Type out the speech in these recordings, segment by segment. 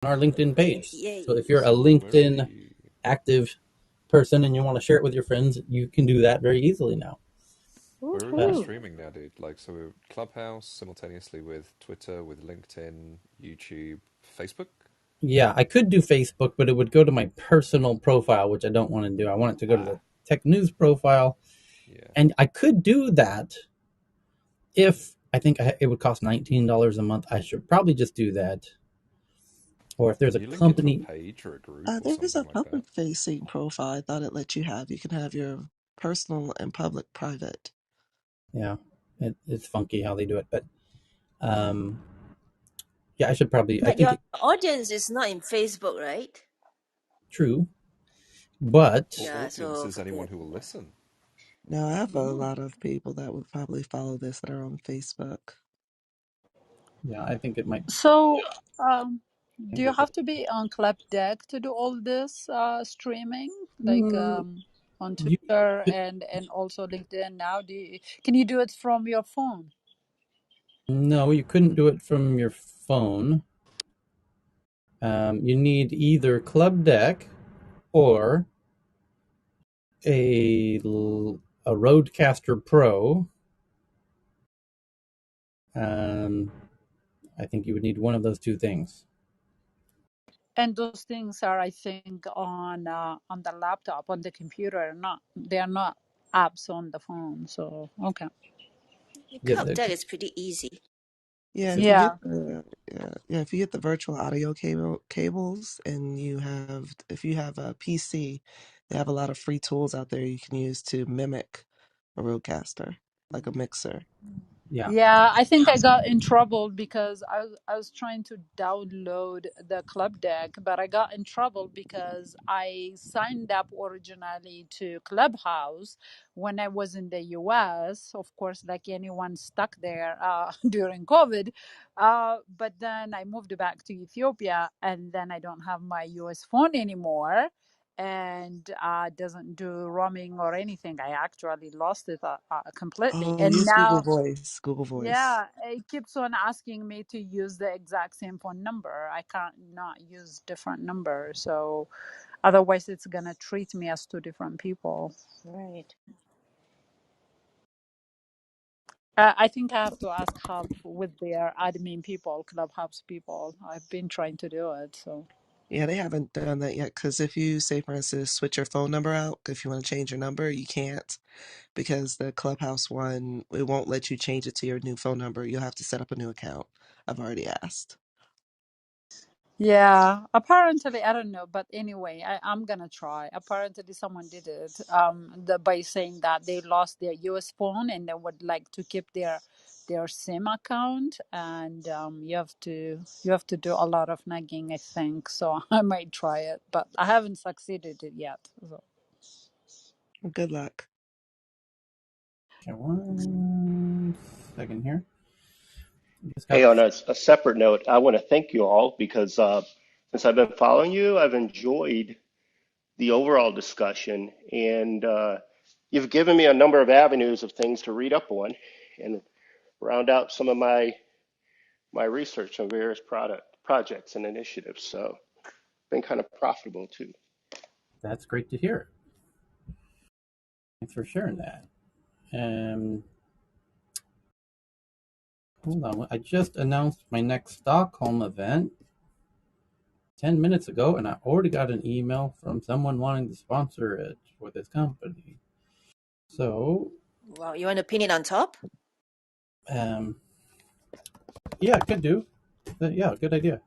our LinkedIn page. Yay. So if you're a So where are LinkedIn we? active person and you want to share it with your friends, you can do that very easily now. Where are we Uh, Woohoo. streaming now, dude? Like, so we're Clubhouse simultaneously with Twitter, with LinkedIn, YouTube, Facebook? yeah, I could do Facebook, but it would go to my personal profile, which I don't want to do. I want it to go to Ah, the Tech News profile. yeah. And I could do that if I think it would cost $19 a month. I should probably just do that. Or if there's a Can you link it to a company, page or a group or There's something a like that? public-facing profile I thought it let you have. You can have your personal and public private. yeah, it's funky how they do it. But um, yeah, I should probably, I But think your it's audience is not in Facebook, right? true. But Or Yeah, audience so is anyone forget. who will listen. Now, I have a lot of people that would probably follow this that are on Facebook. yeah, I think it might So, um, do make you it better. have to be on Club Deck to do all this streaming, like Mm, on you Twitter could, and also LinkedIn now? Can you do it from your phone? no, you couldn't do it from your phone. You need either Club Deck or a a Rodecaster Pro. Um, I think you would need one of those two things. And those things are, I think, on the laptop, on the computer. Not they are not apps on the phone. So okay, Yeah, Club Deck is pretty easy. Yeah, if you yeah. get the if you get the virtual audio cables and if you have a PC, they have a lot of free tools out there you can use to mimic a roadcaster, like a mixer. yeah, Yeah, I think I got in trouble because I was trying to download the club deck, but I got in trouble because I signed up originally to Clubhouse when I was in the US, of course, like anyone stuck there during COVID. But then I moved back to Ethiopia, and then I don't have my US phone anymore, and doesn't do roaming or anything. I actually lost it completely, Oh, and use Google now. Voice. Google Voice. Yeah, it keeps on asking me to use the exact same phone number. I can't not use different number. So otherwise it's gonna treat me as two different people. Right. I think I have to ask help with their admin people, Clubhouse people. I've been trying to do it. So Yeah, they haven't done that yet. Because if you say, for instance, switch your phone number out, if you want to change your number, you can't because the Clubhouse one, it won't let you change it to your new phone number. You'll have to set up a new account. I've already asked. yeah, apparently I don't know, but anyway, I'm gonna try. Apparently someone did it by saying that they lost their US phone and they would like to keep their SIM account, and you have to do a lot of nagging, I think. So I might try it, but I haven't succeeded it yet. So. Well, good luck. okay, 1 second here. Just Hey, got on a separate note, I want to thank you all because since I've been following you, I've enjoyed the overall discussion, and you've given me a number of avenues of things to read up on and round out some of my research on various product projects and initiatives. So, been kind of profitable too. that's great to hear. Thanks for sharing that. Um, hold on, I just announced my next Stockholm event 10 minutes ago, and I already got an email from someone wanting to sponsor it for this company. So, Wow, you want to pin it on top? um, yeah, could do. Yeah, good idea.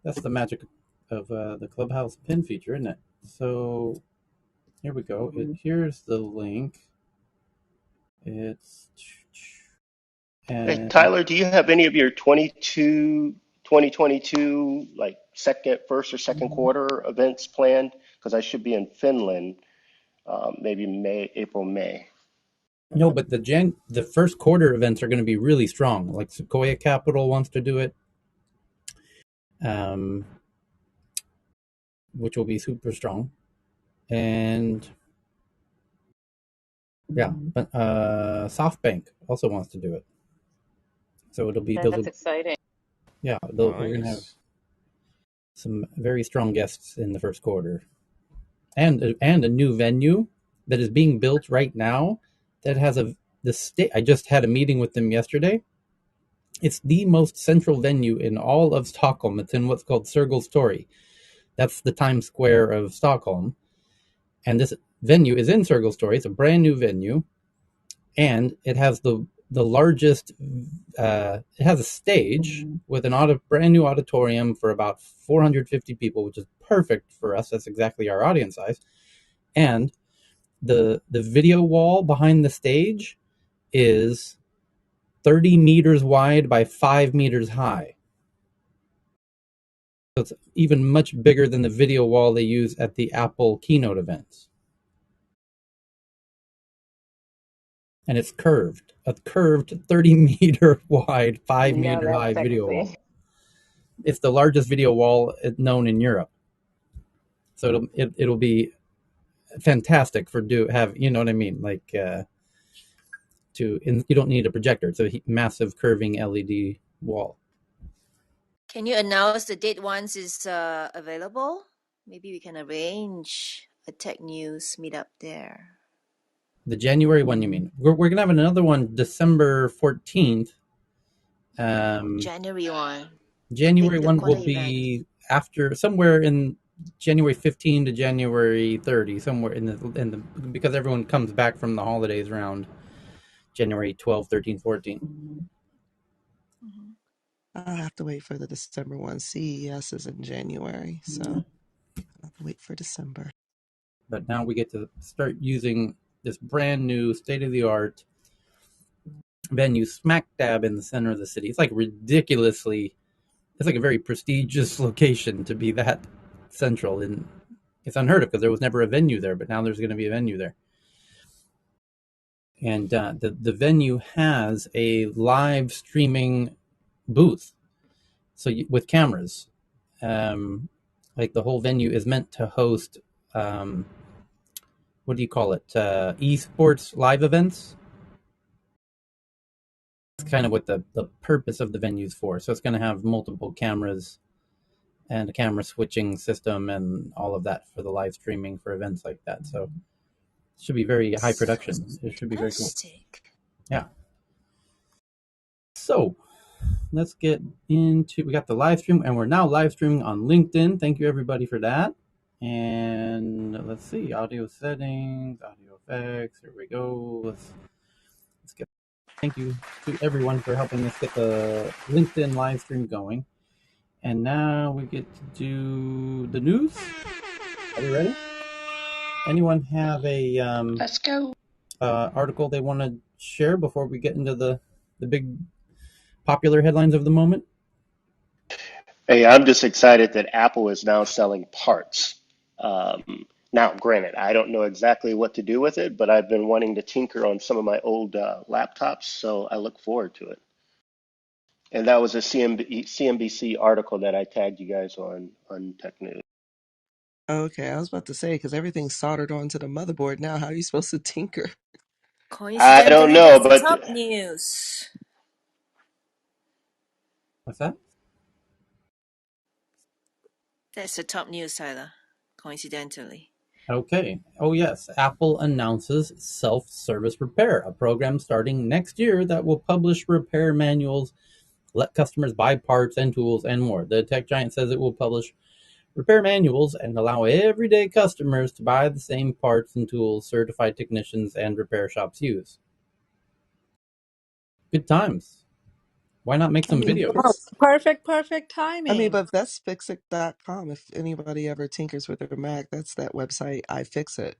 That's the magic of the Clubhouse pin feature, isn't it? So here we go. Here's the link. It's Hey, and Tyler, do you have any of your 2022 like first or second quarter events planned? Because I should be in Finland, maybe April, May. no, but the first quarter events are going to be really strong. Like Sequoia Capital wants to do it, um, which will be super strong, and yeah, but SoftBank also wants to do it. So it'll be those. That's exciting. Yeah, we're gonna have Nice. some very strong guests in the first quarter, and a new venue that is being built right now that has the state. I just had a meeting with them yesterday. It's the most central venue in all of Stockholm. It's in what's called Sergels Torg. That's the Times Square of Stockholm. And this venue is in Sergels Torg. It's a brand new venue. And it has the largest, it has a stage with an brand new auditorium for about 450 people, which is perfect for us. That's exactly our audience size. And the video wall behind the stage is 30 meters wide by 5 meters high. So it's even much bigger than the video wall they use at the Apple keynote events. And it's curved, a curved 30-meter wide, 5-meter that's high video wall. sexy. It's the largest video wall known in Europe. So it'll be fantastic for you know what I mean? Like you don't need a projector. It's a massive curving LED wall. Can you announce the date once it's available? Maybe we can arrange a tech news meetup there. The January one, you mean? We're going to have another one December 14th. January 1. January The 1 quarter will be after, somewhere in January 15 to January 30, somewhere in the because everyone comes back from the holidays around January 12, 13, 14. Mm-hmm. I'll have to wait for the December one. CES is in January, so I'll have to wait for December. But now we get to start using this brand new state-of-the-art venue smack dab in the center of the city. It's like it's like a very prestigious location to be that central. And it's unheard of because there was never a venue there, but now there's going to be a venue there. And the venue has a live streaming booth, so with cameras. Like the whole venue is meant to host, what do you call it? Esports live events. That's kind of what the purpose of the venue is for. So it's going to have multiple cameras and a camera switching system and all of that for the live streaming for events like that. So it should be very high production. It should be very cool. Yeah. So let's get we got the live stream, and we're now live streaming on LinkedIn. Thank you everybody for that. And let's see, audio settings, audio effects. Here we go. Let's get. Thank you to everyone for helping us get the LinkedIn live stream going. And now we get to do the news. Are we ready? Anyone have a Let's go. article they want to share before we get into the big popular headlines of the moment? Hey, I'm just excited that Apple is now selling parts. Now, granted, I don't know exactly what to do with it, but I've been wanting to tinker on some of my old laptops, so I look forward to it. And that was a CNBC article that I tagged you guys on Tech News. Okay, I was about to say, because everything's soldered onto the motherboard now. How are you supposed to tinker? I don't Coincidentally, know, that's the but top news. What's that? That's the top news, Tyler. Coincidentally. Okay. Oh, yes. Apple announces self-service repair, a program starting next year that will publish repair manuals, let customers buy parts and tools and more. The tech giant says it will publish repair manuals and allow everyday customers to buy the same parts and tools certified technicians and repair shops use. Good times. Why not make some videos? Oh, perfect timing. But that's fixit.com. If anybody ever tinkers with their Mac, that's that website, iFixit.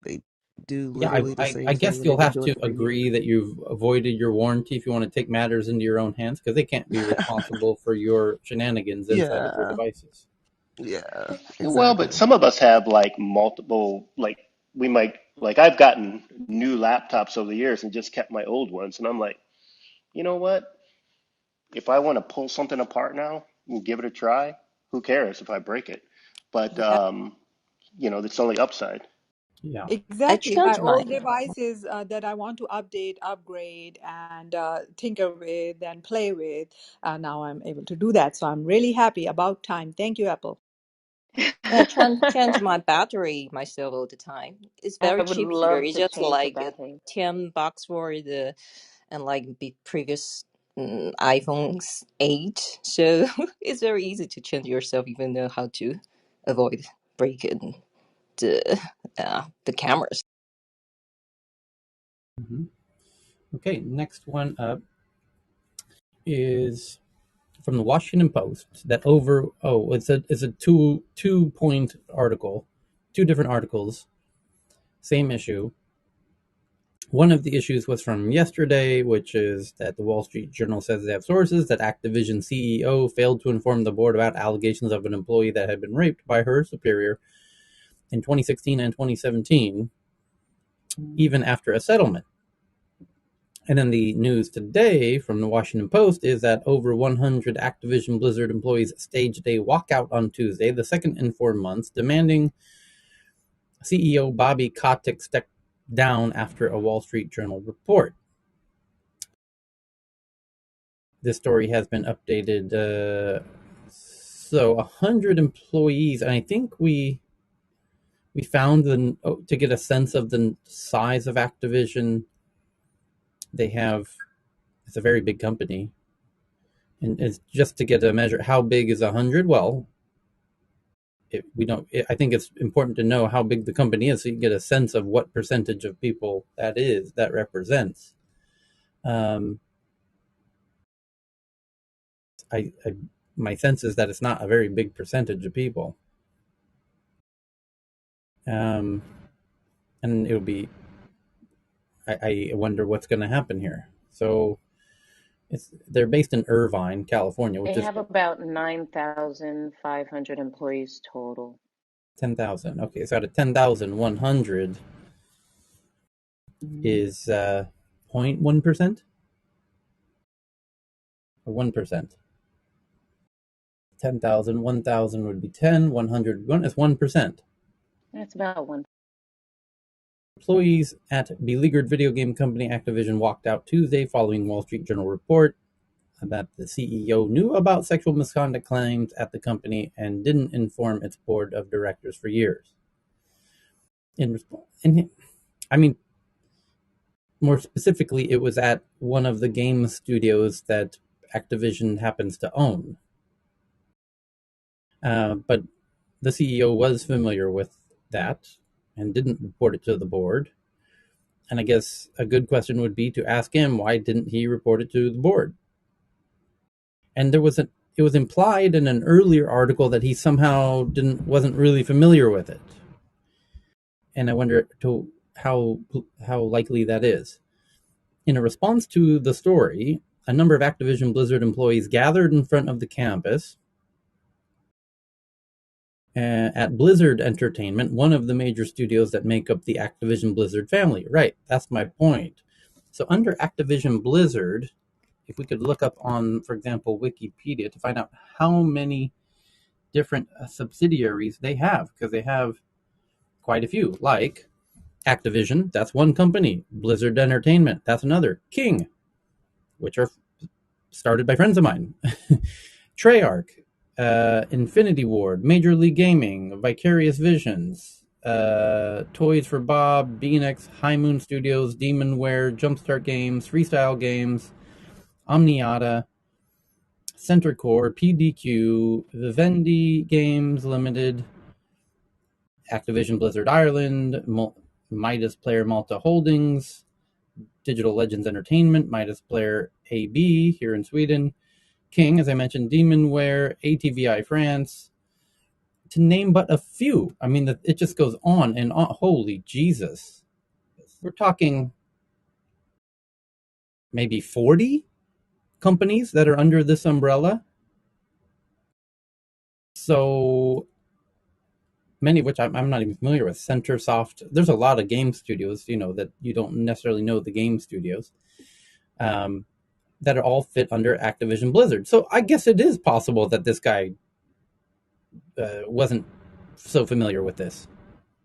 They do Yeah, literally the I same thing, guess and you'll they've been have doing to it for agree years. that you've avoided your warranty if you want to take matters into your own hands, because they can't be responsible for your shenanigans inside of your Yeah, devices. yeah, well, but exactly. some of us have like multiple, like we might, like I've gotten new laptops over the years and just kept my old ones, and I'm like, you know what? If I want to pull something apart now and give it a try, who cares if I break it? But Yeah. it's only upside. Yeah. I Exactly. My changed old mine. devices that I want to update, upgrade, and tinker with and play with. Now I'm able to do that. So I'm really happy. About time. Thank you, Apple. I change my battery myself all the time. It's I very would cheap here. love It's to just change the like battery. $10 for the and like the previous iPhone's 8. So it's very easy to change yourself, even know how to avoid breaking the cameras. Hmm. Okay, next one up is from the Washington Post. That it's a two point article, two different articles, same issue. One of the issues was from yesterday, which is that the Wall Street Journal says they have sources that Activision CEO failed to inform the board about allegations of an employee that had been raped by her superior in 2016 and 2017, even after a settlement. And then the news today from the Washington Post is that over 100 Activision Blizzard employees staged a walkout on Tuesday, the second in 4 months, demanding CEO Bobby Kotick step down after a Wall Street Journal report. This story has been updated. So 100 employees, and I think we found to get a sense of the size of Activision. It's a very big company, and it's just to get a measure. How big is 100? Well, I think it's important to know how big the company is, so you get a sense of what percentage of people that represents. I My sense is that it's not a very big percentage of people. And it'll be. I wonder what's going to happen here. So they're based in Irvine, California, which They is have about 9,500 employees total. 10,000. Okay, so out of 10,100 is 0.1% or 1%. 10,000, 1,000 would be 10, 100 is 1%. That's about one. Employees at beleaguered video game company Activision walked out Tuesday following Wall Street Journal report that the CEO knew about sexual misconduct claims at the company and didn't inform its board of directors for years. I mean, more specifically, it was at one of the game studios that Activision happens to own. But the CEO was familiar with that and didn't report it to the board. And I guess a good question would be to ask him, why didn't he report it to the board? And it was implied in an earlier article that he somehow wasn't really familiar with it. And I wonder how likely that is. In a response to the story, a number of Activision Blizzard employees gathered in front of the campus at Blizzard Entertainment, one of the major studios that make up the Activision Blizzard family. Right, that's my point. So under Activision Blizzard, if we could look up on, for example, Wikipedia to find out how many different subsidiaries they have, because they have quite a few, like Activision, that's one company. Blizzard Entertainment, that's another. King, which are started by friends of mine. Treyarch, Infinity Ward, Major League Gaming, Vicarious Visions, Toys for Bob, Beanex, High Moon Studios, Demonware, Jumpstart Games, Freestyle Games, Omniata, Center Core, PDQ, Vivendi Games Limited, Activision Blizzard Ireland, Midas Player Malta Holdings, Digital Legends Entertainment, Midas Player AB here in Sweden, King, as I mentioned, Demonware, ATVI France, to name but a few. I mean, it just goes on and on. Holy Jesus. We're talking maybe 40 companies that are under this umbrella. So many of which I'm not even familiar with. Centersoft. There's a lot of game studios, that you don't necessarily know the game studios, that are all fit under Activision Blizzard. So I guess it is possible that this guy wasn't so familiar with this.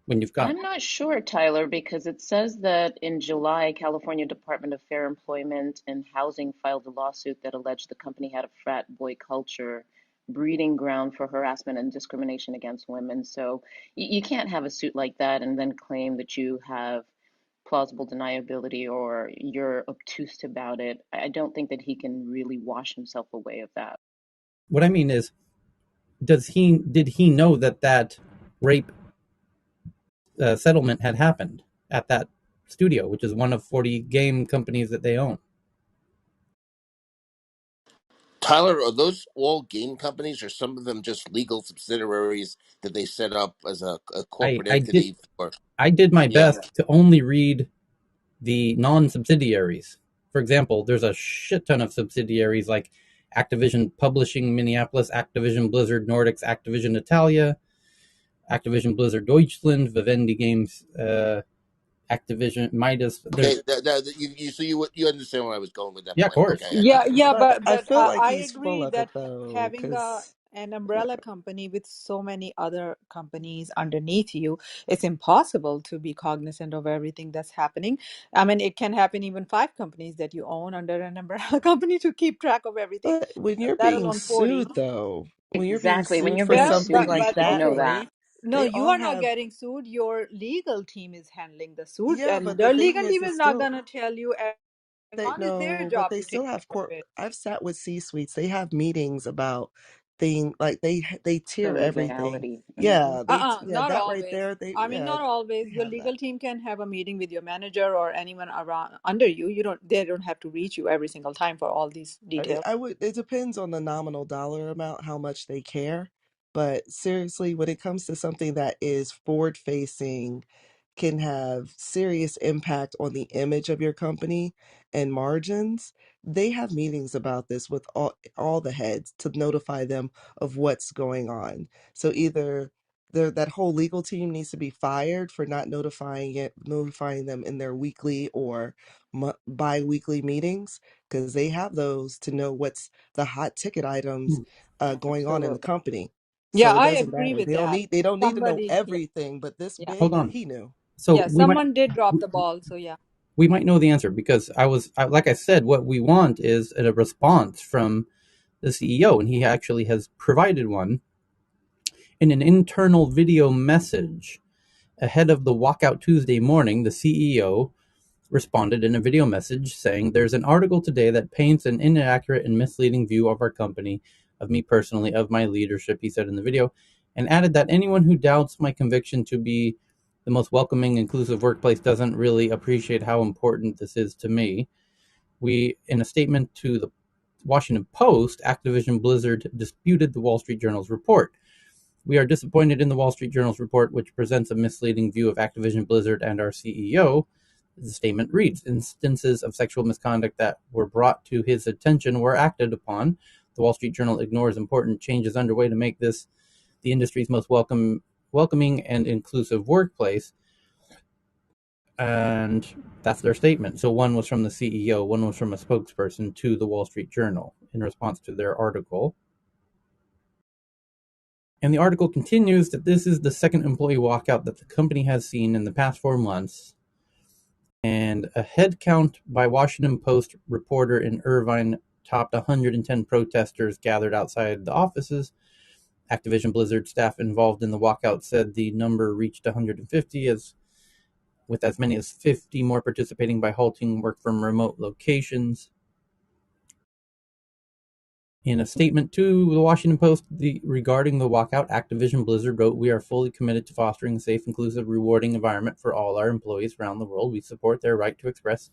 when you've got. I'm not sure, Tyler, because it says that in July, California Department of Fair Employment and Housing filed a lawsuit that alleged the company had a frat boy culture, breeding ground for harassment and discrimination against women. So you can't have a suit like that and then claim that you have plausible deniability or you're obtuse about it. I don't think that he can really wash himself away of that. What I mean is, did he know that rape settlement had happened at that studio, which is one of 40 game companies that they own? Tyler, are those all game companies, or some of them just legal subsidiaries that they set up as a I corporate I did entity for? I did my Yeah. best to only read the non-subsidiaries. For example, there's a shit ton of subsidiaries like Activision Publishing Minneapolis, Activision Blizzard Nordics, Activision Italia, Activision Blizzard Deutschland, Vivendi Games, Activision Midas. Okay, There's, you understand where I was going with that yeah, of point. course. Okay, I Yeah, got it. yeah, But but I but feel like I he's full agree of it that though, having because an umbrella company with so many other companies underneath you, it's impossible to be cognizant of everything that's happening. I mean, it can happen even five companies that you own under an umbrella company to keep track of everything, but when you're let being alone 40. sued though, when you're being Exactly. When sued you're for being Yeah, something sued, you like but should that, know okay. that. right? No, They you all are not have, getting sued. Your legal team is handling the suit, yeah, and but the the thing legal is, team it's is not still, gonna tell you everything they on. It's their know, but job they to take still have care of court. it. I've sat with C suites. They have meetings about thing like they The tier everything. legality. Yeah, yeah, Not that right always. there. They I mean, yeah, not always. they Your have that. legal team can have a meeting with your manager or anyone around under you. They don't have to reach you every single time for all these details. I would. It depends on the nominal dollar amount, how much they care. But seriously, when it comes to something that is forward facing, can have serious impact on the image of your company and margins. They have meetings about this with all the heads to notify them of what's going on. So either that whole legal team needs to be fired for not notifying them in their weekly or bi-weekly meetings, because they have those to know what's the hot ticket items going on in the Absolutely. company. Yeah, So it I doesn't agree matter. with that. They don't need to know Somebody, yeah, everything, but this yeah, Hold big, on. he knew. So yeah. Someone did drop the ball, so yeah. we might know the answer because like I said, what we want is a response from the CEO, and he actually has provided one in an internal video message ahead of the walkout Tuesday morning. The CEO responded in a video message saying, "There's an article today that paints an inaccurate and misleading view of our company, of me personally, of my leadership," he said in the video, and added that anyone who doubts my conviction to be the most welcoming, inclusive workplace doesn't really appreciate how important this is to me. We, in a statement to the Washington Post, Activision Blizzard disputed the Wall Street Journal's report. "We are disappointed in the Wall Street Journal's report, which presents a misleading view of Activision Blizzard and our CEO." The statement reads, "Instances of sexual misconduct that were brought to his attention were acted upon. The Wall Street Journal ignores important changes underway to make this the industry's most welcoming and inclusive workplace." And that's their statement. So one was from the CEO, one was from a spokesperson to the Wall Street Journal in response to their article. And the article continues that this is the second employee walkout that the company has seen in the past 4 months. And a head count by Washington Post reporter in Irvine topped 110 protesters gathered outside the offices. Activision Blizzard staff involved in the walkout said the number reached 150, with as many as 50 more participating by halting work from remote locations. In a statement to the Washington Post regarding the walkout, Activision Blizzard wrote, "We are fully committed to fostering a safe, inclusive, rewarding environment for all our employees around the world. We support their right to express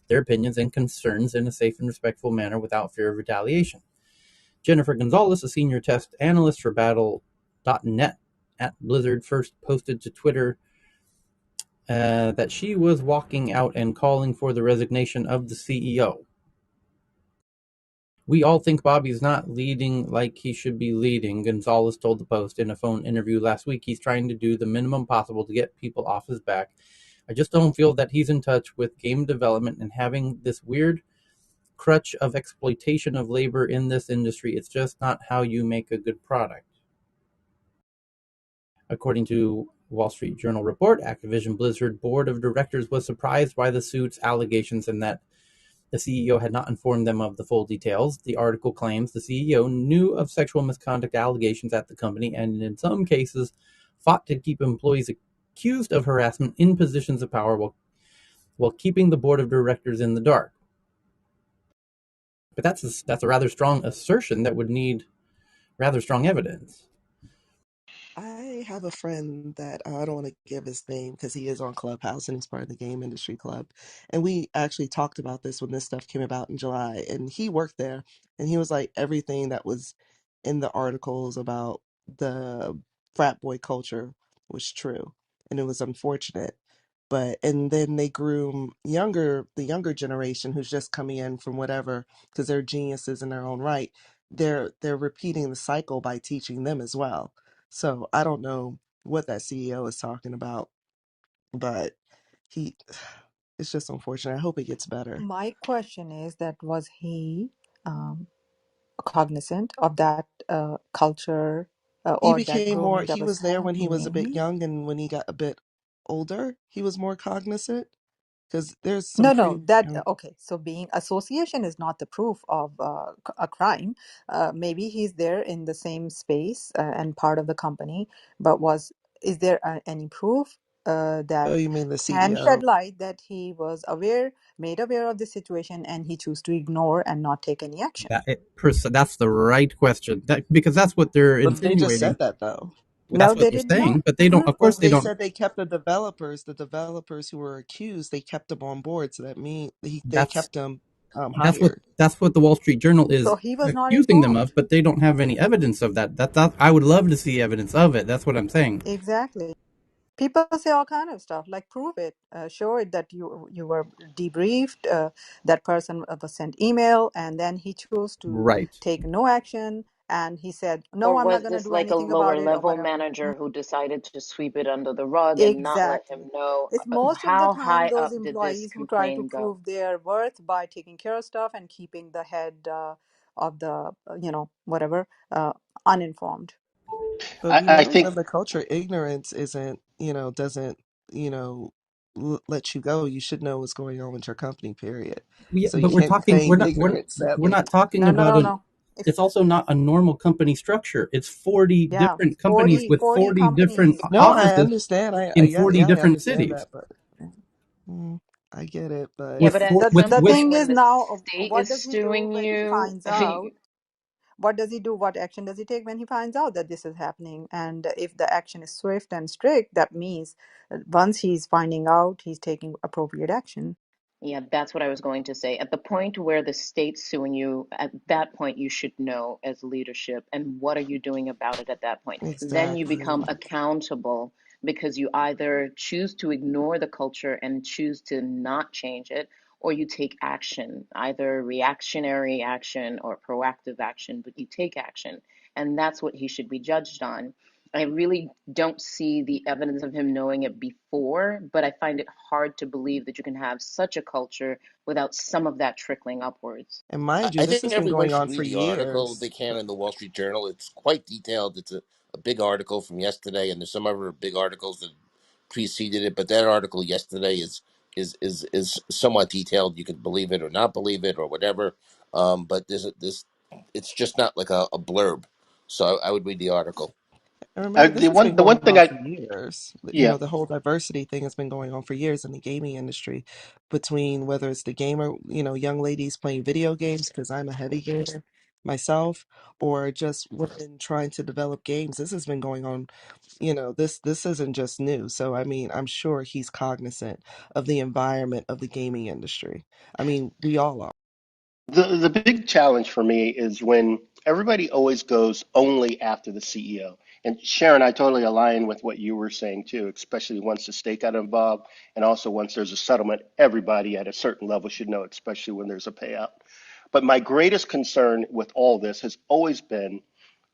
their opinions and concerns in a safe and respectful manner without fear of retaliation." Jennifer Gonzalez, a senior test analyst for Battle.net at Blizzard, first posted to Twitter that she was walking out and calling for the resignation of the CEO. "We all think Bobby's not leading like he should be leading," Gonzalez told the Post in a phone interview last week. "He's trying to do the minimum possible to get people off his back. I just don't feel that he's in touch with game development and having this weird crutch of exploitation of labor in this industry. It's just not how you make a good product." According to Wall Street Journal report, Activision Blizzard board of directors was surprised by the suit's allegations and that the CEO had not informed them of the full details. The article claims the CEO knew of sexual misconduct allegations at the company and in some cases fought to keep employees accused of harassment in positions of power while keeping the board of directors in the dark. But that's a rather strong assertion that would need rather strong evidence. I have a friend that I don't want to give his name because he is on Clubhouse and he's part of the game industry club. And we actually talked about this when this stuff came about in July. And he worked there and he was like, everything that was in the articles about the frat boy culture was true. And it was unfortunate. But, and then they groom the younger generation who's just coming in from whatever, because they're geniuses in their own right. They're repeating the cycle by teaching them as well. So I don't know what that CEO is talking about, but he, it's just unfortunate. I hope it gets better. My question is that was he um, cognizant of that culture He or that became more, grooming that he was was there when he was a bit happening? young, and when he got a bit older, he was more cognizant because there's some No, no, pretty that young. okay. So being association is not the proof of a crime. Maybe he's there in the same space and part of the company, but is there any proof Oh, that you mean the can shed CEO? light that he was made aware of the situation, and he chose to ignore and not take any action? That's the right question. Because that's what they're But they just insinuating. said that though. No, That's what they they're did not. saying. But they don't. Mm-mm. Of Well, course, they they don't. said they kept the developers who were accused, they kept them on board. So that means they That's kept them that's what hired. that's what the Wall Street Journal So is he was not accusing them of. informed. But they don't have any evidence of that. That I would love to see evidence of it. That's what I'm saying. Exactly. People say all kind of stuff, like prove it, show it that you were debriefed, that person was sent email, and then he chose to Right. take no action, and he said, Or "No, I'm not was going to this do like a anything lower about it," or level whatever. manager who decided to sweep it under the rug and not let him Exactly. know? It's most of the How time high those up did this employees who try to complaint go? prove their worth by taking care of stuff and keeping the head of the whatever uninformed. But we I know think that the culture ignorance isn't, doesn't, you know, let you go. You should know what's going on with your company, period. Yeah, So you but we're can't talking. feign ignorance, We're sadly. not talking No, no, about no, a. no. It's It's also not a normal company structure. It's 40 yeah, different companies 40, with 40 40 different companies. No, I offices understand. in Yeah, 40 yeah, I different understand cities. that, but mm, I get it. Yeah, But With but at four, some The with point thing when is the now, state what is does he do suing when he you, finds out? What does he do? What action does he take when he finds out that this is happening? And if the action is swift and strict, that means once he's finding out, he's taking appropriate action. yeah, that's what I was going to say. At the point where the state's suing you, at that point you should know as leadership, and what are you doing about it at that point? Then you exactly. become accountable because you either choose to ignore the culture and choose to not change it, or you take action, either reactionary action or proactive action, but you take action. And that's what he should be judged on. I really don't see the evidence of him knowing it before, but I find it hard to believe that you can have such a culture without some of that trickling upwards. And mind you, I this think has been everyone going should on for read the article years. they can in the Wall Street Journal. It's quite detailed. It's a big article from yesterday, and there's some other big articles that preceded it. But that article yesterday is somewhat detailed. You could believe it or not believe it or whatever. But this it's just not like a blurb. So I would read the article. And remember, this has been the one going thing on I for years. yeah The whole diversity thing has been going on for years in the gaming industry, between whether it's the gamer, young ladies playing video games, because I'm a heavy gamer myself, or just women trying to develop games. This has been going on, this isn't just new. So, I mean, I'm sure he's cognizant of the environment of the gaming industry. I mean, we all are. the big challenge for me is when everybody always goes only after the CEO. And Sharon, I totally align with what you were saying too, especially once the state got involved and also once there's a settlement, everybody at a certain level should know, especially when there's a payout. But my greatest concern with all this has always been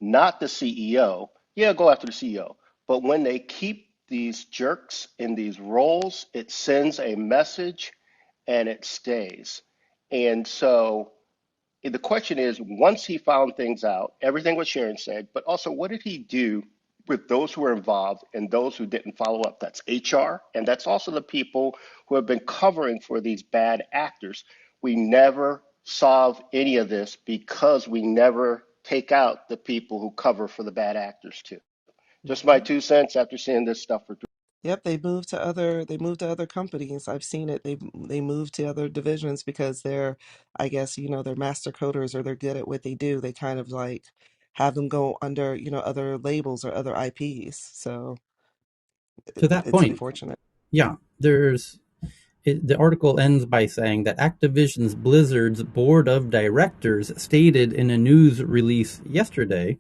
not the CEO. Yeah, go after the CEO. But when they keep these jerks in these roles, it sends a message and it stays. And so the question is, once he found things out, everything what Sharon said, but also what did he do with those who are involved and those who didn't follow up. That's HR, and that's also the people who have been covering for these bad actors. We never solve any of this because we never take out the people who cover for the bad actors too. Just my 2 cents after seeing this stuff for. Yep, they moved to other companies. I've seen it. They moved to other divisions because they're, I guess, they're master coders or they're good at what they do. They kind of like have them go under, other labels or other IPs. So To that it's point, unfortunate. yeah, the article ends by saying that Activision's Blizzard's board of directors stated in a news release yesterday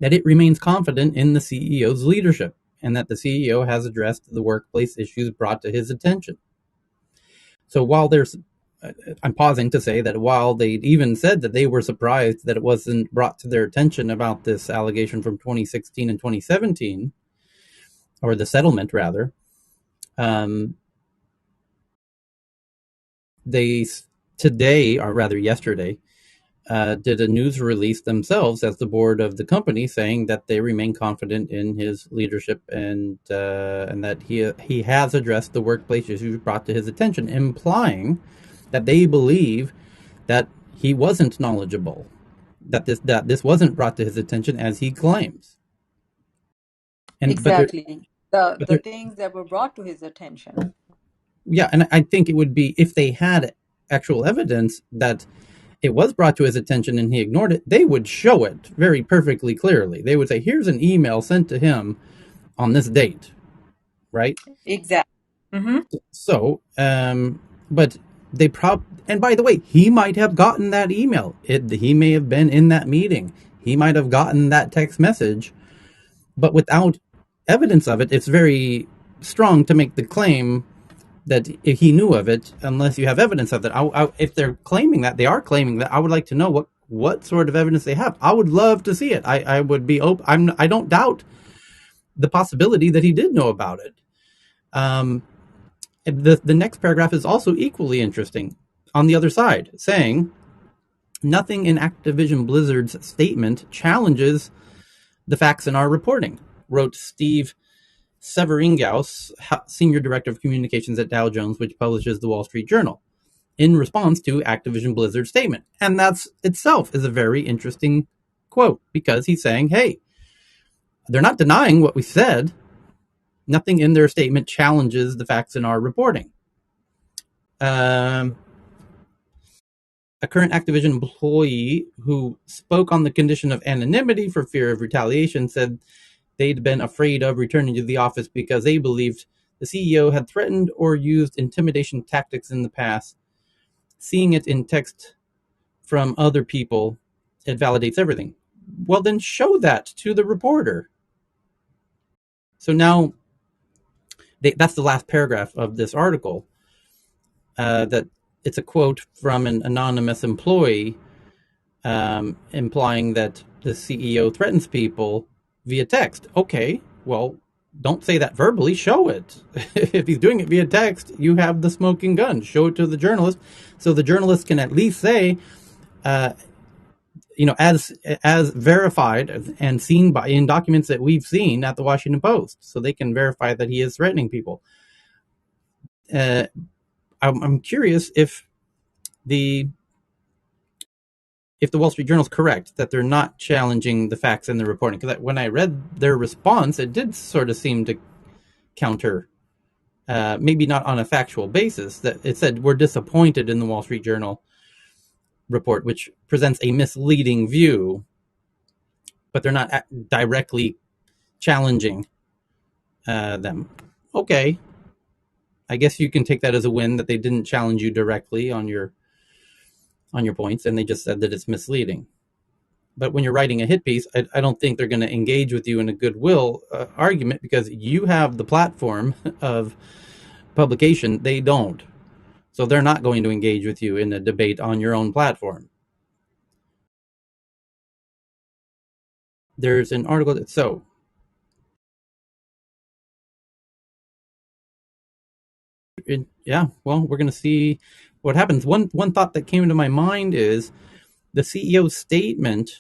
that it remains confident in the CEO's leadership and that the CEO has addressed the workplace issues brought to his attention. So I'm pausing to say that while they even said that they were surprised that it wasn't brought to their attention about this allegation from 2016 and 2017, or the settlement rather, um, they today, or rather yesterday, did a news release themselves as the board of the company saying that they remain confident in his leadership and that he has addressed the workplace issues brought to his attention, implying that they believe that he wasn't knowledgeable, that this wasn't brought to his attention as he claims. And but there, Exactly. but The there, things that were brought to his attention. yeah, and I think it would be if they had actual evidence that it was brought to his attention and he ignored it, they would show it very perfectly clearly. They would say, here's an email sent to him on this date, right? Exactly. Hmm. So, but and by the way, he might have gotten that email. He may have been in that meeting. He might have gotten that text message, but without evidence of it, it's very strong to make the claim that if he knew of it, unless you have evidence of it. If they're claiming that, they are claiming that. I would like to know what sort of evidence they have. I would love to see it. I would be open. I don't doubt the possibility that he did know about it. Um, the next paragraph is also equally interesting. On the other side, saying nothing in Activision Blizzard's statement challenges the facts in our reporting, wrote Steve Severingaus, senior director of communications at Dow Jones, which publishes the Wall Street Journal, in response to Activision Blizzard's statement. And that's itself is a very interesting quote because he's saying, hey, they're not denying what we said. Nothing in their statement challenges the facts in our reporting. A current Activision employee who spoke on the condition of anonymity for fear of retaliation said they'd been afraid of returning to the office because they believed the CEO had threatened or used intimidation tactics in the past. Seeing it in text from other people, it validates everything. Well, then show that to the reporter. So now that's the last paragraph of this article. That it's a quote from an anonymous employee, implying that the CEO threatens people via text. Okay, well, don't say that verbally. Show it. If he's doing it via text, you have the smoking gun. Show it to the journalist, so the journalist can at least say, as verified and seen by in documents that we've seen at the Washington Post, so they can verify that he is threatening people. I'm curious if the Wall Street Journal is correct that they're not challenging the facts in the reporting. Because when I read their response, it did sort of seem to counter, maybe not on a factual basis, that it said we're disappointed in the Wall Street Journal report, which presents a misleading view, but they're not directly challenging them. Okay, I guess you can take that as a win that they didn't challenge you directly on your points, and they just said that it's misleading. But when you're writing a hit piece, I don't think they're going to engage with you in a goodwill argument because you have the platform of publication. They don't. So they're not going to engage with you in a debate on your own platform. There's an article that, yeah, well, we're going to see what happens. One thought that came to my mind is the CEO's statement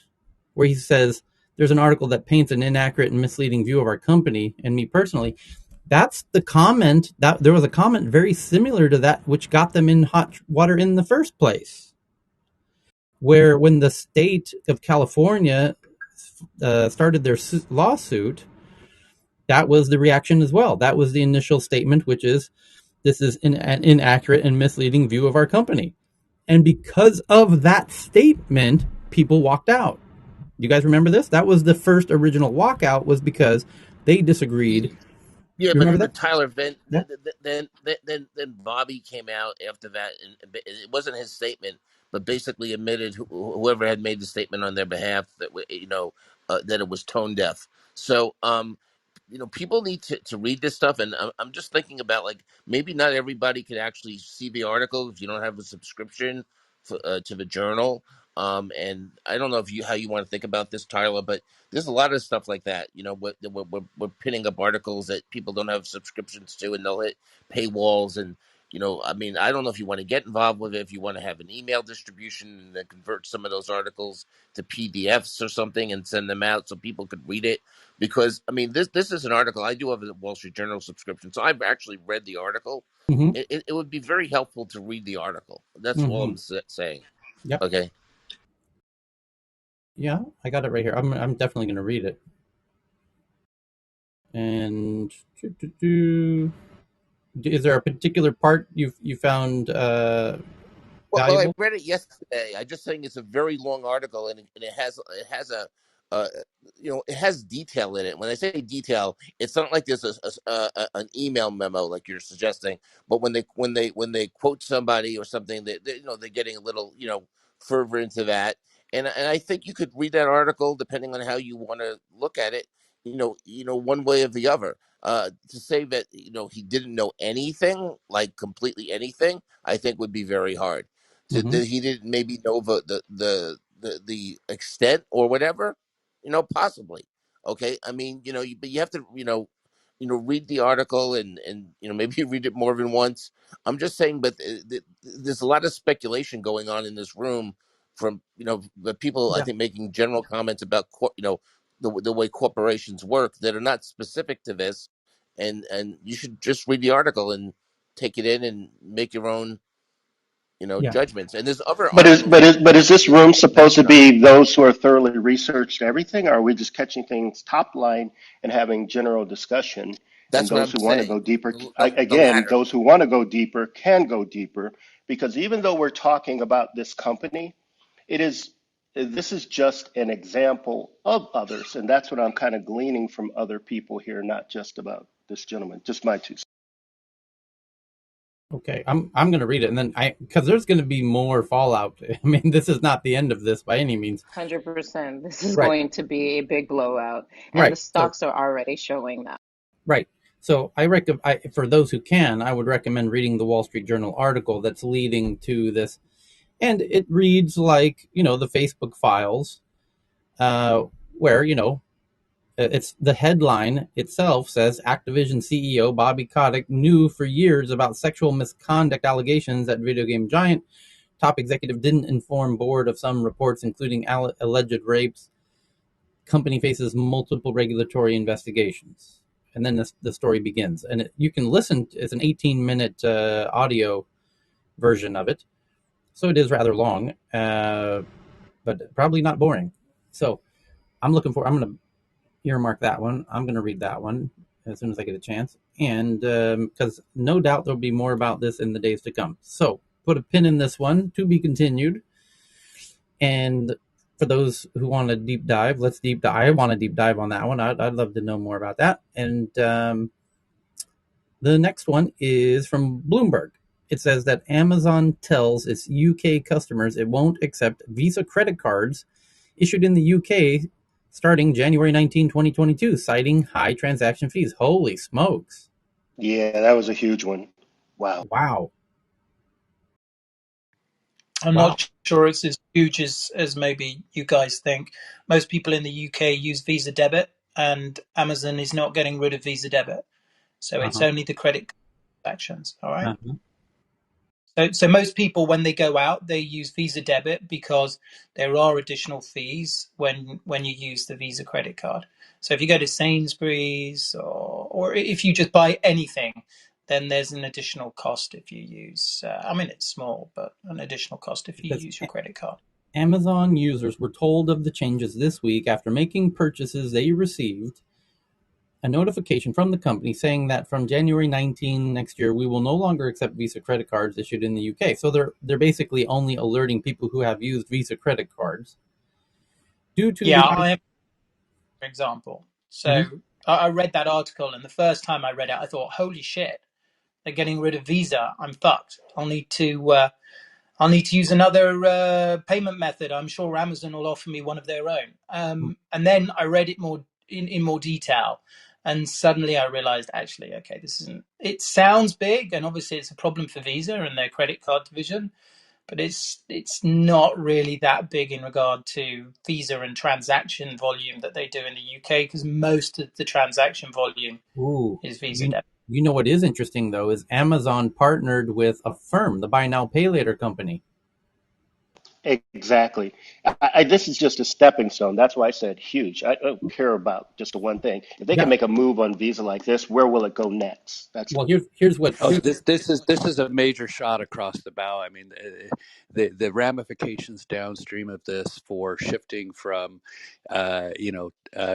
where he says there's an article that paints an inaccurate and misleading view of our company and me personally. That's the comment. That there was a comment very similar to that which got them in hot water in the first place, where when the state of California started their lawsuit, that was the reaction as well. That was the initial statement, which is, this is an inaccurate and misleading view of our company. And because of that statement, people walked out. You guys remember this? That was the first original walkout, was because they disagreed. Yeah, You remember that? but Tyler, then Yeah. then Bobby came out after that, and it wasn't his statement, but basically admitted whoever had made the statement on their behalf that that it was tone deaf. So people need to read this stuff, and I'm just thinking about, like, maybe not everybody could actually see the article if you don't have a subscription to the journal. And I don't know if how you want to think about this, Tyler, but there's a lot of stuff like that. We're pinning up articles that people don't have subscriptions to, and they'll hit paywalls. And I mean, I don't know if you want to get involved with it, if you want to have an email distribution and then convert some of those articles to PDFs or something and send them out so people could read it. Because I mean, this is an article. I do have a Wall Street Journal subscription, so I've actually read the article. Mm-hmm. It would be very helpful to read the article. That's all Mm-hmm. I'm saying. Yep. Okay. Yeah, I got it right here. I'm definitely going to read it. And is there a particular part you found Well, I valuable? read it yesterday. I just think it's a very long article, and it has a uh, it has detail in it. When I say detail, it's not like there's an email memo like you're suggesting. But when they quote somebody or something, they're getting a little fervor into that. And I think you could read that article depending on how you want to look at it. One way or the other. To say that he didn't know anything, like completely anything, I think would be very hard. Mm-hmm. That he didn't maybe know the extent or whatever, possibly. Okay, I mean, but you have to, read the article, and maybe you read it more than once. I'm just saying, but there's a lot of speculation going on in this room from the people, I Yeah. think, making general comments about the way corporations work that are not specific to this, and you should just read the article and take it in and make your own Yeah. judgments. And there's other But is articles but that is but is this room supposed to sorry. be those who are thoroughly researched everything? Or are we just catching things top line and having general discussion? And That's what those I'm who want to saying. go deeper, The again, latter. those who want to go deeper can go deeper, because even though we're talking about this company, it is this is just an example of others, and that's what I'm kind of gleaning from other people here, not just about this gentleman. Just my two cents. Okay. I'm going to read it, and then because there's going to be more fallout. I mean, this is not the end of this by any means. 100%. This is Right. going to be a big blowout, and the Right. So stocks are already showing that. right. So I recommend, for those who can, I would recommend reading the Wall Street Journal article that's leading to this, and it reads like the Facebook files, uh, where it's the headline itself says Activision CEO Bobby Kotick knew for years about sexual misconduct allegations at video game giant. Top executive didn't inform board of some reports, including alleged rapes. Company faces multiple regulatory investigations. And then the story begins. And you can listen. It's an 18-minute audio version of it. So it is rather long, but probably not boring. So I'm going to earmark that one. I'm going to read that one as soon as I get a chance. And because no doubt there'll be more about this in the days to come. So put a pin in this one, to be continued. And for those who want to deep dive, let's deep dive. I want to deep dive on that one. I'd love to know more about that. And the next one is from Bloomberg. It says that Amazon tells its UK customers it won't accept Visa credit cards issued in the UK starting January 19, 2022, citing high transaction fees. Holy smokes. Yeah, that was a huge one. Wow. Wow. I'm Wow. not sure it's as huge as maybe you guys think. Most people in the UK use Visa debit, and Amazon is not getting rid of Visa debit. So it's Uh-huh. only the credit transactions. All right. Uh-huh. So most people, when they go out, they use Visa debit because there are additional fees when you use the Visa credit card. So if you go to Sainsbury's or if you just buy anything, then there's an additional cost if you use. I mean, it's small, but an additional cost if you Because use your credit card. Amazon users were told of the changes this week after making purchases. They received a notification from the company saying that from January 19 next year, we will no longer accept Visa credit cards issued in the UK. So they're basically only alerting people who have used Visa credit cards due to Yeah, the. I am an example. So Mhm. I read that article, and the first time I read it, I thought, "Holy shit, they're getting rid of Visa. I'm fucked. I'll need to use another payment method. I'm sure Amazon will offer me one of their own." And then I read it more in more detail, and suddenly I realized, actually, okay, this isn't. It sounds big, and obviously it's a problem for Visa and their credit card division, but it's not really that big in regard to Visa and transaction volume that they do in the UK, because most of the transaction volume Ooh, is Visa you debit. you know what is interesting though is Amazon partnered with a firm, the buy now pay later company. Exactly. This is just a stepping stone. That's why I said huge. I don't care about just the one thing. If they can Yeah. make a move on Visa like this, where will it go next? That's Well, here's what Oh, this is a major shot across the bow. I mean, the ramifications downstream of this for shifting from,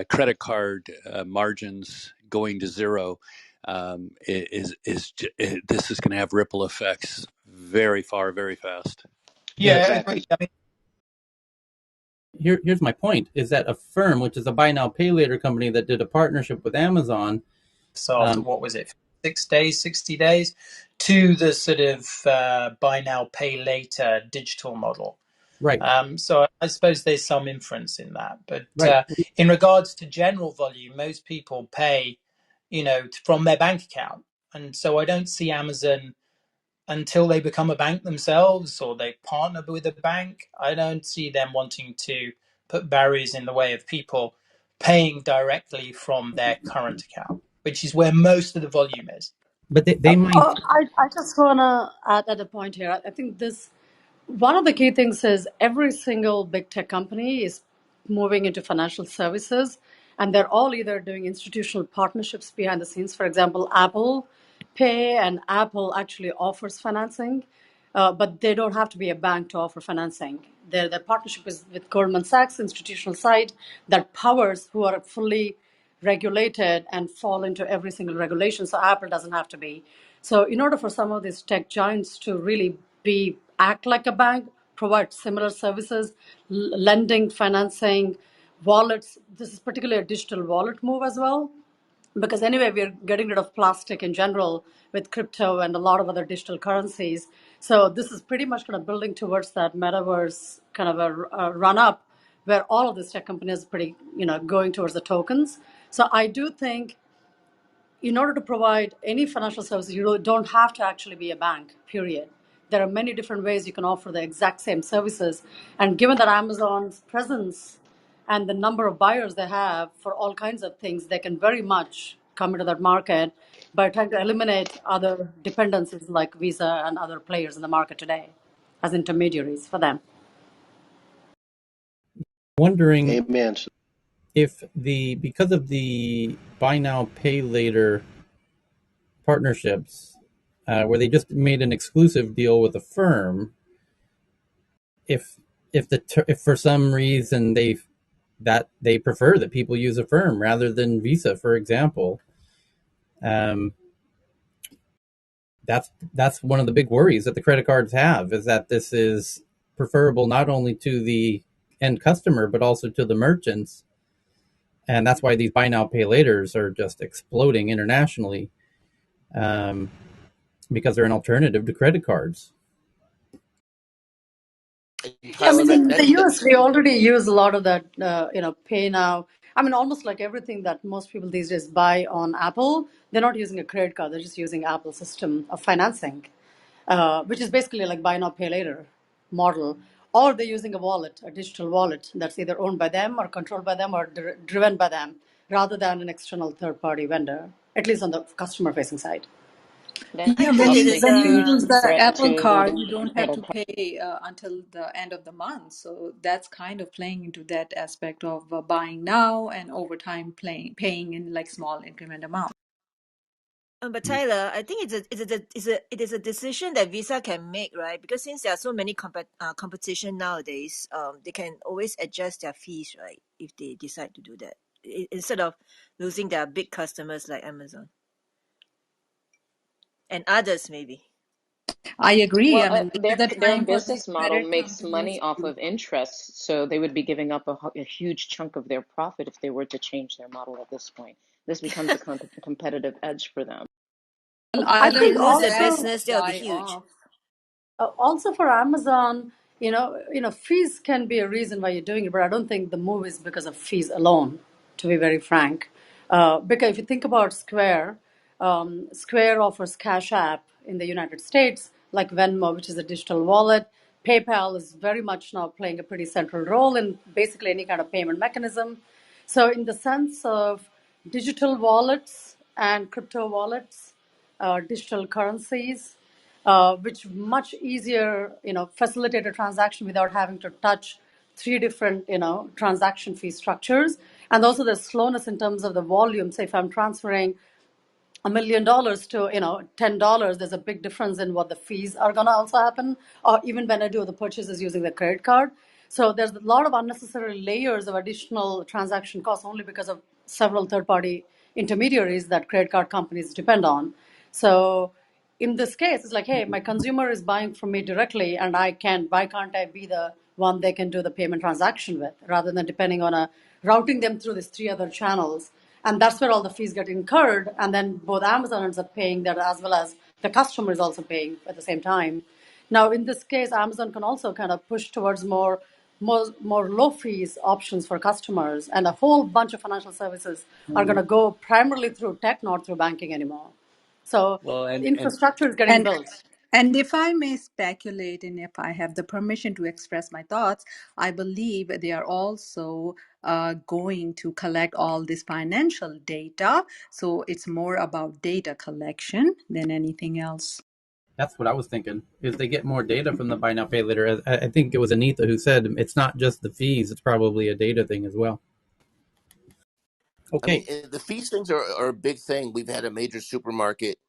credit card margins going to zero, this is going to have ripple effects very far, very fast. the Yeah, exactly. agreed. I mean, here's my point is that a firm, which is a buy now pay later company that did a partnership with Amazon. so after um, what was it, 6 days, 60 days, to the sort of buy now, pay later digital model. right, So I suppose there's some inference in that. But right. in regards to general volume, most people pay, from their bank account. And so I don't see Amazon until they become a bank themselves or they partner with a bank. I don't see them wanting to put barriers in the way of people paying directly from their current account, which is where most of the volume is. But they might. I just want to add at a point here. I think this one of the key things is every single big tech company is moving into financial services, and they're all either doing institutional partnerships behind the scenes. For example, Apple Pay and Apple actually offers financing, but they don't have to be a bank to offer financing. Their partnership is with Goldman Sachs, institutional side that powers who are fully regulated and fall into every single regulation. So Apple doesn't have to be. So in order for some of these tech giants to really be act like a bank, provide similar services, lending, financing, wallets. This is particularly a digital wallet move as well, because anyway we're getting rid of plastic in general with crypto and a lot of other digital currencies. So this is pretty much kind of building towards that metaverse kind of a run up where all of these tech companies are pretty going towards the tokens. So I do think in order to provide any financial services, you don't have to actually be a bank, period. There are many different ways you can offer the exact same services. And given that Amazon's presence and the number of buyers they have for all kinds of things, they can very much come into that market by trying to eliminate other dependencies like Visa and other players in the market today as intermediaries for them. Wondering Amen. if because of the buy now pay later partnerships, where they just made an exclusive deal with a firm, if if for some reason they prefer that people use a firm rather than Visa, for example, um, that's one of the big worries that the credit cards have, is that this is preferable not only to the end customer but also to the merchants, and that's why these buy now pay laters are just exploding internationally, um, because they're an alternative to credit cards. I Tyler, mean, in the that US, we already use a lot of that, pay now. I mean, almost like everything that most people these days buy on Apple, they're not using a credit card. They're just using Apple system of financing, which is basically like buy now, pay later model. Or they're using a wallet, a digital wallet that's either owned by them or controlled by them or driven by them, rather than an external third-party vendor, at least on the customer-facing side. That's Yeah, I thought when it you is when you huge use the threat Apple to Card, you don't have middle to pay until the end of the month. So that's kind of playing into that aspect of buying now and over time paying in like small increment amount. But Tyler, I think it is a decision that Visa can make, right? Because since there are so many competition nowadays, they can always adjust their fees, right? If they decide to do that, instead of losing their big customers like Amazon and others, maybe. I agree. Well, I mean, this is the their time for these business model credit makes companies money off to. of interest, so they would be giving up a huge chunk of their profit if they were to change their model at this point. This becomes a competitive edge for them. Well, I If they either think lose their that also or business, that will be die huge. off. also for Amazon, fees can be a reason why you're doing it, but I don't think the move is because of fees alone, to be very frank. Because if you think about Square, Square offers Cash App in the United States, like Venmo, which is a digital wallet. PayPal is very much now playing a pretty central role in basically any kind of payment mechanism. So, in the sense of digital wallets and crypto wallets, digital currencies, which much easier, facilitate a transaction without having to touch three different, transaction fee structures. And also the slowness in terms of the volume. Say if I'm transferring $1 million to $10, there's a big difference in what the fees are going to also happen, or even when I do the purchases using the credit card. So there's a lot of unnecessary layers of additional transaction costs only because of several third-party intermediaries that credit card companies depend on. So in this case, it's like, hey, my consumer is buying from me directly, and why can't I be the one they can do the payment transaction with, rather than depending on routing them through these three other channels. And that's where all the fees get incurred, and then both Amazon ends up paying that, as well as the customer is also paying at the same time. Now, in this case, Amazon can also kind of push towards more low fees options for customers, and a whole bunch of financial services are going to go primarily through tech, not through banking anymore. So Well, and infrastructure is getting And built. and if I may speculate, and if I have the permission to express my thoughts, I believe they are also going to collect all this financial data. So it's more about data collection than anything else. That's what I was thinking. Is they get more data from the buy now pay later? I think it was Anita who said it's not just the fees; it's probably a data thing as well. I mean, Okay, the fees things are a big thing. We've had a major supermarket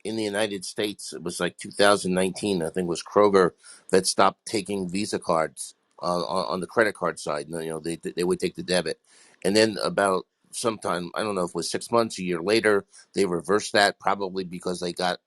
in the United States. It was like 2019, I think it was Kroger, that stopped taking Visa cards on the credit card side. They would take the debit, and then about sometime, I don't know if it was 6 months, a year later, they reversed that, probably because they got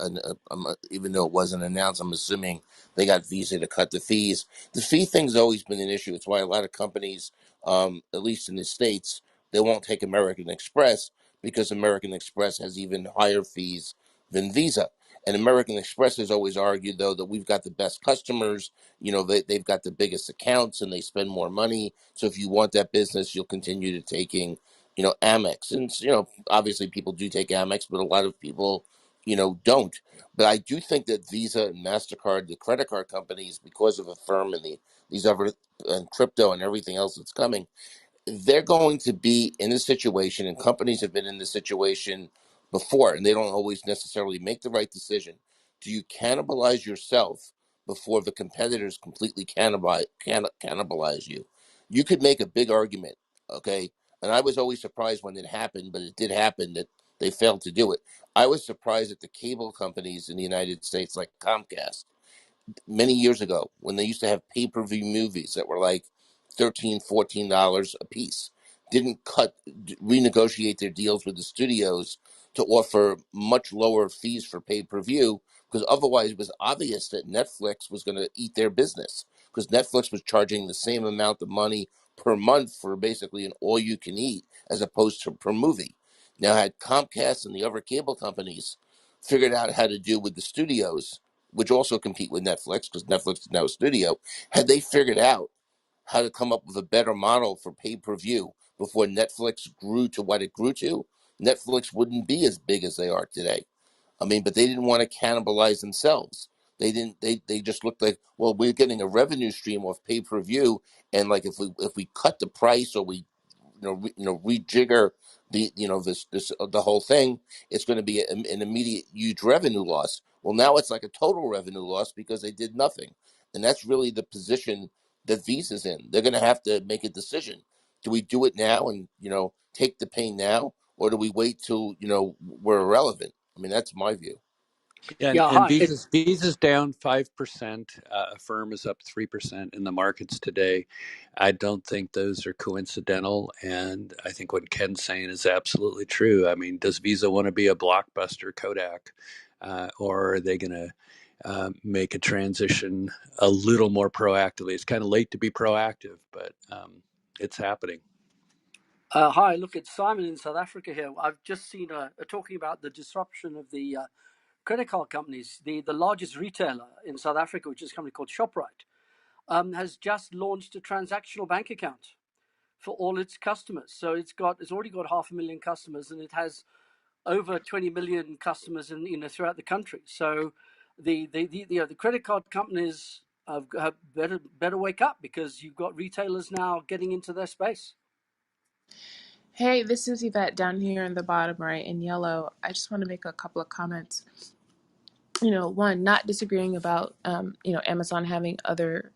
even though it wasn't announced, I'm assuming they got Visa to cut the fees. The fee thing's always been an issue. It's why a lot of companies, at least in the States, they won't take American Express, because American Express has even higher fees than Visa. And American Express has always argued, though, that we've got the best customers. They've got the biggest accounts and they spend more money. So if you want that business, you'll continue to taking, Amex. And, obviously people do take Amex, but a lot of people, don't. But I do think that Visa and MasterCard, the credit card companies, because of Affirm and these other and crypto and everything else that's coming, they're going to be in this situation, and companies have been in this situation before, and they don't always necessarily make the right decision. Do you cannibalize yourself before the competitors completely cannibalize you? You could make a big argument, okay? And I was always surprised when it happened, but it did happen that they failed to do it. I was surprised at the cable companies in the United States, like Comcast, many years ago, when they used to have pay-per-view movies that were like $13, $14 a piece, didn't renegotiate their deals with the studios to offer much lower fees for pay-per-view, because otherwise it was obvious that Netflix was going to eat their business, because Netflix was charging the same amount of money per month for basically an all-you-can-eat as opposed to per movie. Now, had Comcast and the other cable companies figured out how to do with the studios, which also compete with Netflix, because Netflix is now a studio, had they figured out how to come up with a better model for pay-per-view before Netflix grew to what it grew to, Netflix wouldn't be as big as they are today. I mean, but they didn't want to cannibalize themselves. They didn't. They just looked like, well, we're getting a revenue stream off pay-per-view, and like if we cut the price or we rejigger the whole thing, it's going to be an immediate huge revenue loss. Well, now it's like a total revenue loss because they did nothing, and that's really the position that Visa's in. They're going to have to make a decision. Do we do it now and take the pain now, or do we wait till we're irrelevant? I mean, that's my view. And, Yeah, and hi. Visa's down 5%. Affirm is up 3% in the markets today. I don't think those are coincidental, and I think what Ken's saying is absolutely true. I mean, does Visa want to be a blockbuster Kodak, or are they going to make a transition a little more proactively? It's kind of late to be proactive, but it's happening. Hi, look, it's Simon in South Africa here. I've just seen talking about the disruption of the credit card companies. The largest retailer in South Africa, which is a company called ShopRite, has just launched a transactional bank account for all its customers. So it's already got 500,000 customers, and it has over 20 million customers throughout the country. So the credit card companies have better wake up, because you've got retailers now getting into their space. Hey, this is Yvette down here in the bottom right in yellow. I just want to make a couple of comments. One, not disagreeing about, Amazon having other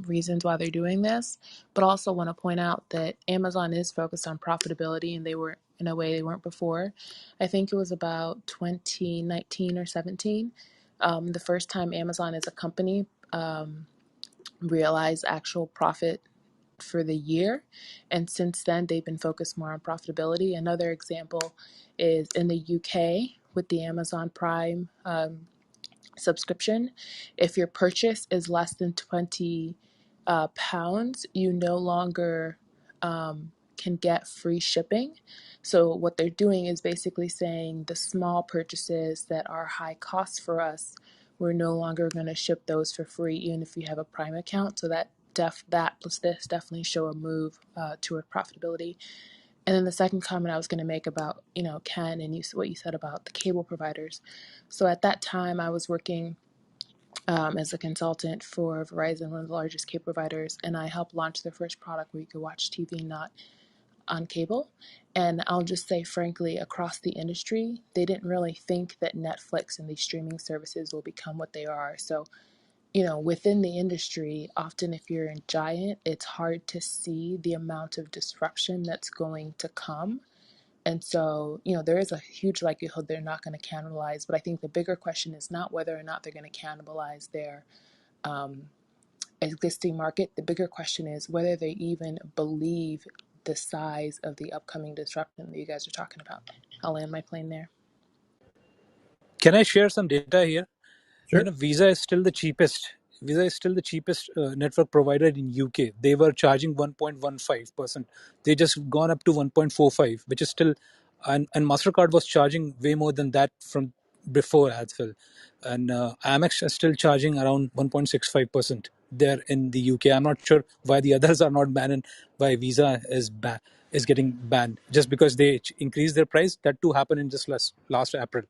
reasons why they're doing this, but also want to point out that Amazon is focused on profitability, and they were, in a way, they weren't before. I think it was about 2019 or 17, the first time Amazon as a company realized actual profit for the year, and since then they've been focused more on profitability. Another example is in the UK with the Amazon Prime subscription. If your purchase is less than £20, you no longer can get free shipping. So what they're doing is basically saying the small purchases that are high cost for us, we're no longer going to ship those for free, even if you have a Prime account. So that plus this definitely show a move toward profitability. And then the second comment I was going to make about, Ken, and what you said about the cable providers. So at that time, I was working as a consultant for Verizon, one of the largest cable providers, and I helped launch their first product where you could watch TV not on cable. And I'll just say, frankly, across the industry, they didn't really think that Netflix and these streaming services will become what they are. So, within the industry, often if you're a giant, it's hard to see the amount of disruption that's going to come. And so, there is a huge likelihood they're not going to cannibalize. But I think the bigger question is not whether or not they're going to cannibalize their existing market. The bigger question is whether they even believe the size of the upcoming disruption that you guys are talking about. I'll land my plane there. Can I share some data here? Sure. Visa is still the cheapest. Visa is still the cheapest network provider in UK. They were charging 1.15%. They just gone up to 1.45, which is still, and Mastercard was charging way more than that from before as well. And Amex is still charging around 1.65% there in the UK. I'm not sure why the others are not banned and why Visa is getting banned just because they increased their price. That too happened in just last April.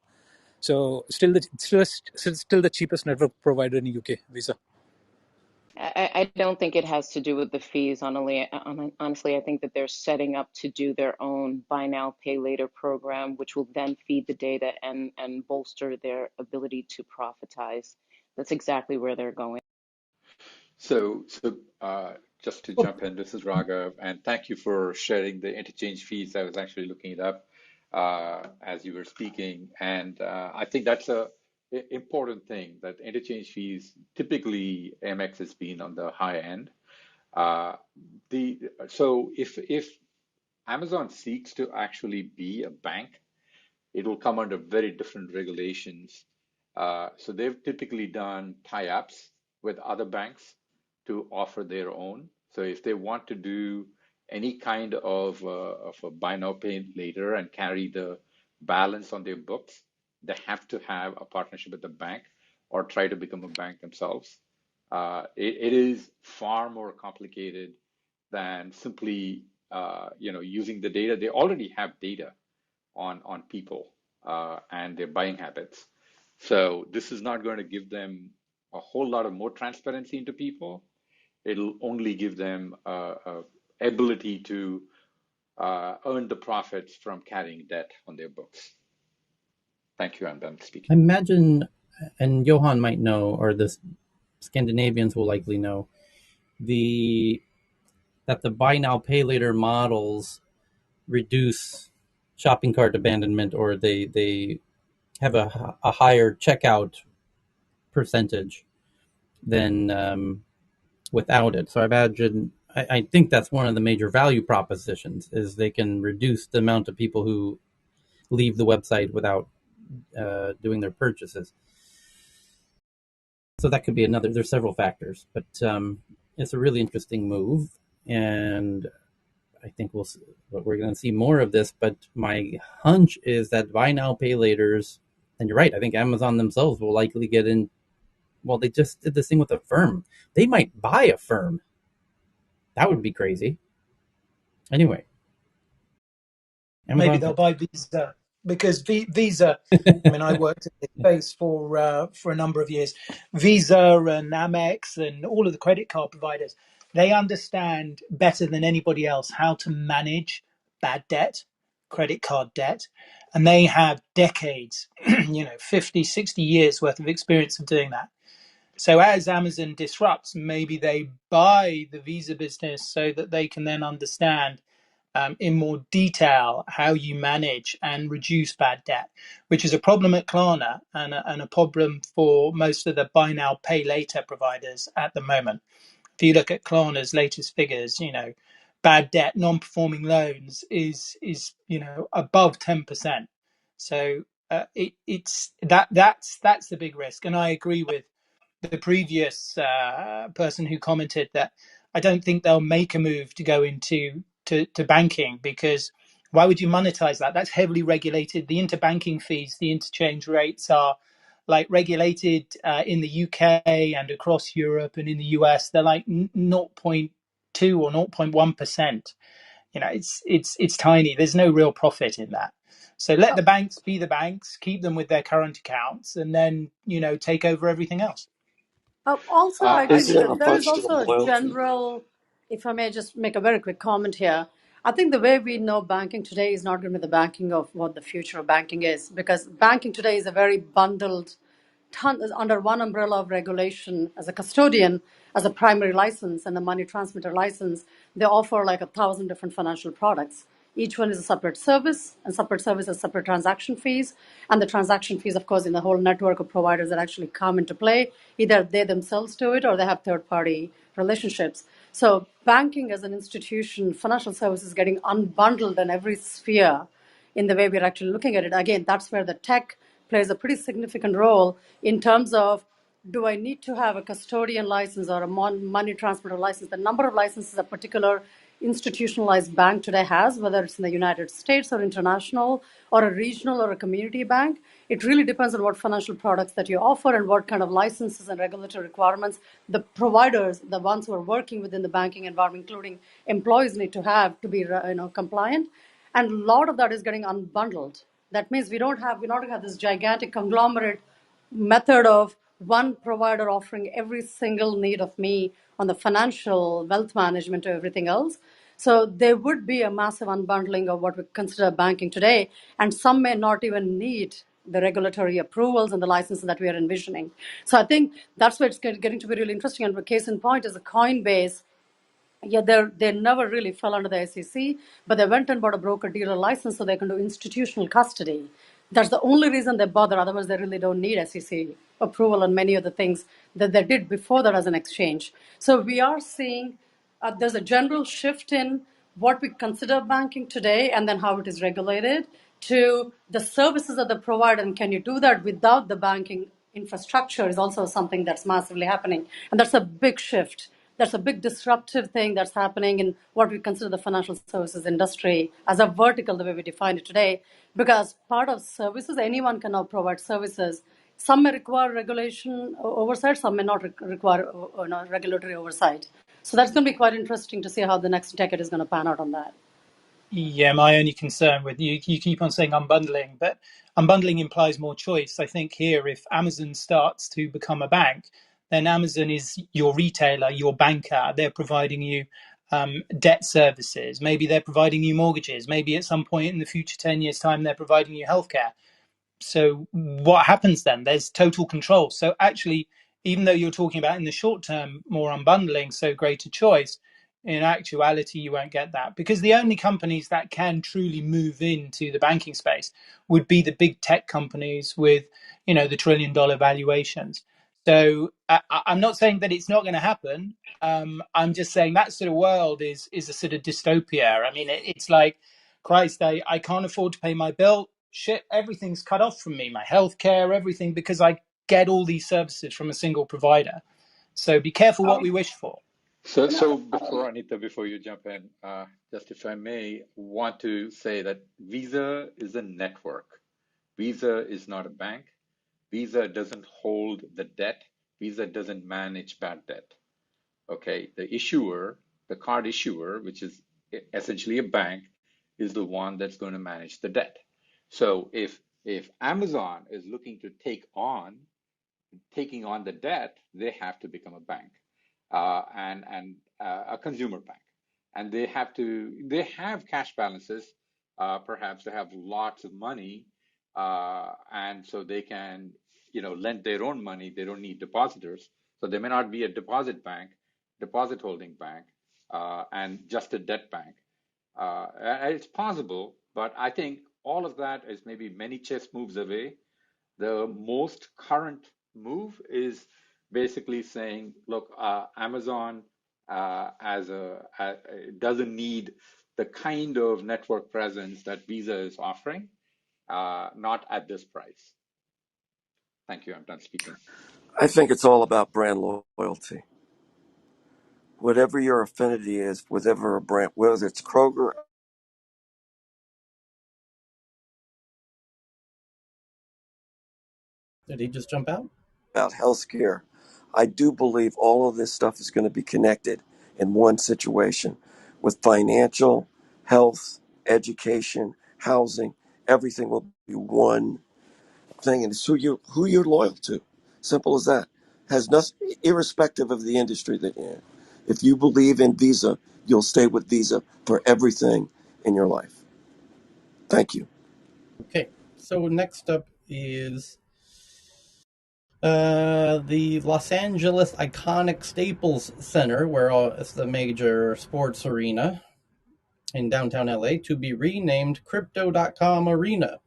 So still the cheapest network provider in the UK, Visa. I don't think it has to do with the fees. Honestly, I think that they're setting up to do their own buy now, pay later program, which will then feed the data and bolster their ability to profitize. That's exactly where they're going. So, just to jump in, this is Raghav, and thank you for sharing the interchange fees. I was actually looking it up as you were speaking, and I think that's a important thing, that interchange fees, typically Amex has been on the high end. So if Amazon seeks to actually be a bank, it will come under very different regulations. So they've typically done tie-ups with other banks to offer their own. So if they want to do any kind of a buy now, pay later and carry the balance on their books, they have to have a partnership with the bank or try to become a bank themselves. It is far more complicated than simply using the data. They already have data on people and their buying habits. So this is not going to give them a whole lot of more transparency into people. It'll only give them ability to earn the profits from carrying debt on their books. Thank you. I'm done I speaking. imagine, and Johan might know, or the Scandinavians will likely know, the that the buy now pay later models reduce shopping cart abandonment, or they have a higher checkout percentage than without it. So I imagine I think that's one of the major value propositions is they can reduce the amount of people who leave the website without doing their purchases. So that could be another. There's several factors, but it's a really interesting move, and I think we're going to see more of this. But my hunch is that buy now pay later's, and you're right. I think Amazon themselves will likely get in. Well, they just did this thing with a firm. They might buy a firm. That would be crazy. Anyway, Maybe Amazon. they'll buy Visa because Visa. I mean, I worked in this space for a number of years. Visa and Amex and all of the credit card providers, they understand better than anybody else how to manage bad debt, credit card debt, and they have decades, 50, 60 years worth of experience of doing that. So as Amazon disrupts, maybe they buy the Visa business so that they can then understand in more detail how you manage and reduce bad debt, which is a problem at Klarna and a problem for most of the buy now, pay later providers at the moment. If you look at Klarna's latest figures, bad debt, non-performing loans is above 10%. So it's that's the big risk, and I agree with the previous person who commented that I don't think they'll make a move to go into to banking, because why would you monetize that? That's heavily regulated. The interbanking fees, the interchange rates are like regulated in the UK and across Europe, and in the US they're like 0.2 or 0.1%. It's tiny. There's no real profit in that. So let the banks be the banks, keep them with their current accounts, and then take over everything else. Also, I Is think there that a there is budget of also a loyalty? general, if I may just make a very quick comment here. I think the way we know banking today is not going to be the banking of what the future of banking is, because banking today is a very bundled, under one umbrella of regulation. As a custodian, as a primary license and a money transmitter license, they offer like 1,000 different financial products. Each one is a separate service, and separate service has separate transaction fees. And the transaction fees, of course, in the whole network of providers that actually come into play, either they themselves do it or they have third-party relationships. So banking as an institution, financial services getting unbundled in every sphere in the way we're actually looking at it. Again, that's where the tech plays a pretty significant role in terms of, do I need to have a custodian license or a money transmitter license? The number of licenses a particular institutionalized bank today has, whether it's in the United States or international or a regional or a community bank, it really depends on what financial products that you offer and what kind of licenses and regulatory requirements the providers, the ones who are working within the banking environment, including employees, need to have to be compliant. And a lot of that is getting unbundled. That means we don't have this gigantic conglomerate method of one provider offering every single need of me on the financial wealth management or everything else. So there would be a massive unbundling of what we consider banking today, and some may not even need the regulatory approvals and the licenses that we are envisioning. So I think that's where it's getting to be really interesting. And the case in point is a Coinbase. Yeah, they never really fell under the SEC, but they went and bought a broker-dealer license so they can do institutional custody. That's the only reason they bother. Otherwise, they really don't need SEC approval on many of the things that they did before that as an exchange. So we are seeing there's a general shift in what we consider banking today and then how it is regulated to the services that they provide. And can you do that without the banking infrastructure is also something that's massively happening. And that's a big shift. That's a big disruptive thing that's happening in what we consider the financial services industry as a vertical, the way we define it today. Because part of services, anyone can now provide services. Some may require regulation oversight, some may not require regulatory oversight. So that's going to be quite interesting to see how the next decade is going to pan out on that. Yeah, my only concern with you keep on saying unbundling, but unbundling implies more choice. I think here, if Amazon starts to become a bank, then Amazon is your retailer, your banker. They're providing you debt services. Maybe they're providing you mortgages. Maybe at some point in the future, 10 years' time, they're providing you healthcare. So what happens then? There's total control. So actually, even though you're talking about in the short term more unbundling, so greater choice, in actuality you won't get that, because the only companies that can truly move into the banking space would be the big tech companies with, you know, the $1 trillion valuations. So I'm not saying that it's not going to happen. I'm just saying that sort of world is a sort of dystopia. I mean, it's like, Christ, I can't afford to pay my bill. Shit, everything's cut off from me, my healthcare, everything, because I get all these services from a single provider. So be careful what we wish for. So before Anita, before you jump in, just if I may, want to say that Visa is a network. Visa is not a bank. Visa doesn't hold the debt. Visa doesn't manage bad debt. Okay, the issuer, the card issuer, which is essentially a bank, is the one that's going to manage the debt. So if Amazon is looking to taking on the debt, they have to become a bank, and a consumer bank, and they have cash balances. Perhaps they have lots of money, and so they can lend their own money. They don't need depositors, so they may not be a deposit holding bank, and just a debt bank. It's possible, but I think all of that is maybe many chess moves away. The most current move is basically saying, look, Amazon doesn't need the kind of network presence that Visa is offering, not at this price. Thank you. I'm done speaking. I think it's all about brand loyalty. Whatever your affinity is, whatever a brand, whether it's Kroger. Did he just jump out? About healthcare, I do believe all of this stuff is going to be connected in one situation with financial, health, education, housing. Everything will be one thing, and it's who you're loyal to. Simple as that. Has nothing, irrespective of the industry that you're in. If you believe in Visa, you'll stay with Visa for everything in your life. Thank you. Okay, so next up is the Los Angeles Iconic Staples Center, where it's the major sports arena in downtown LA, to be renamed Crypto.com Arena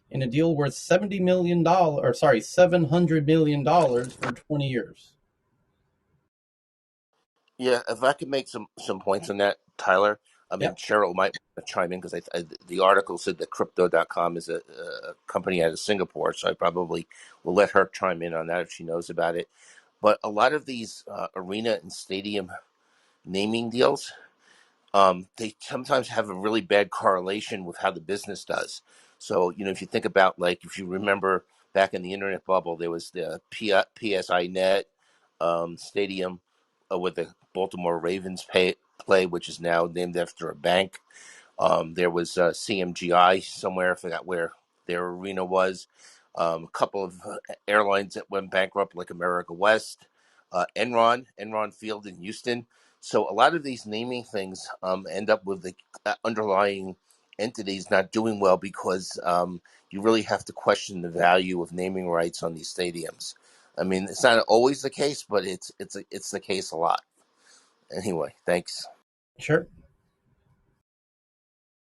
in a deal worth $700 million for 20 years. Yeah, if I could make some points on that, Tyler. I mean, Yep, Cheryl might chime in because the article said that Crypto.com is a company out of Singapore, so I probably will let her chime in on that if she knows about it. But a lot of these arena and stadium naming deals, they sometimes have a really bad correlation with how the business does. So, if you think about, like, if you remember back in the internet bubble, there was the PSI Net stadium with the Baltimore Ravens play, which is now named after a bank. There was CMGI somewhere, I forgot where their arena was. A couple of airlines that went bankrupt, like America West, Enron Field in Houston. So a lot of these naming things end up with the underlying entities not doing well because you really have to question the value of naming rights on these stadiums. I mean, it's not always the case, but it's the case a lot. Anyway, thanks. sure.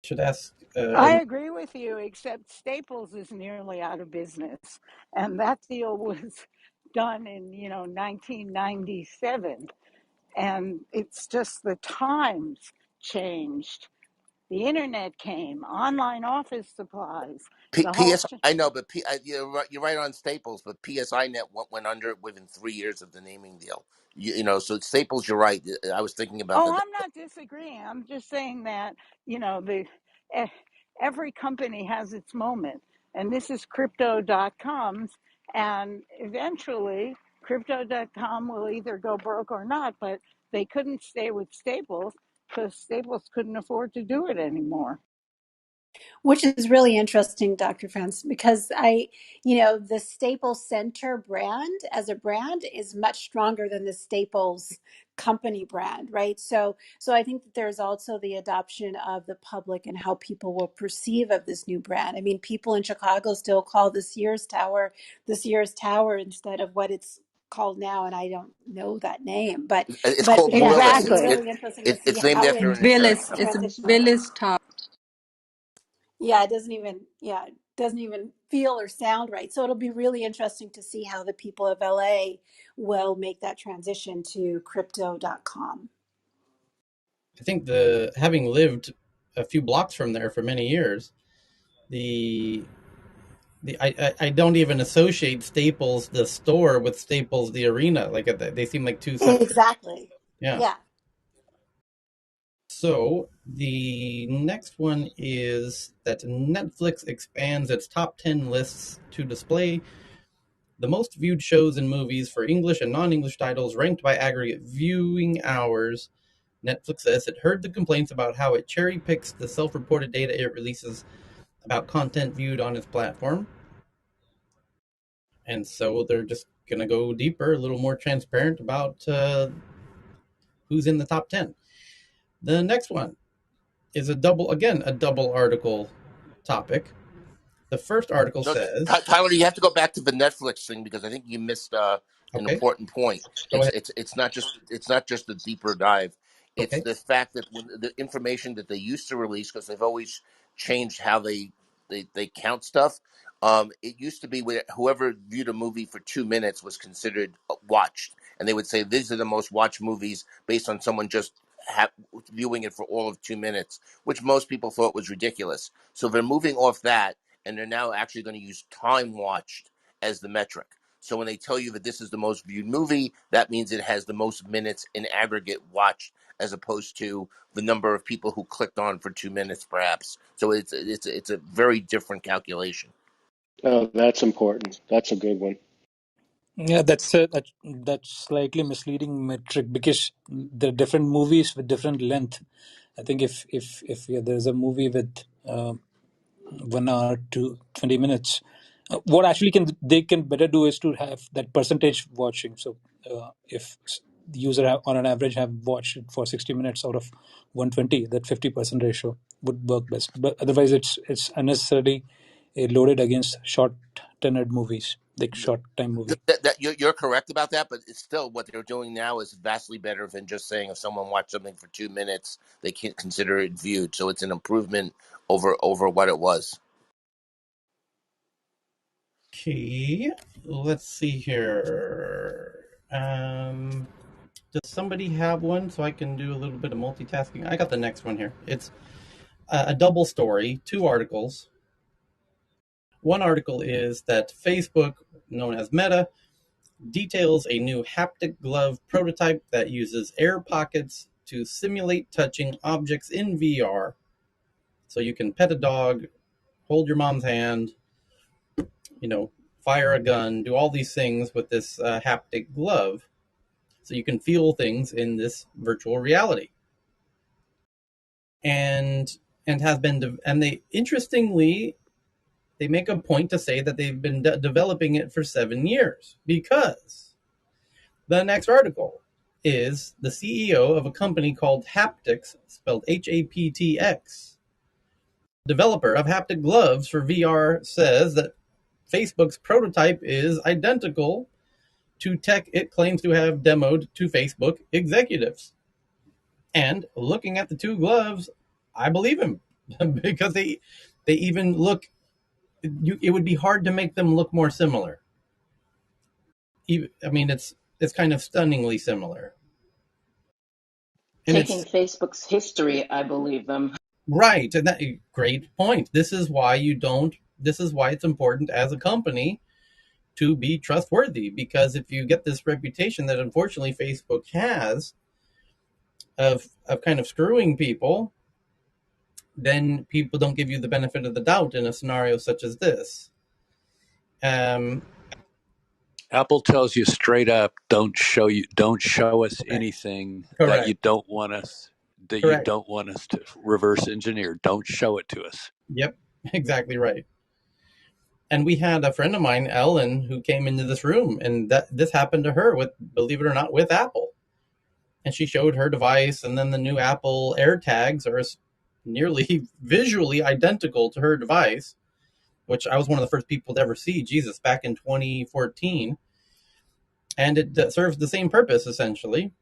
Should ask. I agree with you, except Staples is nearly out of business. And that deal was done in, 1997. And it's just the times changed. The internet came, online office supplies, the whole. I know, but you're right on Staples, but PSI Net went under within 3 years of the naming deal. So Staples, you're right. I was thinking about Oh, that. I'm not disagreeing. I'm just saying that, the eh, every company has its moment. And this is crypto.com's. And eventually, crypto.com will either go broke or not, but they couldn't stay with Staples because Staples couldn't afford to do it anymore. Which is really interesting, Dr. France, because the Staples Center brand as a brand is much stronger than the Staples company brand, right? So I think that there's also the adoption of the public and how people will perceive of this new brand. I mean, people in Chicago still call the Sears Tower instead of what it's called now, and I don't know that name, but It's but called but yeah, so Willis. it'll be Exactly. really interesting to see It's named how after it an insurance Willis. company. It's transitions. Willis Top. Yeah, it doesn't even feel or sound right. So it'll be really interesting to see how the people of LA will make that transition to crypto.com. I think having lived a few blocks from there for many years, the I don't even associate Staples the store with Staples the arena. Like they seem like two separate. Exactly. Yeah. Yeah. So the next one is that Netflix expands its top 10 lists to display the most viewed shows and movies for English and non-English titles ranked by aggregate viewing hours. Netflix says it heard the complaints about how it cherry picks the self-reported data it releases about content viewed on its platform. And so they're just going to go deeper, a little more transparent about who's in the top 10. The next one is a double article topic. The first article No, says, Tyler, you have to go back to the Netflix thing because I think you missed an okay, important point. go ahead. It's not just a deeper dive. It's Okay. the fact that when the information that they used to release, because they've always changed how they count stuff. It used to be where whoever viewed a movie for 2 minutes was considered watched, and they would say these are the most watched movies based on someone just viewing it for all of 2 minutes, which most people thought was ridiculous. So they're moving off that, and they're now actually going to use time watched as the metric. So when they tell you that this is the most viewed movie, that means it has the most minutes in aggregate watched, as opposed to the number of people who clicked on for 2 minutes, perhaps. So it's a very different calculation. Oh, that's important. That's a good one. Yeah, that's slightly misleading metric because there are different movies with different length. I think if there's a movie with 1 hour to 20 minutes, what actually they can better do is to have that percentage watching. So if the user on an average have watched it for 60 minutes out of 120, that 50% ratio would work best. But otherwise, it's unnecessarily loaded against short tenured movies, like short time movie. You're correct about that, but it's still what they're doing now is vastly better than just saying if someone watched something for 2 minutes, they can't consider it viewed. So it's an improvement over what it was. Okay. Let's see here. Does somebody have one so I can do a little bit of multitasking? I got the next one here. It's a double story, two articles. One article is that Facebook, known as Meta, details a new haptic glove prototype that uses air pockets to simulate touching objects in VR. So you can pet a dog, hold your mom's hand, fire a gun, do all these things with this haptic glove. So you can feel things in this virtual reality. And has been and they interestingly they make a point to say that they've been developing it for 7 years, because the next article is the CEO of a company called Haptics, spelled Haptx, developer of haptic gloves for VR, says that Facebook's prototype is identical to tech it claims to have demoed to Facebook executives. And looking at the two gloves, I believe him because they even look. It would be hard to make them look more similar. I mean, it's kind of stunningly similar, and Taking it's Facebook's history, I believe them. right. And that great point. This is why you don't. This is why it's important as a company to be trustworthy, because if you get this reputation that unfortunately Facebook has of kind of screwing people, then people don't give you the benefit of the doubt in a scenario such as this. Um, Apple tells you straight up, don't show us correct. anything that Correct. you don't want us Correct. to reverse engineer. Don't show it to us. Yep, exactly right. And we had a friend of mine, Ellen, who came into this room, and that this happened to her with, believe it or not, with Apple. And she showed her device, and then the new Apple AirTags are nearly visually identical to her device, which I was one of the first people to ever see. Jesus, back in 2014, and it serves the same purpose essentially.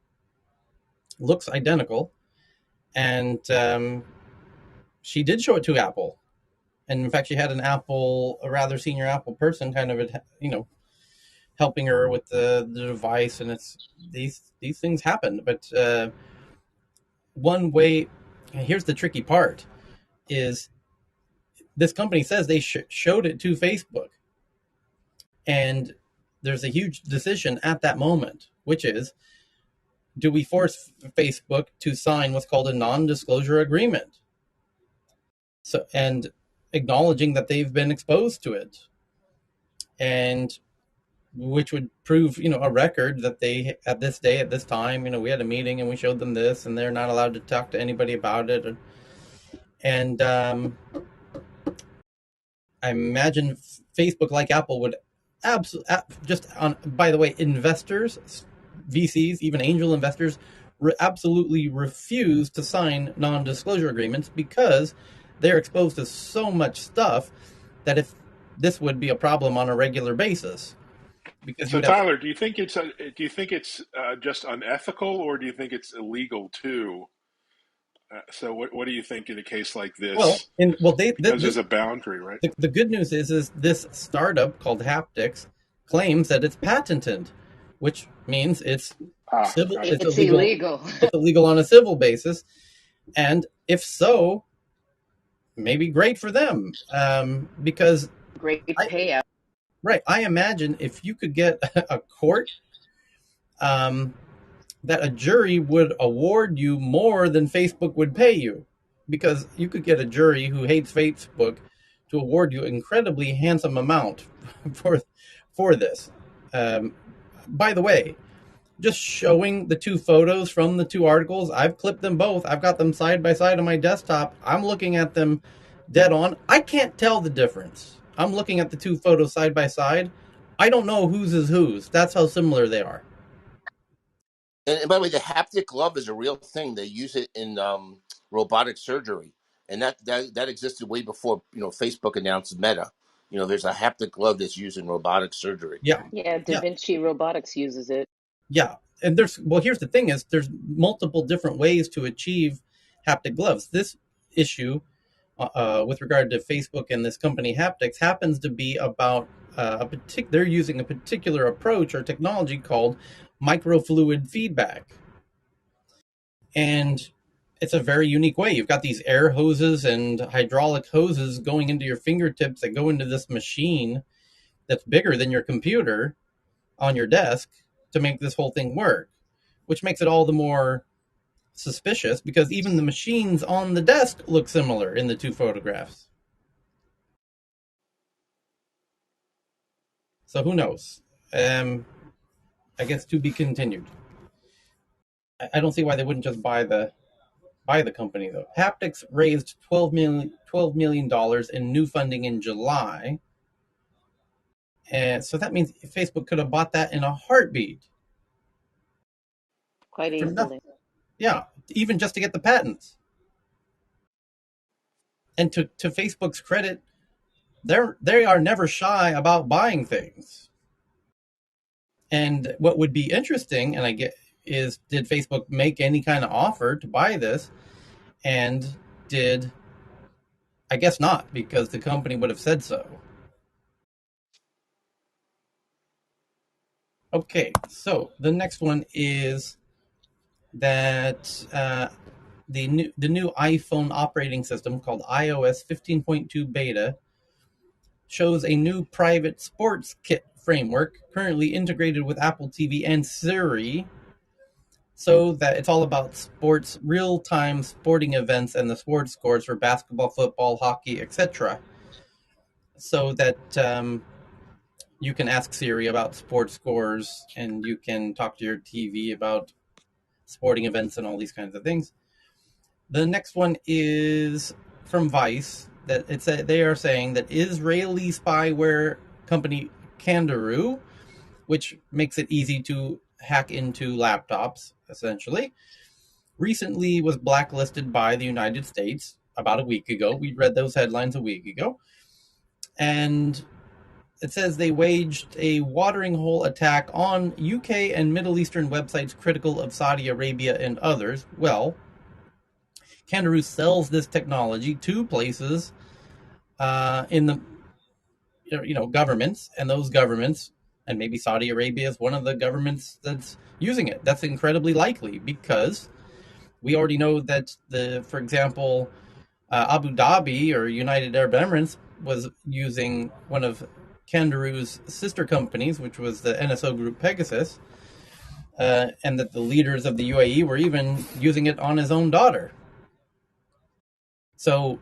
Looks identical, and she did show it to Apple, and in fact, she had a rather senior Apple person, kind of, helping her with the device, and it's these things happen. But one way, here's the tricky part: is this company says they showed it to Facebook, and there's a huge decision at that moment, which is, do we force Facebook to sign what's called a non-disclosure agreement? So, and acknowledging that they've been exposed to it, and which would prove, a record that they, at this day, at this time, we had a meeting and we showed them this, and they're not allowed to talk to anybody about it. And I imagine Facebook, like Apple, would absolutely, just on, by the way, investors, VCs, even angel investors, absolutely refuse to sign non-disclosure agreements because they're exposed to so much stuff that if this would be a problem on a regular basis, because you So would have. Tyler, do you think it's just unethical, or do you think it's illegal too? So what do you think in a case like Well, this? Because this, there's a boundary, right? the good news is this startup called Haptics claims that it's patented, which means it's Ah, civil. gotcha. It's It's illegal. illegal. It's illegal on a civil basis, and if so, maybe great for them. Because Great I payout. right, I imagine if you could get a court, um, that a jury would award you more than Facebook would pay you, because you could get a jury who hates Facebook to award you incredibly handsome amount for for this. Um, by the way, just showing the two photos from the two articles, I've clipped them both. I've got them side by side on my desktop. I'm looking at them dead on. I can't tell the difference. I'm looking at the two photos side by side. I don't know whose is whose. That's how similar they are. And by the way, the haptic glove is a real thing. They use it in robotic surgery, and that existed way before Facebook announced Meta. There's a haptic glove that's used in robotic surgery. Yeah, Yeah, Da yeah, Vinci Robotics uses it. yeah. And here's the thing: is there's multiple different ways to achieve haptic gloves. This issue, with regard to Facebook and this company Haptics, happens to be about they're using a particular approach or technology called microfluid feedback, and it's a very unique way. You've got these air hoses and hydraulic hoses going into your fingertips that go into this machine that's bigger than your computer on your desk to make this whole thing work, which makes it all the more suspicious because even the machines on the desk look similar in the two photographs. So who knows? I guess to be continued. I don't see why they wouldn't just buy the company though. Haptics raised $12 million in new funding in July, and so that means Facebook could have bought that in a heartbeat Quite for nothing. easily. Yeah, even just to get the patents. And to Facebook's credit, they are never shy about buying things. And what would be interesting, and I get, is did Facebook make any kind of offer to buy this? And did I guess not, because the company would have said so. Okay, so the next one is that the new iPhone operating system called iOS 15.2 beta shows a new private sports kit framework currently integrated with Apple TV and Siri, so that it's all about sports, real-time sporting events and the sports scores for basketball, football, hockey, etc. So that you can ask Siri about sports scores, and you can talk to your TV about sporting events and all these kinds of things. The next one is from Vice. that they are saying that Israeli spyware company Kangaroo, which makes it easy to hack into laptops, essentially, recently was blacklisted by the United States about a week ago. We read those headlines a week ago. And it says they waged a watering hole attack on UK and Middle Eastern websites critical of Saudi Arabia and others. Well, Kangaroo sells this technology to places in the governments, and those governments, and maybe Saudi Arabia is one of the governments that's using it. That's incredibly likely because we already know that for example, Abu Dhabi or United Arab Emirates was using one of Kangaroo's sister companies, which was the NSO group Pegasus, and that the leaders of the UAE were even using it on his own daughter. So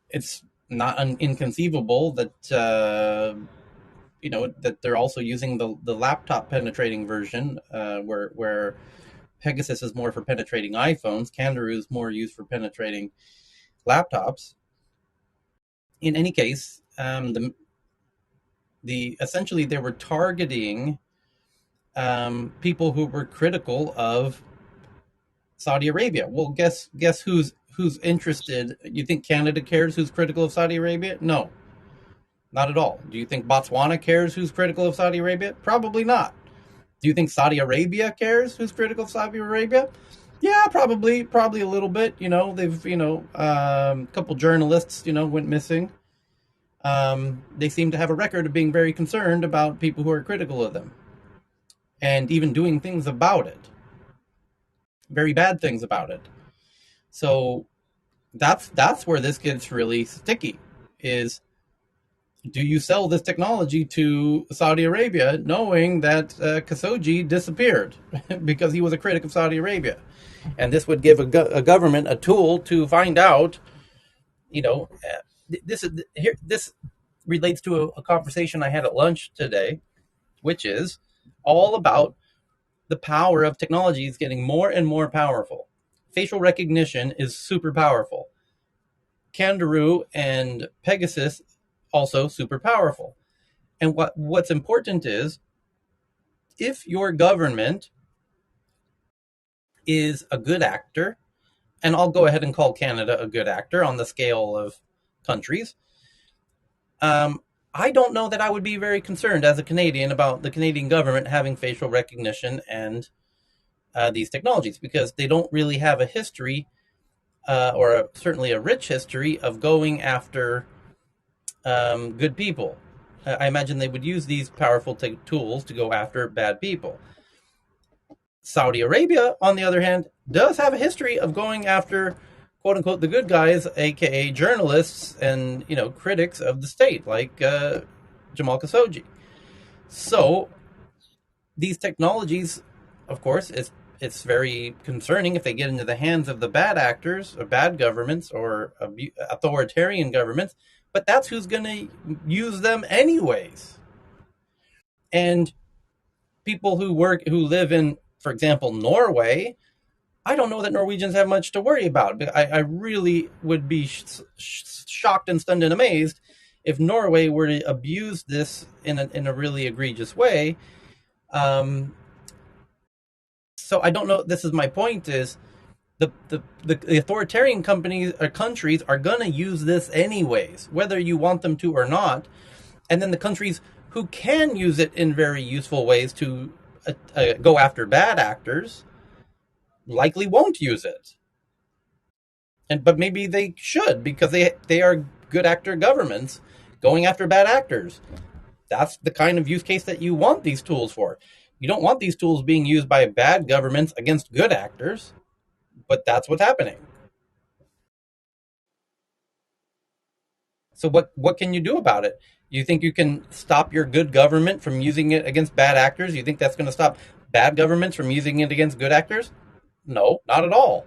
it's not inconceivable that that they're also using the laptop penetrating version, where Pegasus is more for penetrating iPhones, Kangaroo is more used for penetrating laptops. In any case, the essentially they were targeting people who were critical of Saudi Arabia. Well, guess who's interested? You think Canada cares who's critical of Saudi Arabia? No, not at all. Do you think Botswana cares who's critical of Saudi Arabia? Probably not. Do you think Saudi Arabia cares who's critical of Saudi Arabia? Yeah, probably a little bit. They've a couple journalists went missing. They seem to have a record of being very concerned about people who are critical of them, and even doing things about it, very bad things about it. So that's where this gets really sticky. Is do you sell this technology to Saudi Arabia knowing that Khashoggi disappeared because he was a critic of Saudi Arabia? And this would give a government a tool to find out, this relates to a conversation I had at lunch today, which is all about the power of technology is getting more and more powerful. Facial recognition is super powerful. Kangaroo and Pegasus also super powerful. And what's important is if your government is a good actor, and I'll go ahead and call Canada a good actor on the scale of countries, I don't know that I would be very concerned as a Canadian about the Canadian government having facial recognition and these technologies, because they don't really have a history, certainly a rich history, of going after good people. I imagine they would use these powerful tools to go after bad people. Saudi Arabia, on the other hand, does have a history of going after quote unquote the good guys, aka journalists and critics of the state, like Jamal Khashoggi. So these technologies, of course, it's very concerning if they get into the hands of the bad actors or bad governments or authoritarian governments, but that's who's going to use them anyways. And people who live in, for example, Norway, I don't know that Norwegians have much to worry about. I really would be shocked and stunned and amazed if Norway were to abuse this in a really egregious way. So I don't know. This is my point: is the authoritarian companies or countries are going to use this anyways, whether you want them to or not. And then the countries who can use it in very useful ways to go after bad actors likely won't use it. But maybe they should, because they are good actor governments going after bad actors. That's the kind of use case that you want these tools for. You don't want these tools being used by bad governments against good actors, but that's what's happening. So what can you do about it? You think you can stop your good government from using it against bad actors? You think that's going to stop bad governments from using it against good actors? No, not at all.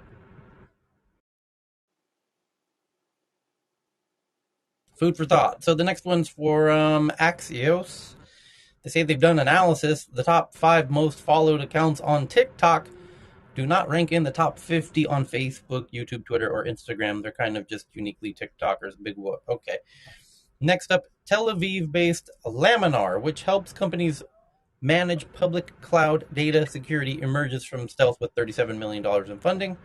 Food for thought. So the next one's for Axios. They say they've done analysis. The top 5 most followed accounts on TikTok do not rank in the top 50 on Facebook, YouTube, Twitter, or Instagram. They're kind of just uniquely TikTokers. Big whoop. Okay. Next up, Tel Aviv-based Laminar, which helps companies manage public cloud data security, emerges from stealth with $37 million in funding.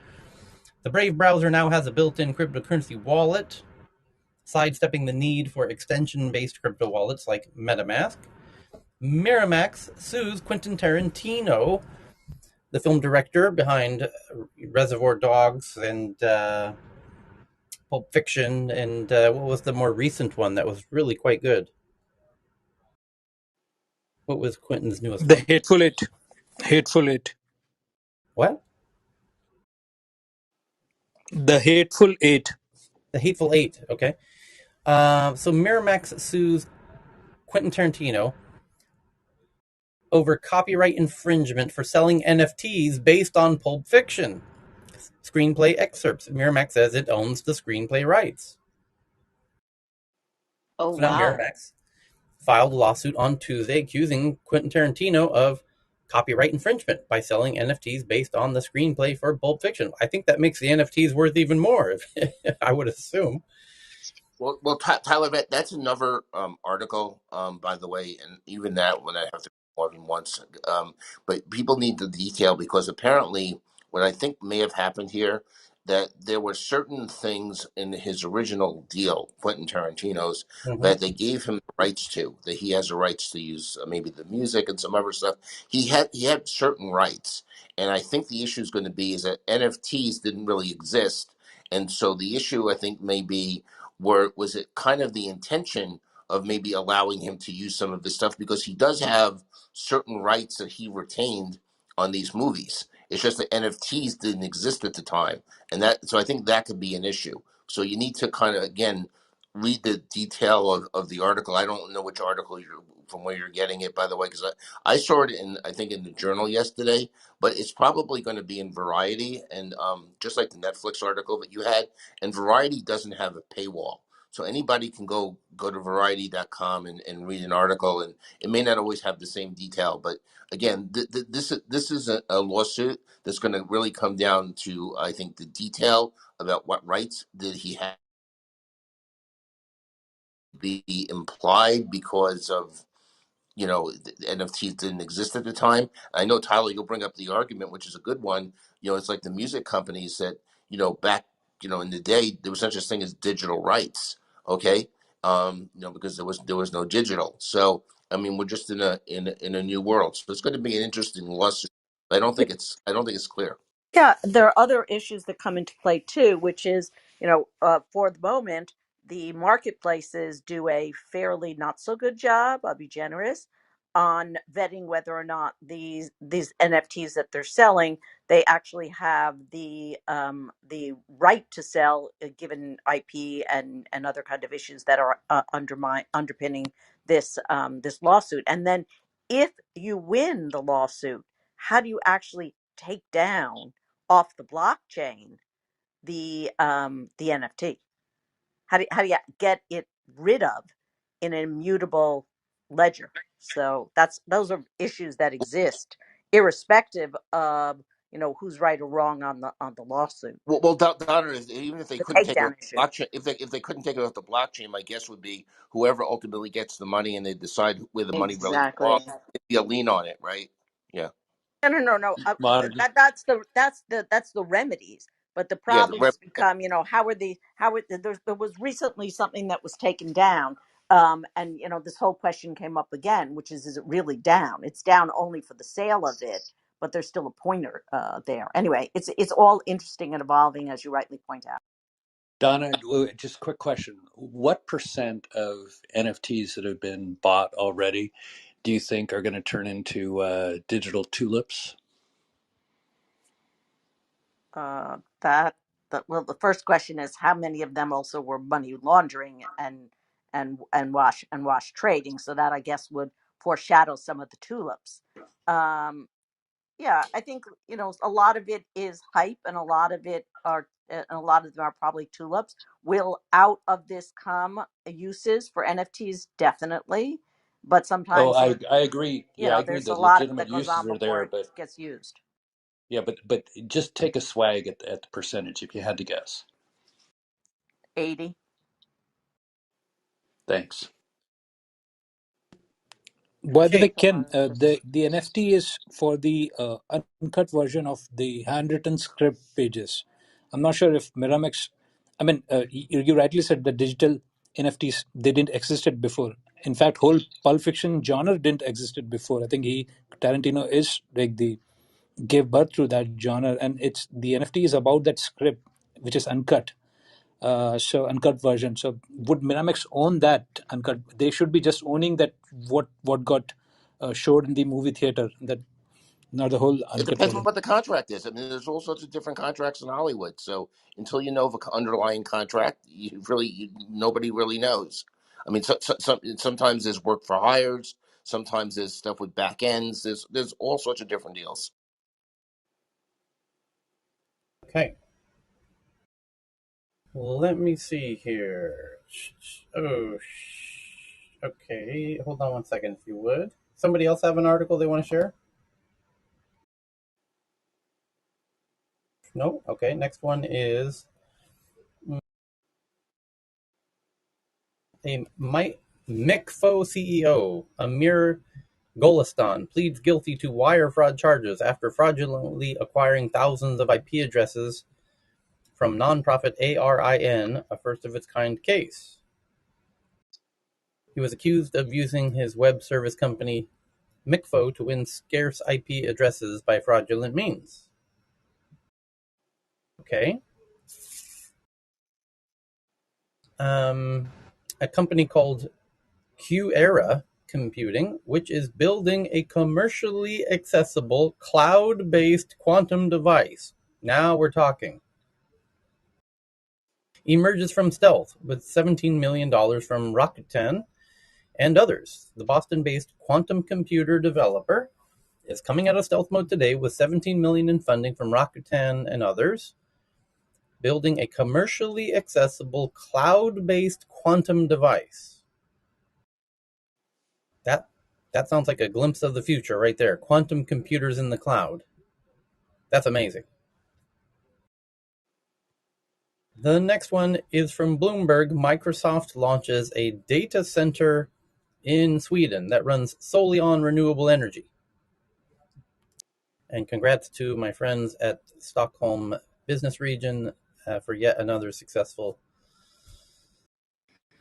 The Brave browser now has a built-in cryptocurrency wallet, sidestepping the need for extension-based crypto wallets like MetaMask. Miramax sues Quentin Tarantino, the film director behind Reservoir Dogs and Pulp Fiction, and what was the more recent one that was really quite good? What was Quentin's newest The one? Hateful Eight. Hateful Eight. What? The Hateful Eight. The Hateful Eight. Okay. So Miramax sues Quentin Tarantino over copyright infringement for selling NFTs based on Pulp Fiction screenplay excerpts. Miramax says it owns the screenplay rights. Oh, So now wow. Miramax filed a lawsuit on Tuesday accusing Quentin Tarantino of copyright infringement by selling NFTs based on the screenplay for Pulp Fiction. I think that makes the NFTs worth even more, I would assume. Tyler, that's another article, by the way, and even that one I have to more than once. But people need the detail because apparently, what I think may have happened here, that there were certain things in his original deal, Quentin Tarantino's, Mm-hmm. that they gave him the rights to, that he has the rights to use maybe the music and some other stuff. He had certain rights, and I think the issue is going to be is that NFTs didn't really exist, and so the issue I think may be was it kind of the intention of maybe allowing him to use some of this stuff because he does have certain rights that he retained on these movies. It's just that NFTs didn't exist at the time, and that so I think that could be an issue. So you need to kind of again read the detail of the article. I don't know which article you're from where you're getting it, by the way, because I saw it in I think in the Journal yesterday, but it's probably going to be in Variety and just like the Netflix article that you had, and Variety doesn't have a paywall. So anybody can go to variety.com and read an article, and it may not always have the same detail. But again, this is a lawsuit that's going to really come down to, I think, the detail about what rights did he have be implied because of the NFTs didn't exist at the time. I know, Tyler, you'll bring up the argument, which is a good one. It's like the music companies that back in the day there was such a thing as digital rights. Okay, because there was no digital. So I mean, we're just in a new world. So it's going to be an interesting lawsuit. I don't think it's clear. Yeah, there are other issues that come into play too, which is, for the moment, the marketplaces do a fairly not so good job, I'll be generous, on vetting whether or not these NFTs that they're selling, they actually have the right to sell, given IP and other kind of issues that are underpinning this lawsuit. And then, if you win the lawsuit, how do you actually take down off the blockchain the NFT? How do you get it rid of in an immutable ledger? So those are issues that exist, irrespective of who's right or wrong on the lawsuit. Well, Donna, even if they The couldn't take it off takedown the issue. blockchain, if they couldn't take it off the blockchain, my guess would be whoever ultimately gets the money and they decide where the money really Exactly. belongs, it'd be a lien on it, right? Yeah, No. Modern. That's the remedies. But the yeah. The problems become, there was recently something that was taken down, and this whole question came up again, which is it really down? It's down only for the sale of it, but there's still a pointer there. Anyway, it's all interesting and evolving, as you rightly point out. Donna, just a quick question. What percent of NFTs that have been bought already do you think are going to turn into digital tulips? Well, the first question is how many of them also were money laundering and wash trading. So that, I guess, would foreshadow some of the tulips. Um, yeah, I think a lot of it is hype, and a lot of them are probably tulips. Will out of this come uses for NFTs? Definitely, but Oh, sometimes I agree. Yeah, I agree. there's a The lot legitimate that goes uses on are before there, it but gets used. Yeah, but just take a swag at the percentage if you had to guess. 80. Thanks. By the way, Okay. Ken, the NFT is for the uncut version of the handwritten script pages. I'm not sure if Miramax. I mean, you rightly said that digital NFTs they didn't existed before. In fact, whole Pulp Fiction genre didn't existed before. I think Tarantino is like the gave birth to that genre, and it's the NFT is about that script which is uncut. So uncut version. So would Miramax own that uncut? They should be just owning that what got showed in the movie theater. That not the whole It uncut depends version. what the contract is. I mean, there's all sorts of different contracts in Hollywood. So until you know of an underlying contract, nobody really knows. I mean, sometimes there's work for hires. Sometimes there's stuff with back ends. There's all sorts of different deals. Okay. Let me see here. Oh, okay. Hold on one second, if you would. Somebody else have an article they want to share? No? Okay. Next one is a MICFO CEO, Amir Golistan, pleads guilty to wire fraud charges after fraudulently acquiring thousands of IP addresses from nonprofit ARIN, a first of its kind case. He was accused of using his web service company MICFO to win scarce IP addresses by fraudulent means. Okay. A company called QEra Computing, which is building a commercially accessible cloud-based quantum device. Now we're talking. Emerges from stealth with $17 million from Rakuten and others. The Boston-based quantum computer developer is coming out of stealth mode today with $17 million in funding from Rakuten and others, building a commercially accessible cloud-based quantum device. That sounds like a glimpse of the future right there. Quantum computers in the cloud. That's amazing. The next one is from Bloomberg. Microsoft launches a data center in Sweden that runs solely on renewable energy. And congrats to my friends at Stockholm Business Region for yet another successful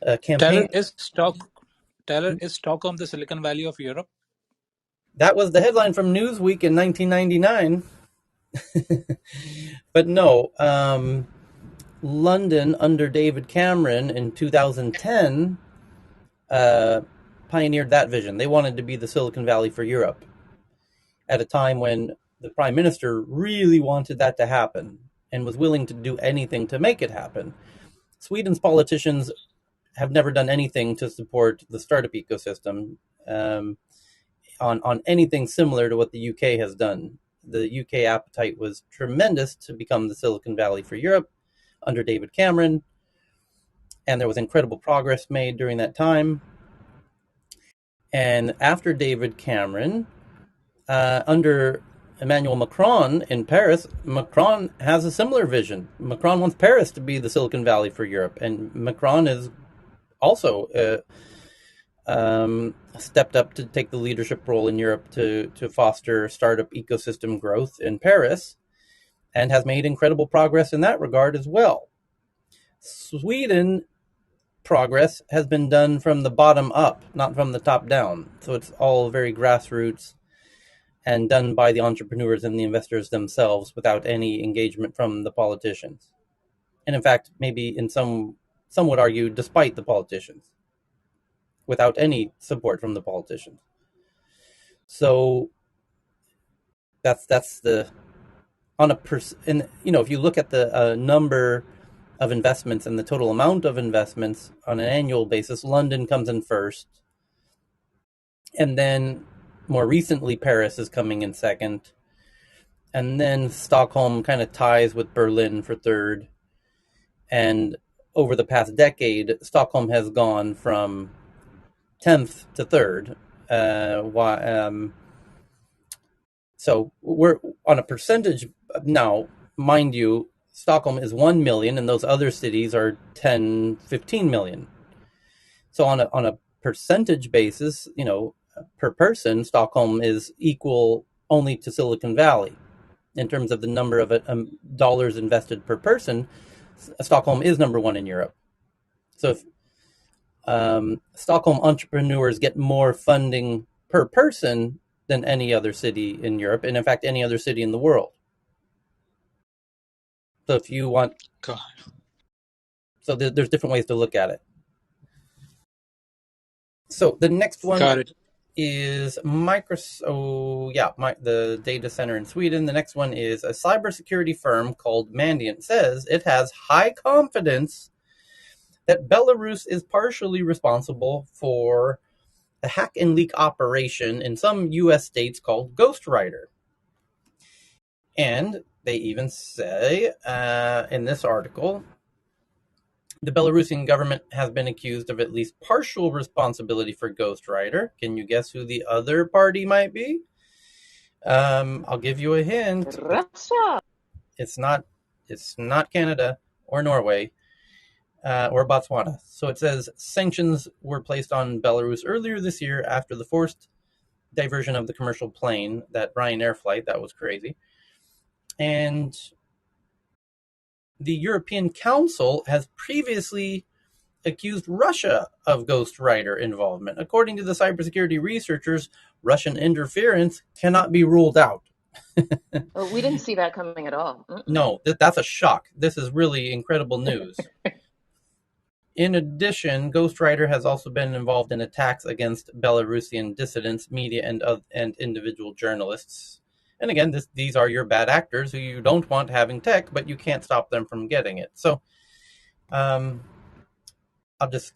Tyler campaign. is Stockholm the Silicon Valley of Europe? That was the headline from Newsweek in 1999. But no, London under David Cameron in 2010 pioneered that vision. They wanted to be the Silicon Valley for Europe at a time when the prime minister really wanted that to happen and was willing to do anything to make it happen. Sweden's politicians have never done anything to support the startup ecosystem on anything similar to what the UK has done. The UK appetite was tremendous to become the Silicon Valley for Europe under David Cameron, and there was incredible progress made during that time. And after David Cameron, under Emmanuel Macron in Paris, Macron has a similar vision. Macron wants Paris to be the Silicon Valley for Europe, and Macron is also stepped up to take the leadership role in Europe to foster startup ecosystem growth in Paris, and has made incredible progress in that regard as well. Sweden progress has been done from the bottom up, not from the top down. So it's all very grassroots and done by the entrepreneurs and the investors themselves without any engagement from the politicians. And in fact, maybe some would argue despite the politicians, without any support from the politicians. So that's the on a and if you look at the number of investments and the total amount of investments on an annual basis, London comes in first, and then more recently Paris is coming in second, and then Stockholm kind of ties with Berlin for third. And over the past decade, Stockholm has gone from 10th to third. So we're on a percentage now, mind you, Stockholm is 1 million and those other cities are 10, 15 million. So on a percentage basis, per person, Stockholm is equal only to Silicon Valley in terms of the number of dollars invested per person. Stockholm is number one in Europe. So if Stockholm entrepreneurs get more funding per person than any other city in Europe, and in fact, any other city in the world. So if you want, God. so there's different ways to look at it. So the next one Got it. is Microsoft. Oh, yeah, the data center in Sweden. The next one is a cybersecurity firm called Mandiant says it has high confidence that Belarus is partially responsible for a hack and leak operation in some U.S. states called Ghostwriter. And they even say in this article, the Belarusian government has been accused of at least partial responsibility for Ghostwriter. Can you guess who the other party might be? I'll give you a hint. Russia. It's not. It's not Canada or Norway or Botswana. So it says sanctions were placed on Belarus earlier this year after the forced diversion of the commercial plane, that Ryanair flight. That was crazy. And the European Council has previously accused Russia of ghostwriter involvement. According to the cybersecurity researchers, Russian interference cannot be ruled out. Oh, we didn't see that coming at all. No, that's a shock. This is really incredible news. In addition, Ghostwriter has also been involved in attacks against Belarusian dissidents, media, and individual journalists. And again, these are your bad actors who you don't want having tech, but you can't stop them from getting it. So, I'll just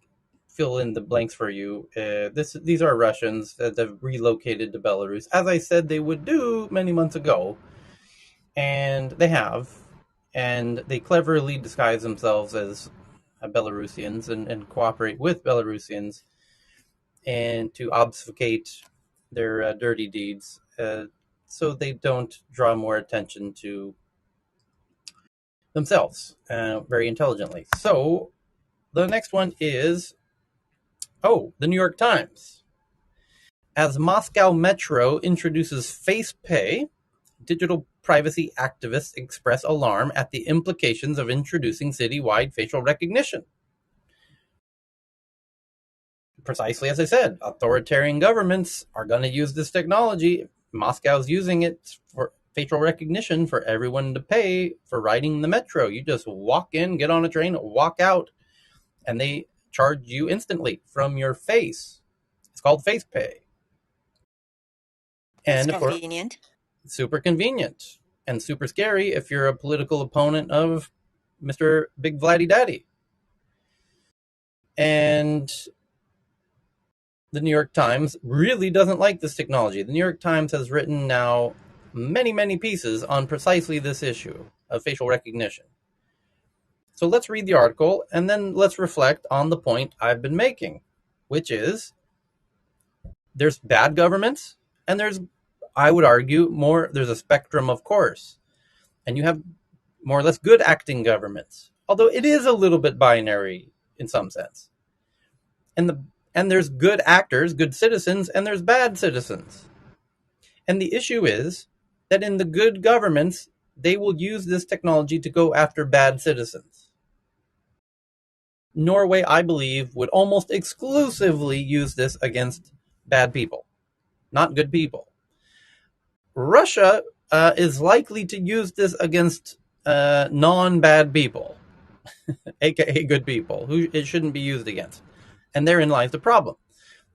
fill in the blanks for you. These are Russians that have relocated to Belarus, as I said they would do many months ago, and they have, and they cleverly disguise themselves as Belarusians and cooperate with Belarusians and to obfuscate their dirty deeds, so they don't draw more attention to themselves very intelligently. So the next one is, the New York Times. As Moscow Metro introduces face pay, digital privacy activists express alarm at the implications of introducing citywide facial recognition. Precisely as I said, authoritarian governments are going to use this technology. Moscow's using it for facial recognition for everyone to pay for riding the metro. You just walk in, get on a train, walk out, and they charge you instantly from your face. It's called face pay. That's And of course, convenient. super convenient and super scary if you're a political opponent of Mr. Big Vladdy Daddy. And the New York Times really doesn't like this technology. The New York Times has written now many, many pieces on precisely this issue of facial recognition. So let's read the article and then let's reflect on the point I've been making, which is there's bad governments and there's, I would argue, there's a spectrum, of course. And you have more or less good acting governments, although it is a little bit binary in some sense. And there's good actors, good citizens, and there's bad citizens. And the issue is that in the good governments, they will use this technology to go after bad citizens. Norway, I believe, would almost exclusively use this against bad people, not good people. Russia is likely to use this against non-bad people, aka good people, who it shouldn't be used against. And therein lies the problem.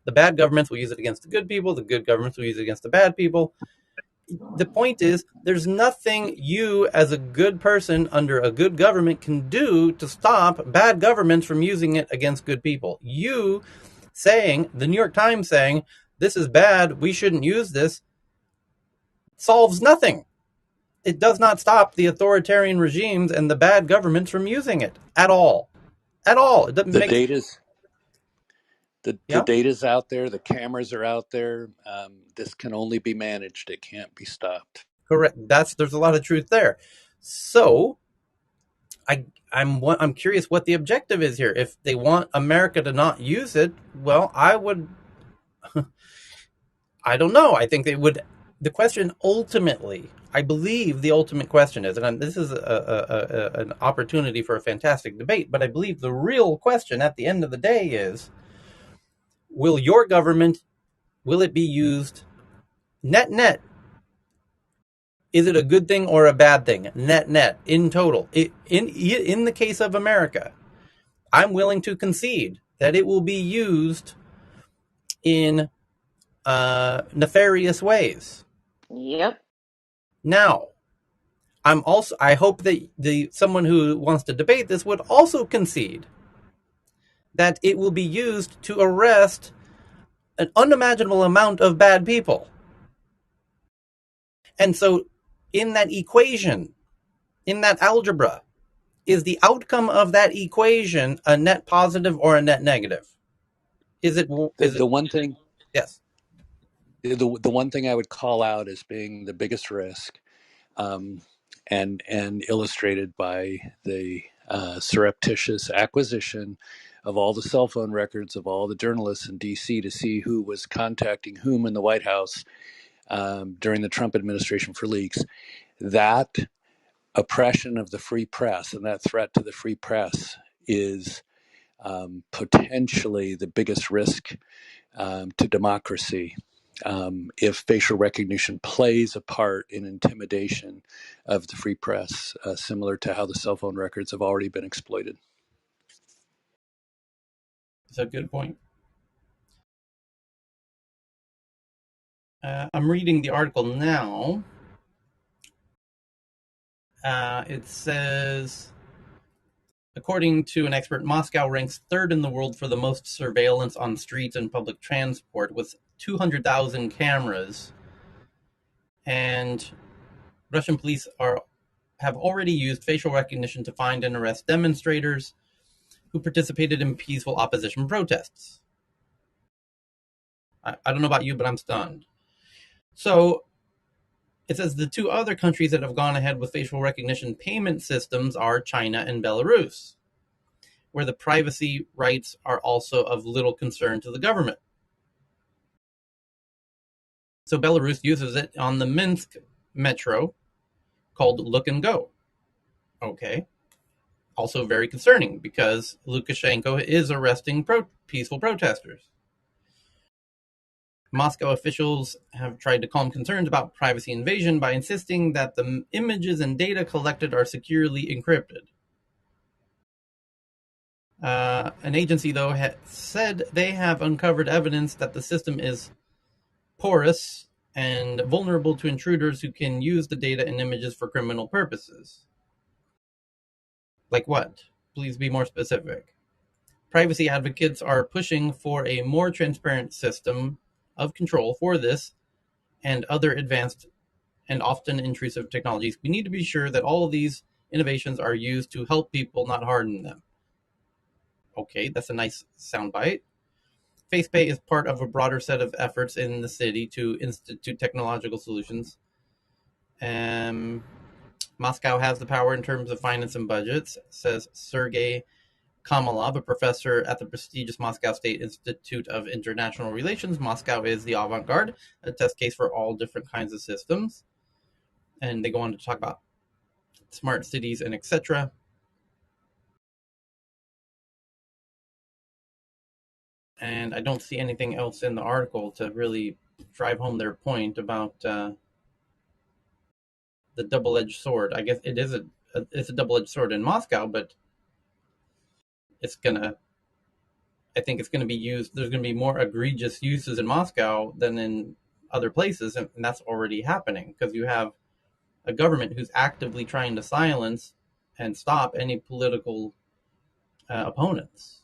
The bad governments will use it against the good people, the good governments will use it against the bad people. The point is, there's nothing you as a good person under a good government can do to stop bad governments from using it against good people. You saying, the New York Times saying, this is bad, we shouldn't use this, solves nothing. It does not stop the authoritarian regimes and the bad governments from using it at all. At all. It doesn't The make. data's The Yeah, data's out there, the cameras are out there. This can only be managed, it can't be stopped. correct. There's a lot of truth there. So I'm curious what the objective is here. If they want America to not use it, well, I don't know. I think they would. The question ultimately, I believe the ultimate question is, and this is an opportunity for a fantastic debate, but I believe the real question at the end of the day is, will your government, will it be used net net? Is it a good thing or a bad thing? Net net, in total. In the case of America, I'm willing to concede that it will be used in nefarious ways. Yep. Now, I hope that someone who wants to debate this would also concede that it will be used to arrest an unimaginable amount of bad people. And so in that equation, in that algebra, is the outcome of that equation a net positive or a net negative? Is it The, is it the one thing yes. the one thing I would call out as being the biggest risk, um, and illustrated by the surreptitious acquisition of all the cell phone records of all the journalists in D.C. to see who was contacting whom in the White House during the Trump administration for leaks. That oppression of the free press and that threat to the free press is potentially the biggest risk to democracy. If facial recognition plays a part in intimidation of the free press, similar to how the cell phone records have already been exploited. It's a good point. I'm reading the article now. It says, according to an expert, Moscow ranks third in the world for the most surveillance on streets and public transport, with 200,000 cameras. And Russian police have already used facial recognition to find and arrest demonstrators who participated in peaceful opposition protests. I don't know about you, but I'm stunned. So it says the two other countries that have gone ahead with facial recognition payment systems are China and Belarus, where the privacy rights are also of little concern to the government. So Belarus uses it on the Minsk metro called Look and Go. Okay. Also very concerning because Lukashenko is arresting peaceful protesters. Moscow officials have tried to calm concerns about privacy invasion by insisting that the images and data collected are securely encrypted. An agency, though, said they have uncovered evidence that the system is porous and vulnerable to intruders who can use the data and images for criminal purposes. Like what? Please be more specific. Privacy advocates are pushing for a more transparent system of control for this and other advanced and often intrusive technologies. We need to be sure that all of these innovations are used to help people, not harden them. Okay, that's a nice soundbite. FacePay is part of a broader set of efforts in the city to institute technological solutions. Moscow has the power in terms of finance and budgets, says Sergei Kamalov, a professor at the prestigious Moscow State Institute of International Relations. Moscow is the avant-garde, a test case for all different kinds of systems. And they go on to talk about smart cities and etc. And I don't see anything else in the article to really drive home their point about the double-edged sword. I guess it's a double-edged sword in Moscow, but it's gonna. I think it's gonna be used. There's gonna be more egregious uses in Moscow than in other places, and that's already happening because you have a government who's actively trying to silence and stop any political opponents.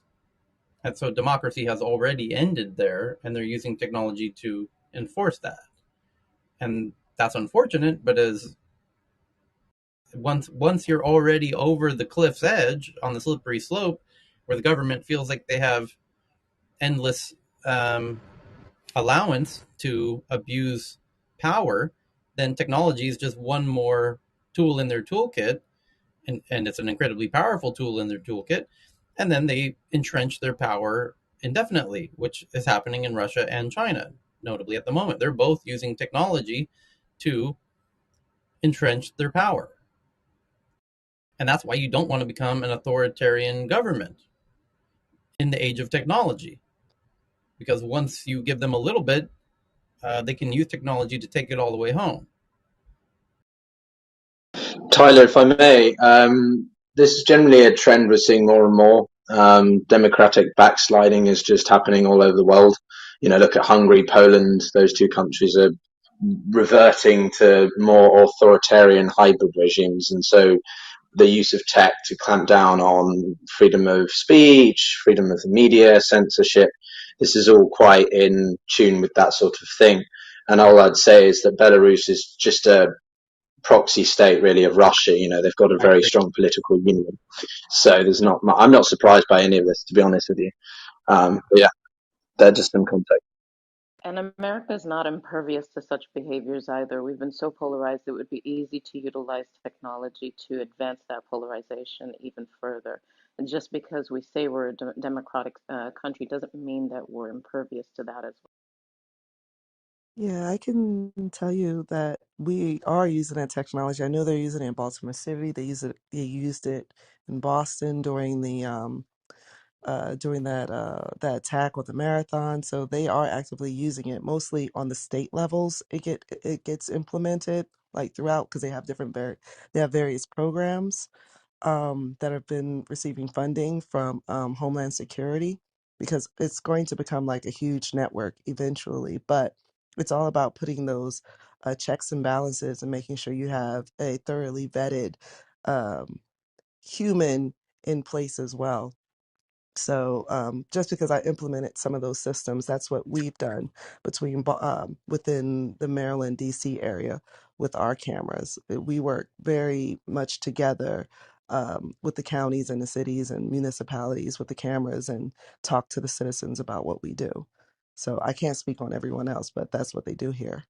And so democracy has already ended there, and they're using technology to enforce that. And that's unfortunate, but as once you're already over the cliff's edge on the slippery slope where the government feels like they have endless um, allowance to abuse power, then technology is just one more tool in their toolkit, and it's an incredibly powerful tool in their toolkit. And then they entrench their power indefinitely, which is happening in Russia and China, notably at the moment. They're both using technology to entrench their power. And that's why you don't want to become an authoritarian government in the age of technology, because once you give them a little bit, they can use technology to take it all the way home. Tyler, if I may, this is generally a trend we're seeing more and more. Democratic backsliding is just happening all over the world. You know, look at Hungary, Poland, those two countries are reverting to more authoritarian hybrid regimes. And so the use of tech to clamp down on freedom of speech, freedom of the media, censorship, this is all quite in tune with that sort of thing. And all I'd say is that Belarus is just a proxy state really of Russia. You know, they've got a I very agree. strong political union. So there's not, I'm not surprised by any of this, to be honest with you. But yeah, they're just some context. And America is not impervious to such behaviors either. We've been so polarized, it would be easy to utilize technology to advance that polarization even further. And just because we say we're a democratic country doesn't mean that we're impervious to that as Yeah, I can tell you that we are using that technology. I know they're using it in Baltimore City. They used it in Boston during that attack with the marathon. So they are actively using it, mostly on the state levels. It gets implemented like throughout because they have various programs that have been receiving funding from Homeland Security, because it's going to become like a huge network eventually. But it's all about putting those checks and balances and making sure you have a thoroughly vetted um, human in place as well. So just because I implemented some of those systems, that's what we've done within the Maryland, D.C. area with our cameras. We work very much together with the counties and the cities and municipalities with the cameras and talk to the citizens about what we do. So I can't speak on everyone else, but that's what they do here.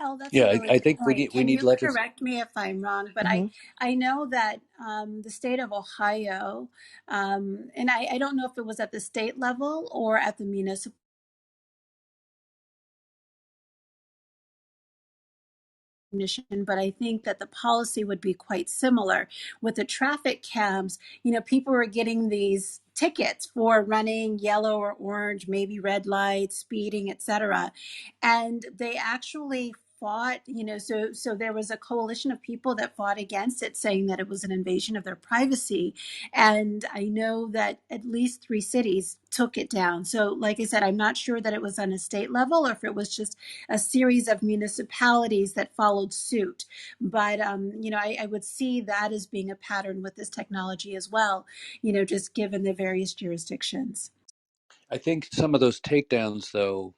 Oh, that's a Yeah, really I good think point. we Can need you legis. correct me if I'm wrong? But Hmm. I know that the state of Ohio, and I don't know if it was at the state level or at the municipal recognition, but I think that the policy would be quite similar with the traffic cams. You know, people were getting these tickets for running yellow or orange, maybe red lights, speeding, etc. And they actually fought, so there was a coalition of people that fought against it, saying that it was an invasion of their privacy. And I know that at least 3 cities took it down. So like I said, I'm not sure that it was on a state level or if it was just a series of municipalities that followed suit. But, I would see that as being a pattern with this technology as well, just given the various jurisdictions. I think some of those takedowns, though,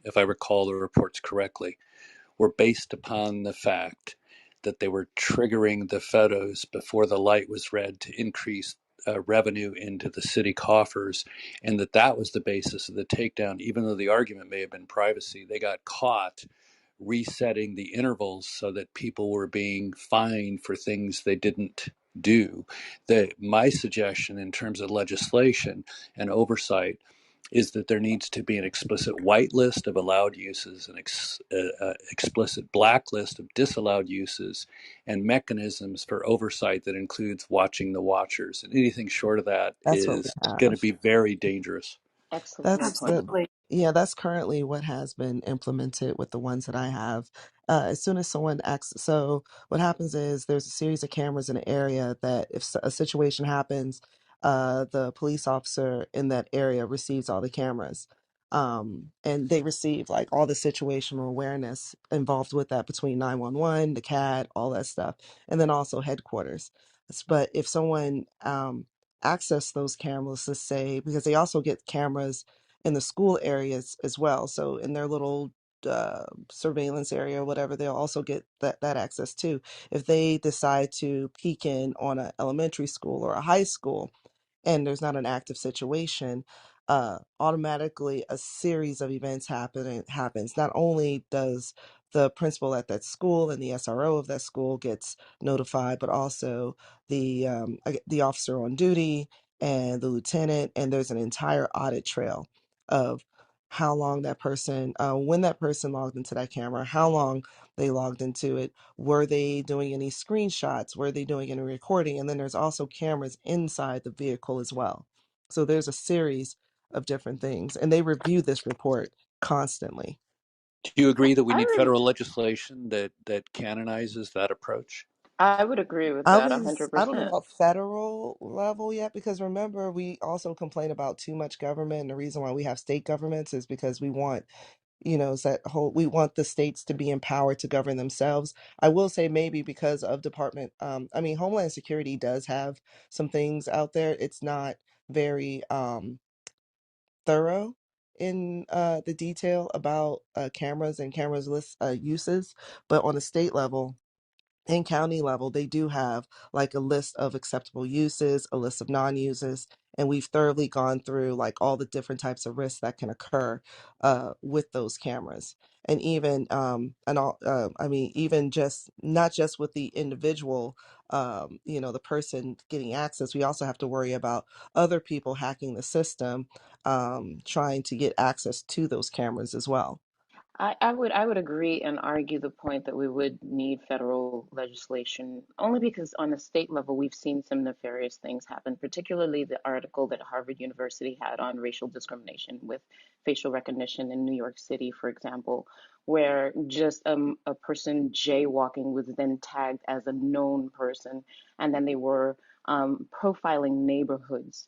if I recall the reports correctly, were based upon the fact that they were triggering the photos before the light was read to increase revenue into the city coffers, and that was the basis of the takedown. Even though the argument may have been privacy, they got caught resetting the intervals so that people were being fined for things they didn't do. My suggestion in terms of legislation and oversight is that there needs to be an explicit whitelist of allowed uses, an explicit blacklist of disallowed uses, and mechanisms for oversight that includes watching the watchers. And anything short of that That's what we is going to have. be very dangerous. well. Excellent That's point. the Absolutely. Yeah, that's currently what has been implemented with the ones that I have. As soon as someone acts, so what happens is there's a series of cameras in an area that if a situation happens, the police officer in that area receives all the cameras. And they receive like all the situational awareness involved with that between 911, the CAD, all that stuff, and then also headquarters. But if someone access those cameras, let's say, because they also get cameras in the school areas as well. So in their little surveillance area or whatever, they'll also get that access too. If they decide to peek in on an elementary school or a high school and there's not an active situation, automatically a series of events happens. Not only does the principal at that school and the SRO of that school gets notified, but also the officer on duty and the lieutenant, and there's an entire audit trail of how long that person, when that person logged into that camera, how long they logged into it, were they doing any screenshots, were they doing any recording, and then there's also cameras inside the vehicle as well. So there's a series of different things, and they review this report constantly. Do you agree that we I need re- federal legislation that canonizes that approach? I would agree with I that was, I don't know 100%. about federal level yet, because remember, we also complain about too much government. And the reason why we have state governments is because we want, it's that whole, we want the states to be empowered to govern themselves. I will say maybe because of Homeland Security does have some things out there. It's not very, thorough in the detail about cameras and cameras list uses, but on a state level and county level, they do have like a list of acceptable uses, a list of non-uses, and we've thoroughly gone through like all the different types of risks that can occur with those cameras. And even even just not just with the individual, the person getting access, we also have to worry about other people hacking the system, trying to get access to those cameras as well. I would agree and argue the point that we would need federal legislation only because on the state level we've seen some nefarious things happen, particularly the article that Harvard University had on racial discrimination with facial recognition in New York City, for example, where just a person jaywalking was then tagged as a known person, and then they were profiling neighborhoods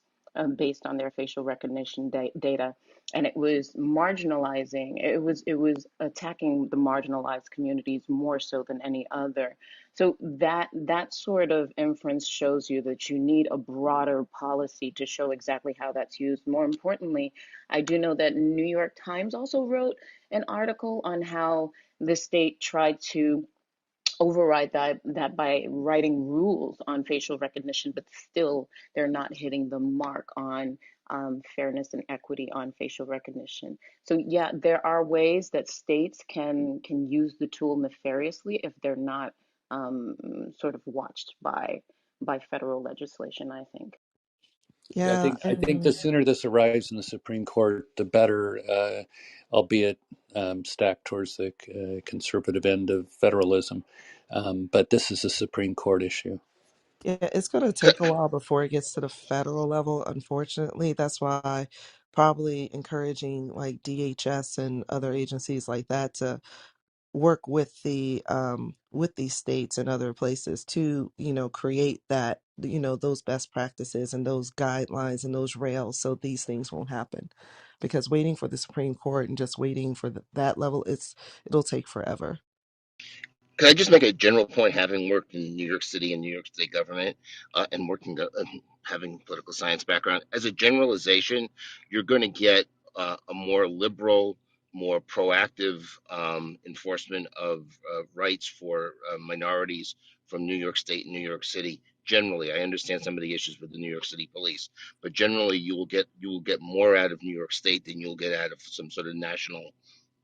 based on their facial recognition data, and it was marginalizing, it was attacking the marginalized communities more so than any other. So that sort of inference shows you that you need a broader policy to show exactly how that's used. More importantly, I do know that New York Times also wrote an article on how the state tried to override that by writing rules on facial recognition, but still they're not hitting the mark on fairness and equity on facial recognition. So yeah, there are ways that states can use the tool nefariously if they're not sort of watched by federal legislation, I think. Yeah, I Yeah, think I think the sooner this arrives in the Supreme Court, the better, albeit stacked towards the conservative end of federalism. But this is a Supreme Court issue. yeah, it's going to take a while before it gets to the federal level, unfortunately. That's why probably encouraging like DHS and other agencies like that to work with these states and other places to, create that, those best practices and those guidelines and those rails so these things won't happen. Because waiting for the Supreme Court and just waiting for that level, it'll take forever. Can I just make a general point, having worked in New York City and New York State government, and having political science background? As a generalization, you're going to get a more liberal, more proactive enforcement of rights for minorities from New York State and New York City. Generally, I understand some of the issues with the New York City police, but generally, you will get more out of New York State than you'll get out of some sort of national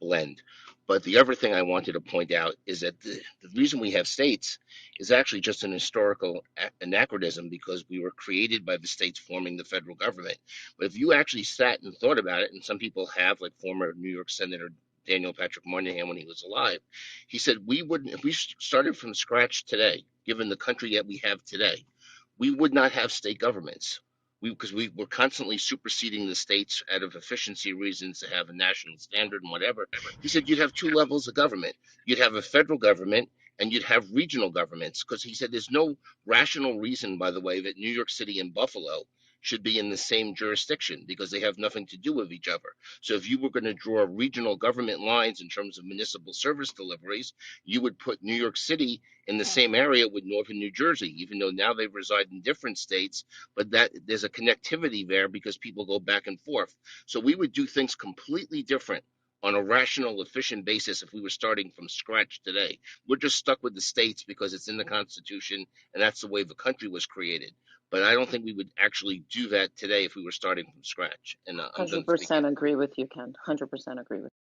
blend. But the other thing I wanted to point out is that the reason we have states is actually just an historical anachronism, because we were created by the states forming the federal government. But if you actually sat and thought about it, and some people have, like former New York Senator Daniel Patrick Moynihan when he was alive, he said we wouldn't, if we started from scratch today, given the country that we have today, we would not have state governments. Because we were constantly superseding the states out of efficiency reasons to have a national standard and whatever. He said you'd have two levels of government. You'd have a federal government and you'd have regional governments. Because he said there's no rational reason, by the way, that New York City and Buffalo should be in the same jurisdiction, because they have nothing to do with each other. So if you were going to draw regional government lines in terms of municipal service deliveries, you would put New York City in the same area with northern New Jersey, even though now they reside in different states, but that there's a connectivity there because people go back and forth. So we would do things completely different on a rational, efficient basis if we were starting from scratch today. We're just stuck with the states because it's in the Constitution and that's the way the country was created. but I don't think we would actually do that today if we were starting from scratch. And I'm done speaking. 100% agree with you, Ken. 100% agree with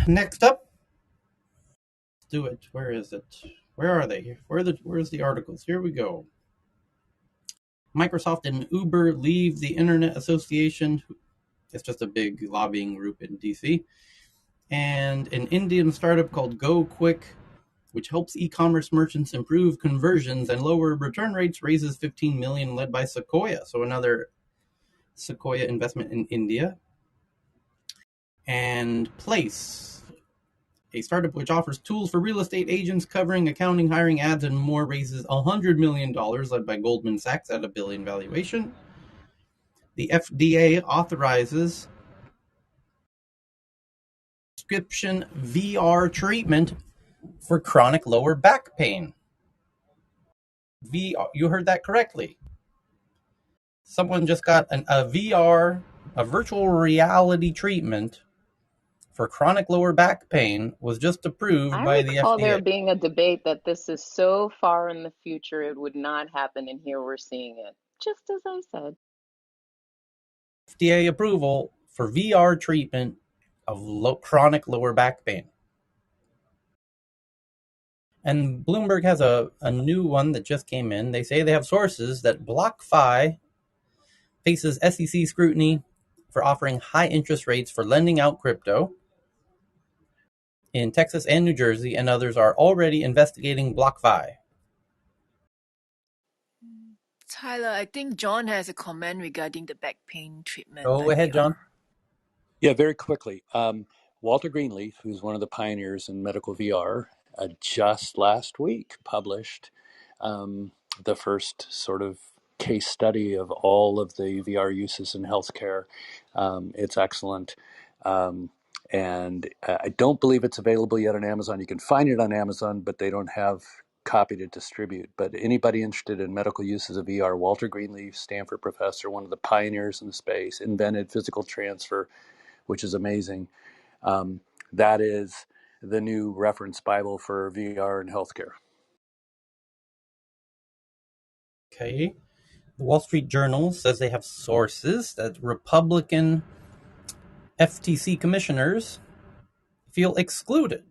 Next up, let's do it. Where is it? Where are they? Where's the articles? Here we go. Microsoft and Uber leave the Internet Association. It's just a big lobbying group in DC. And an Indian startup called Go Quick, which helps e-commerce merchants improve conversions and lower return rates, raises $15 million, led by Sequoia. So another Sequoia investment in India. And Place, a startup which offers tools for real estate agents covering accounting, hiring, ads, and more, raises $100 million, led by Goldman Sachs at $1 billion valuation. The FDA authorizes prescription VR treatment for chronic lower back pain. VR, you heard that correctly. Someone just got a VR, a virtual reality treatment for chronic lower back pain was just approved I by the recall there FDA. being a debate that this is so far in the future it would not happen, and here we're seeing it. Just as I said. FDA approval for VR treatment of chronic lower back pain. And Bloomberg has a new one that just came in. They say they have sources that BlockFi faces SEC scrutiny for offering high interest rates for lending out crypto in Texas and New Jersey, and others are already investigating BlockFi. Tyler, I think John has a comment regarding the back pain treatment Go by ahead, VR. John. Yeah, very quickly. Walter Greenleaf, who's one of the pioneers in medical VR, just last week published the first sort of case study of all of the VR uses in healthcare. It's excellent. And I don't believe it's available yet on Amazon. You can find it on Amazon, but they don't have copy to distribute. But anybody interested in medical uses of VR, Walter Greenleaf, Stanford professor, one of the pioneers in the space, invented physical transfer, which is amazing. That is the new reference Bible for VR and healthcare. Okay. The Wall Street Journal says they have sources that Republican FTC commissioners feel excluded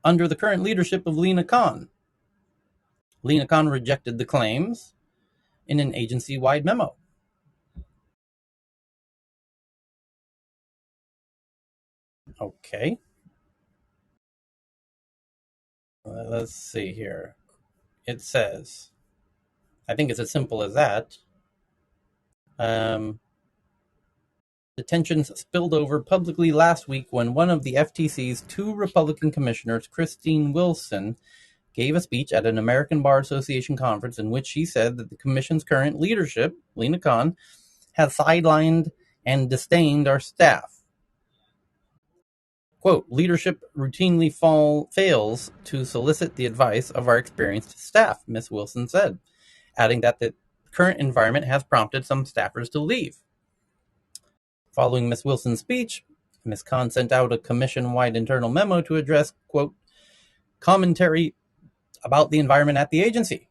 under the current leadership of Lena Khan. Lena Khan rejected the claims in an agency-wide memo. Okay. Let's see here. It says, I think it's as simple as that. The tensions spilled over publicly last week when one of the FTC's two Republican commissioners, Christine Wilson, gave a speech at an American Bar Association conference in which she said that the commission's current leadership, Lena Khan, has sidelined and disdained our staff. Quote, leadership routinely fails to solicit the advice of our experienced staff, Ms. Wilson said, adding that the current environment has prompted some staffers to leave. Following Ms. Wilson's speech, Ms. Khan sent out a commission-wide internal memo to address, quote, commentary about the environment at the agency,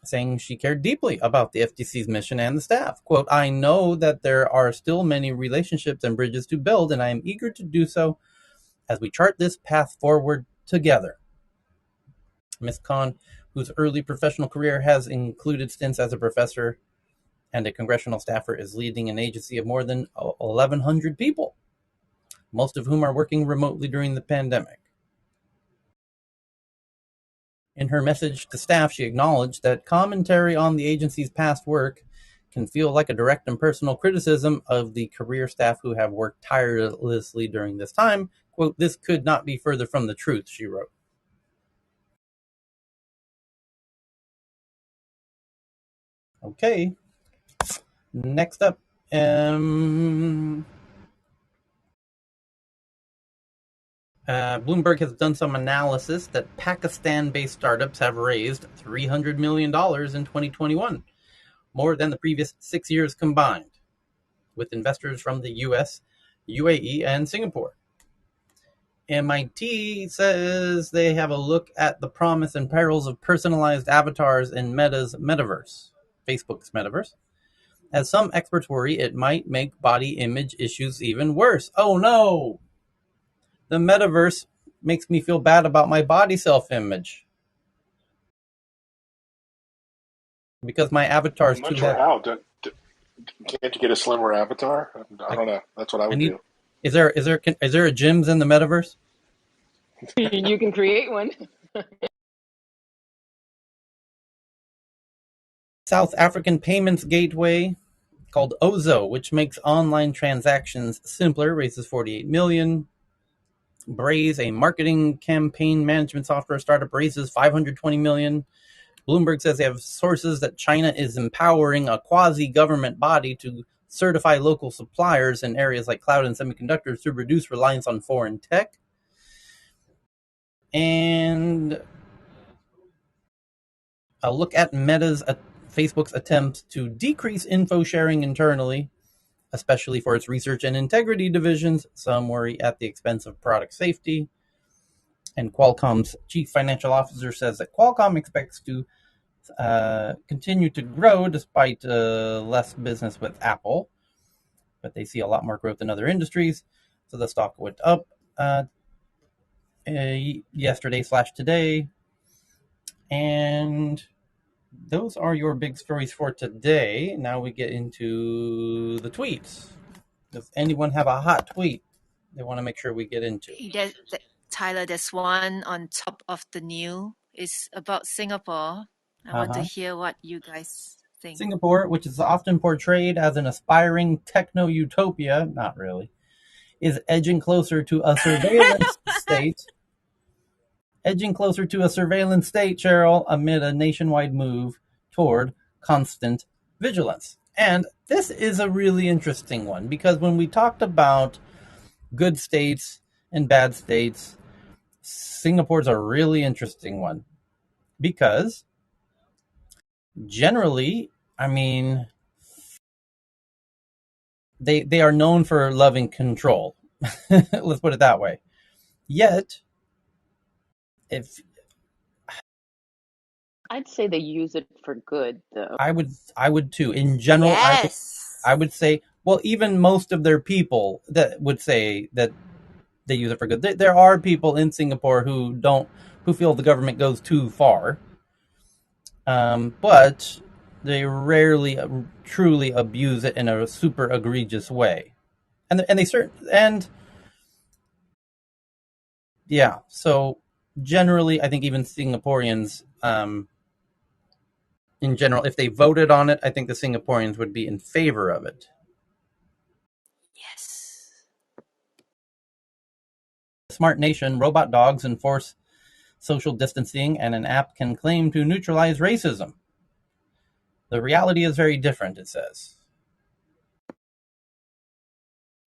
saying she cared deeply about the FTC's mission and the staff. Quote, I know that there are still many relationships and bridges to build, and I am eager to do so as we chart this path forward together. Ms. Khan, whose early professional career has included stints as a professor and a congressional staffer, is leading an agency of more than 1,100 people, most of whom are working remotely during the pandemic. In her message to staff, she acknowledged that commentary on the agency's past work can feel like a direct and personal criticism of the career staff who have worked tirelessly during this time. Quote, this could not be further from the truth, she wrote. Okay. Next up, Bloomberg has done some analysis that Pakistan-based startups have raised $300 million in 2021, more than the previous 6 years combined, with investors from the US, UAE, and Singapore. MIT says they have a look at the promise and perils of personalized avatars in Meta's metaverse, Facebook's metaverse. As some experts worry, it might make body image issues even worse. Oh no! The metaverse makes me feel bad about my body self-image because my avatar is I'm not too sure heavy. how. Can't you get a slimmer avatar? I I, don't know. That's what I I would need. do. Is there a gyms in the metaverse? You can create one. South African payments gateway called Ozo, which makes online transactions simpler, raises 48 million. Braze, a marketing campaign management software startup, raises 520 million. Bloomberg says they have sources that China is empowering a quasi-government body to certify local suppliers in areas like cloud and semiconductors to reduce reliance on foreign tech. And a look at Facebook's attempts to decrease info sharing internally, especially for its research and integrity divisions. Some worry at the expense of product safety. And Qualcomm's chief financial officer says that Qualcomm expects to continue to grow despite less business with Apple, but they see a lot more growth in other industries. So the stock went up yesterday/today. And those are your big stories for today. Now we get into the tweets. Does anyone have a hot tweet they want to make sure we get into? Tyler, there's one on top of the new. It's about Singapore. I want to Uh-huh. hear what you guys think. Singapore, which is often portrayed as an aspiring techno utopia, not really, is edging closer to a surveillance state. Edging closer to a surveillance state, Cheryl, amid a nationwide move toward constant vigilance. And this is a really interesting one because when we talked about good states and bad states, Singapore's a really interesting one because generally, I mean, they are known for loving control. Let's put it that way. Yet, if I'd say they use it for good, though. I would too. In general, I would Yes. say, well, even most of their people that would say that they use it for good. There are people in Singapore who feel the government goes too far, but they rarely truly abuse it in a super egregious way, and they certain and yeah. So generally, I think even Singaporeans, in general, if they voted on it, I think the Singaporeans would be in favor of it. Yes. Smart nation, robot dogs enforce social distancing, and an app can claim to neutralize racism. The reality is very different, it says.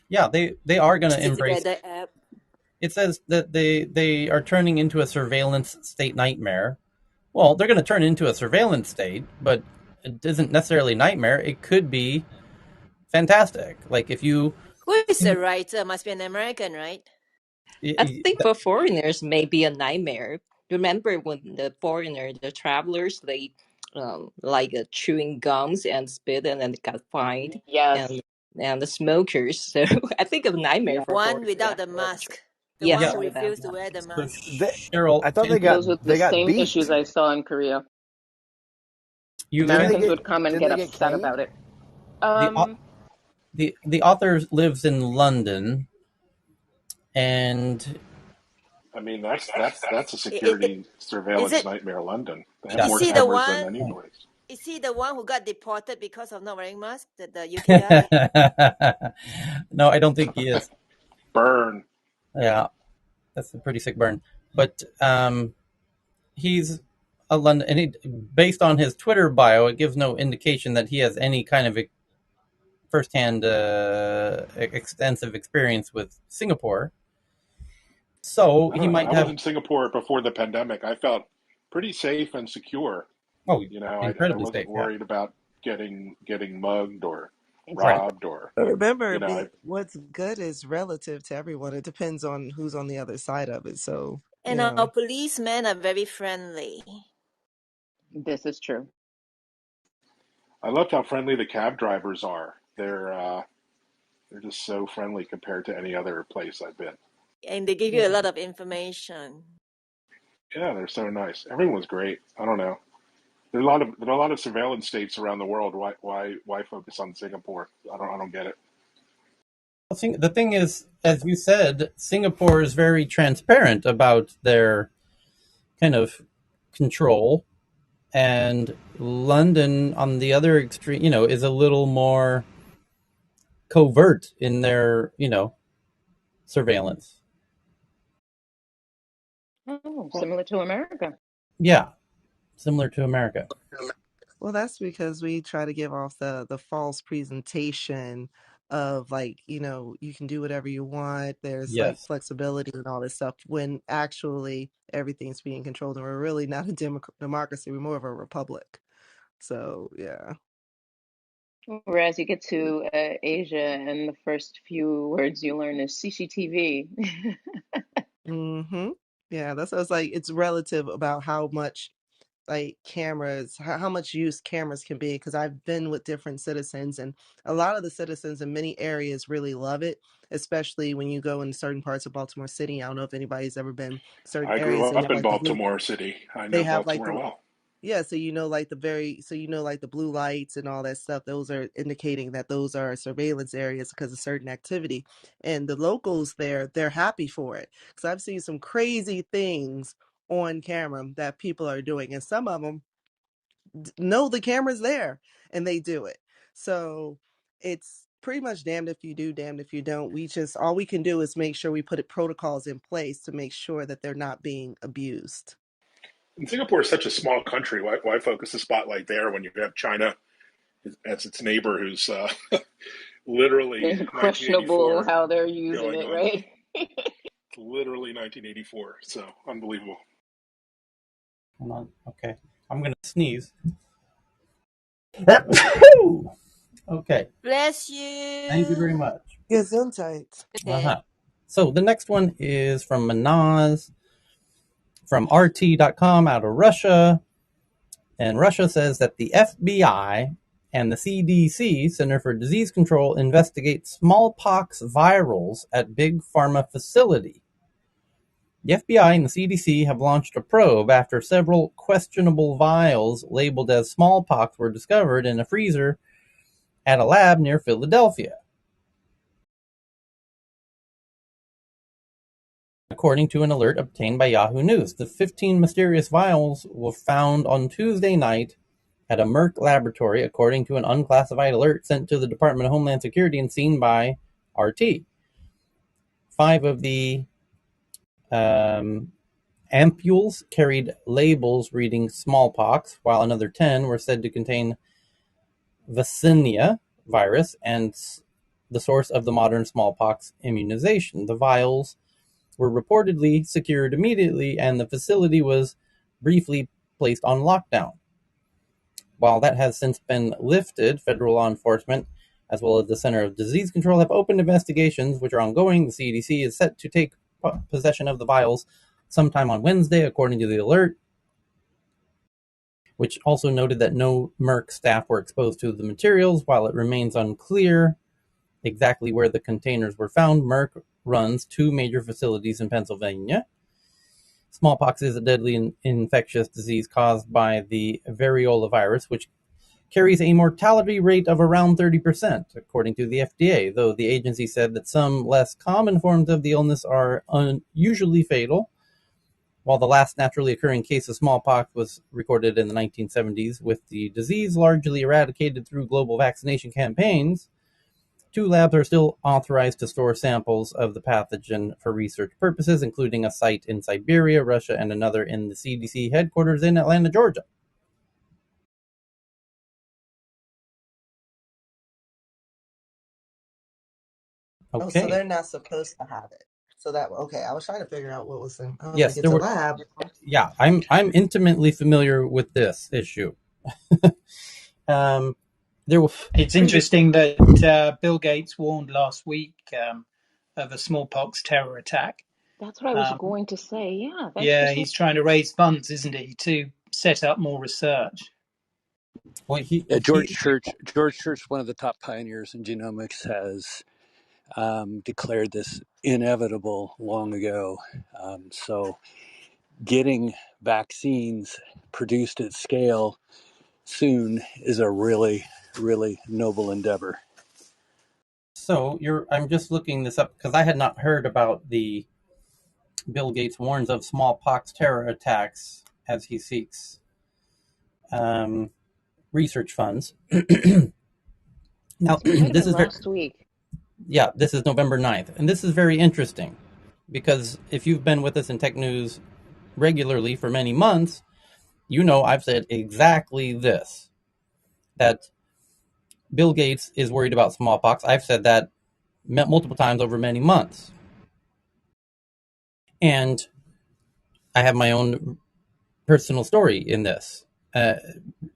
Yeah, they are going to Stick embrace. together app. It says that they are turning into a surveillance state nightmare. Well, they're going to turn into a surveillance state, but it isn't necessarily nightmare. It could be fantastic. Like if you, Who is the writer? Must be an American, right? I think for foreigners may be a nightmare. Remember when the travelers, they like chewing gums and spit and then got fined, Yes. and the smokers. So I think a nightmare Yeah. for One foreigners without the after all the trip. mask. The one Yes, yeah. who without refused to wear the masks. So mask. Cheryl, I thought can Those were the Mm. you Mm. same issues Mm. I saw in Korea. there? Mm. Americans would come and Mm. get Mm. upset about it. The Um, the author lives in London, and I mean, that's a It, security is surveillance it? nightmare. London. They have yeah. Is more he the cameras than one? any place. Is he the one who got deported because of not wearing mask? The UK guy? No, I don't think he is. Burn. Yeah, that's a pretty sick burn. But he's a London, and based on his Twitter bio, it gives no indication that he has any kind of firsthand extensive experience with Singapore. So I he don't know. might I was have. in Singapore before the pandemic. I felt pretty safe and secure. Oh, You know, I incredibly wasn't safe. Yeah. worried about getting mugged or Right. robbed or, But remember, I, what's good is relative to everyone. It depends on who's on the other side of it. So, And our policemen are very friendly. This is true. I loved how friendly the cab drivers are. They're just so friendly compared to any other place I've been. And they give you a lot of information. Yeah, they're so nice. Everyone's great. I don't know. There are a lot of surveillance states around the world. Why focus on Singapore? I don't get it. The thing is, as you said, Singapore is very transparent about their kind of control, and London, on the other extreme, is a little more covert in their, surveillance. Oh, similar to America. Yeah, similar to America. well, that's because we try to give off the false presentation of like, you can do whatever you want. There's like Yes. flexibility and all this stuff when actually everything's being controlled. And we're really not a democracy. We're more of a republic. So, yeah. Whereas you get to Asia, and the first few words you learn is CCTV. Mm-hmm. Yeah, that's what it's like. It's relative about how much like cameras, how much use cameras can be. Because I've been with different citizens, and a lot of the citizens in many areas really love it, especially when you go in certain parts of Baltimore City. I don't know if anybody's ever been certain I grew areas. They up have in like the blue. Baltimore City. I They know have like Baltimore the well. yeah, so like the blue lights and all that stuff. Those are indicating that those are surveillance areas because of certain activity. And the locals there, they're happy for it. Because I've seen some crazy things on camera that people are doing, and some of them know the camera's there and they do it. So it's pretty much damned if you do, damned if you don't. All we can do is make sure we put protocols in place to make sure that they're not being abused. And Singapore is such a small country. Why focus the spotlight there when you have China as its neighbor, who's literally Questionable 1984 how they're using going it, on? right? Literally 1984. So unbelievable. Hold on. Okay. I'm going to sneeze. Okay. Bless Thank you very you. much. Gesundheit. Okay. Uh-huh. So the next one is from Manaz from RT.com out of Russia. And Russia says that the FBI and the CDC, Center for Disease Control, investigate smallpox virals at big pharma facility. The FBI and the CDC have launched a probe after several questionable vials labeled as smallpox were discovered in a freezer at a lab near Philadelphia. According to an alert obtained by Yahoo News, the 15 mysterious vials were found on Tuesday night at a Merck laboratory, according to an unclassified alert sent to the Department of Homeland Security and seen by RT. 5 of the ampules carried labels reading smallpox, while another 10 were said to contain Vaccinia virus and the source of the modern smallpox immunization. The vials were reportedly secured immediately, and the facility was briefly placed on lockdown. While that has since been lifted, federal law enforcement, as well as the Center of Disease Control, have opened investigations which are ongoing. The CDC is set to take possession of the vials sometime on Wednesday, according to the alert, which also noted that no Merck staff were exposed to the materials. While it remains unclear exactly where the containers were found, Merck runs 2 major facilities in Pennsylvania. Smallpox is a deadly infectious disease caused by the variola virus, which carries a mortality rate of around 30%, according to the FDA, though the agency said that some less common forms of the illness are unusually fatal. While the last naturally occurring case of smallpox was recorded in the 1970s, with the disease largely eradicated through global vaccination campaigns, 2 labs are still authorized to store samples of the pathogen for research purposes, including a site in Siberia, Russia, and another in the CDC headquarters in Atlanta, Georgia. Oh, so Okay. they're not supposed to have it. So that okay, I was trying to figure out what was in. I was like, Yes, it's there a were. lab. Yeah, I'm intimately familiar with this issue. um, there will It's previous. interesting that Bill Gates warned last week of a smallpox terror attack. That's what I was Um, going to say. Yeah, that's yeah, precisely. he's trying to raise funds, isn't he, to set up more research. Well, Yeah, George Church, one of the top pioneers in genomics, has declared this inevitable long ago. So getting vaccines produced at scale soon is a really, really noble endeavor. so I'm just looking this up because I had not heard about the Bill Gates warns of smallpox terror attacks as he seeks um, research funds. Now, It might have this been is very, last week. yeah, this is November 9th, and this is very interesting because if you've been with us in Tech News regularly for many months, you know I've said exactly this, that Bill Gates is worried about smallpox. I've said that multiple times over many months. And I have my own personal story in this uh,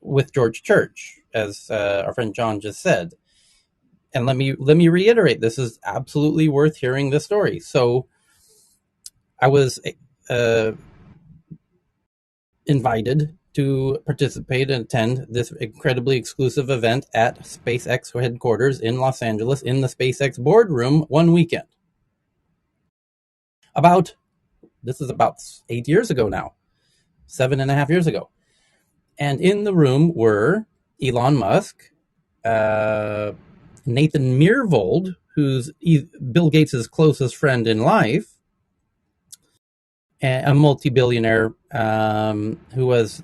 with George Church, as our friend John just said. And let me reiterate, this is absolutely worth hearing this story. So I was uh, invited to participate and attend this incredibly exclusive event at SpaceX headquarters in Los Angeles in the SpaceX boardroom one weekend. This is about 8 years ago now, 7.5 years ago. And in the room were Elon Musk, uh, Nathan Myhrvold, who's Bill Gates' closest friend in life, a multi-billionaire who was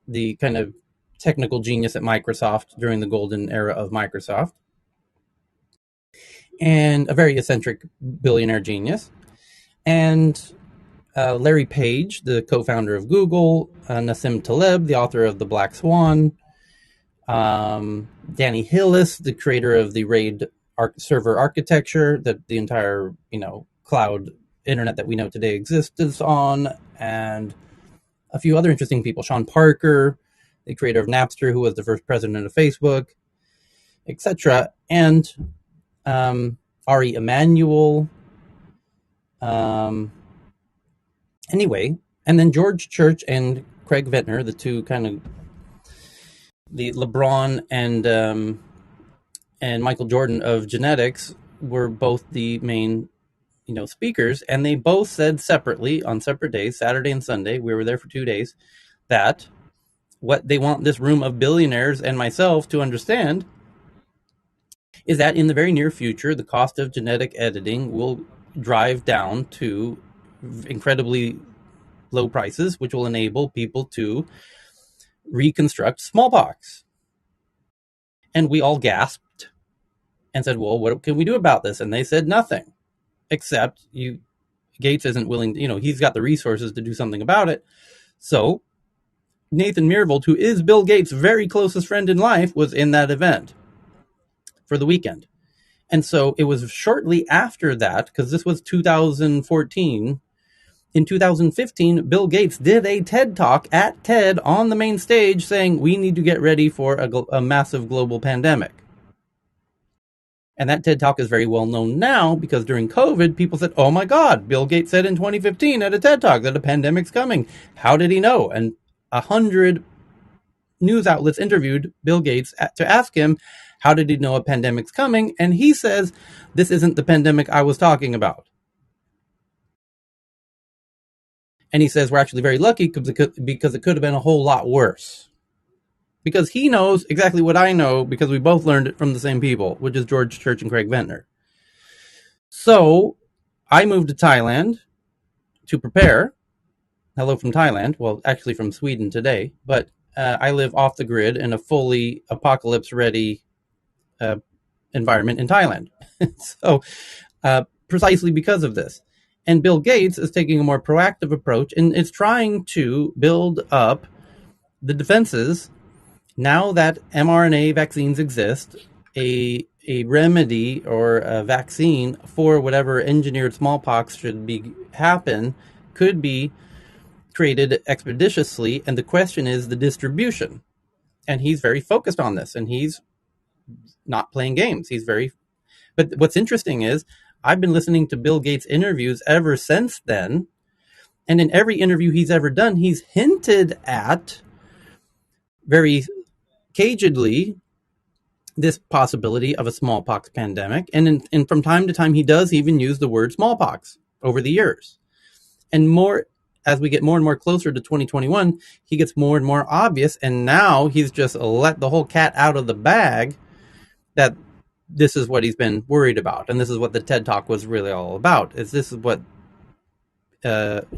the kind of technical genius at Microsoft during the golden era of Microsoft, and a very eccentric billionaire genius. And Larry Page, the co-founder of Google, Nassim Taleb, the author of The Black Swan, Danny Hillis, the creator of the RAID server architecture that the entire cloud internet that we know today exists on, and a few other interesting people. Sean Parker, the creator of Napster, who was the first president of Facebook, etc. And Ari Emanuel. Um, anyway, and then George Church and Craig Ventner, the two kind of the LeBron and Michael Jordan of genetics, were both the main speakers, and they both said separately on separate days, Saturday and Sunday, we were there for 2 days, that what they want this room of billionaires and myself to understand is that in the very near future, the cost of genetic editing will drive down to incredibly low prices, which will enable people to reconstruct smallpox. And we all gasped and said, well, what can we do about this? And they said nothing, except Gates isn't willing, he's got the resources to do something about it. So Nathan Myhrvold, who is Bill Gates' very closest friend in life, was in that event for the weekend. And so it was shortly after that, because this was 2014. In 2015, Bill Gates did a TED Talk at TED on the main stage saying, we need to get ready for a massive global pandemic. And that TED Talk is very well known now because during COVID, people said, oh my God, Bill Gates said in 2015 at a TED Talk that a pandemic's coming. How did he know? And 100 news outlets interviewed Bill Gates to ask him, how did he know a pandemic's coming? And he says, this isn't the pandemic I was talking about. And he says, we're actually very lucky because it could have been a whole lot worse. Because he knows exactly what I know because we both learned it from the same people, which is George Church and Craig Ventner. So I moved to Thailand to prepare. Hello from Thailand. Well, actually from Sweden today. But I live off the grid in a fully apocalypse-ready environment in Thailand. So precisely because of this. And Bill Gates is taking a more proactive approach and is trying to build up the defenses now that mRNA vaccines exist. A remedy or a vaccine for whatever engineered smallpox should happen could be created expeditiously, and the question is the distribution. And he's very focused on this, and he's not playing games. But what's interesting is I've been listening to Bill Gates interviews ever since then. And in every interview he's ever done, he's hinted at very cagedly this possibility of a smallpox pandemic. And from time to time, he does even use the word smallpox over the years. And more, as we get more and more closer to 2021, he gets more and more obvious. And now he's just let the whole cat out of the bag that this is what he's been worried about. And this is what the TED Talk was really all about. This is what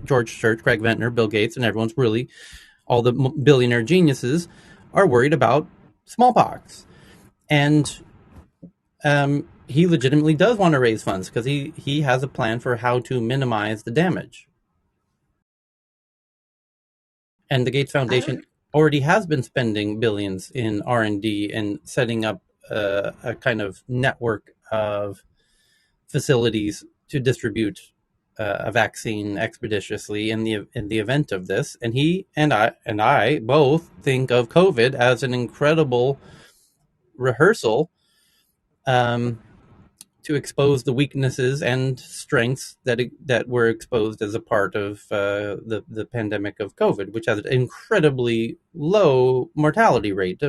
George Church, Craig Ventner, Bill Gates, and everyone's really, all the billionaire geniuses are worried about smallpox. And he legitimately does want to raise funds because he has a plan for how to minimize the damage. And the Gates Foundation already has been spending billions in R&D and setting up a kind of network of facilities to distribute a vaccine expeditiously in the event of this. And he and I both think of COVID as an incredible rehearsal to expose the weaknesses and strengths that were exposed as a part of the pandemic of COVID, which has an incredibly low mortality rate,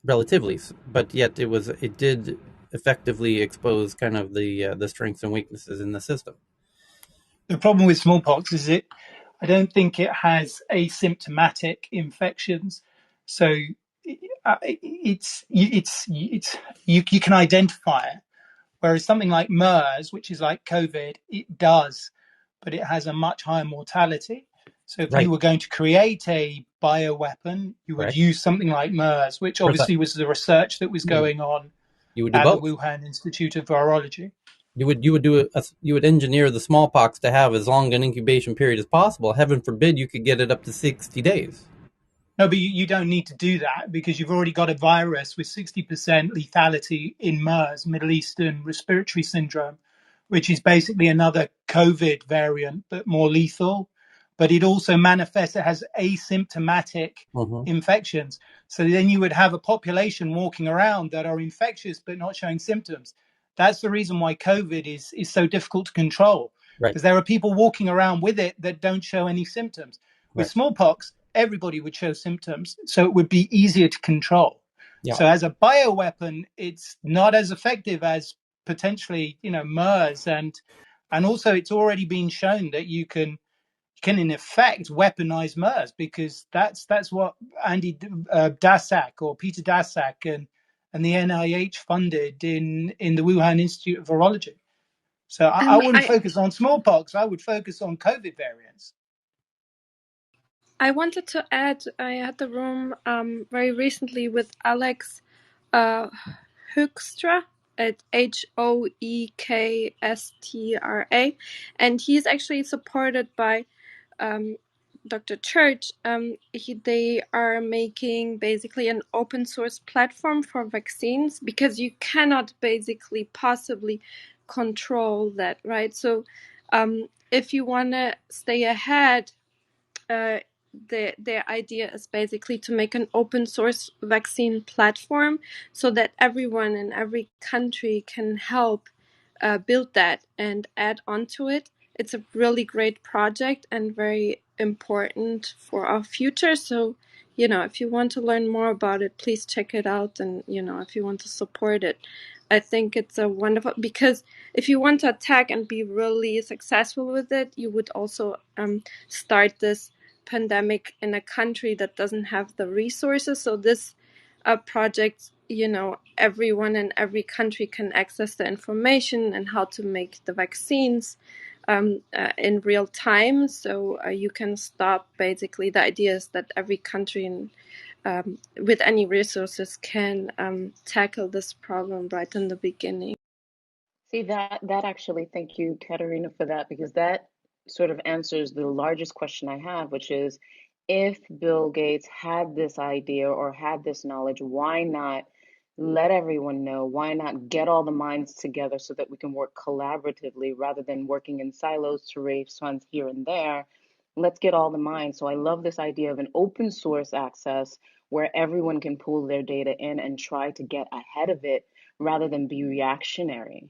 relatively, but yet it did effectively expose kind of the strengths and weaknesses in the system. The problem with smallpox is I don't think it has asymptomatic infections, so it's you can identify it. Whereas something like MERS, which is like COVID, it does, but it has a much higher mortality. So if you Right. were going to create a bioweapon, you would Correct. use something like MERS, which obviously was the research that was going on You would do at the both. Wuhan Institute of Virology. You would engineer the smallpox to have as long an incubation period as possible. Heaven forbid you could get it up to 60 days. No, but you don't need to do that because you've already got a virus with 60% lethality in MERS, Middle Eastern Respiratory Syndrome, which is basically another COVID variant, but more lethal. But it also manifests, it has asymptomatic infections. So then you would have a population walking around that are infectious but not showing symptoms. That's the reason why COVID is so difficult to control, Right. because there are people walking around with it that don't show any symptoms. With Right. smallpox, everybody would show symptoms, so it would be easier to control. Yeah. So as a bioweapon, it's not as effective as potentially, MERS, and also it's already been shown that you can in effect weaponize MERS, because that's what Andy Dasak or Peter Dasak and the NIH funded in the Wuhan Institute of Virology. So I wouldn't focus on smallpox. I would focus on COVID variants. I wanted to add, I had the room very recently with Alex uh, Hoekstra at Hoekstra, and he's actually supported by Dr. Church. They are making basically an open source platform for vaccines, because you cannot basically possibly control that, right? So if you want to stay ahead, their idea is basically to make an open source vaccine platform so that everyone in every country can help build that and add onto it. It's a really great project and very important for our future. So, if you want to learn more about it, please check it out. And, if you want to support it, I think it's a wonderful, because if you want to attack and be really successful with it, you would also start this pandemic in a country that doesn't have the resources. So this project, everyone in every country can access the information and how to make the vaccines in real time. So you can stop, basically, the idea is that every country with any resources can tackle this problem right in the beginning. See, that actually, thank you, Katerina, for that, because that sort of answers the largest question I have, which is, if Bill Gates had this idea or had this knowledge, why not let everyone know? Why not get all the minds together so that we can work collaboratively rather than working in silos to raise funds here and there? Let's get all the minds. So I love this idea of an open source access where everyone can pull their data in and try to get ahead of it rather than be reactionary.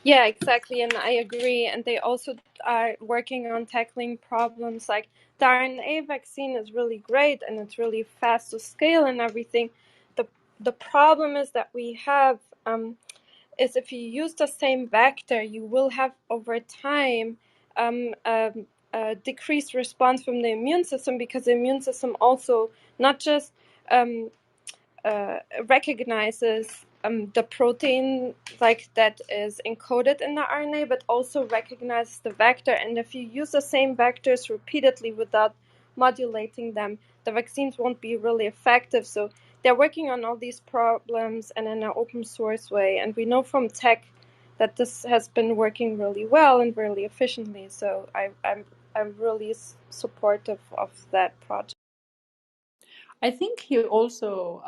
Yeah, exactly, and I agree. And they also are working on tackling problems like the RNA vaccine is really great and it's really fast to scale and everything. The the problem is that we have is if you use the same vector, you will have over time a decreased response from the immune system, because the immune system also not just um, recognizes the protein like that is encoded in the RNA, but also recognizes the vector. And if you use the same vectors repeatedly without modulating them, the vaccines won't be really effective. So they're working on all these problems and in an open source way. And we know from tech that this has been working really well and really efficiently. So I'm really supportive of that project. I think he also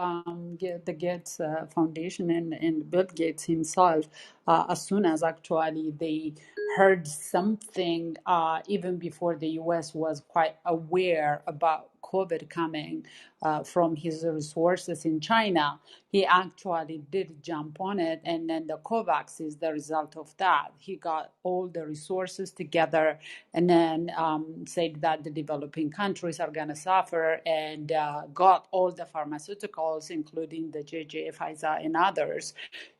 the Gates Foundation and Bill Gates himself, as soon as actually they heard something, even before the U.S. was quite aware about COVID coming from his resources in China, he actually did jump on it. And then the COVAX is the result of that. He got all the resources together and then said that the developing countries are going to suffer, and got all the pharmaceuticals, including the JJ, Pfizer, and others,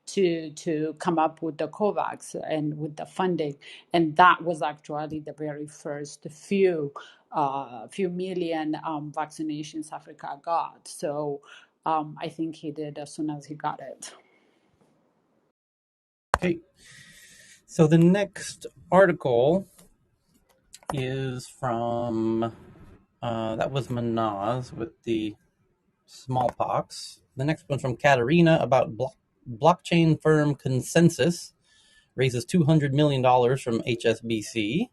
to come up with the COVAX and with the funding. And that was actually the very first few million vaccinations Africa got. So I think he did as soon as he got it. Okay. So the next article is from that was Manaz with the smallpox. The next one's from Katerina about blockchain firm Consensus raises $200 million from HSBC.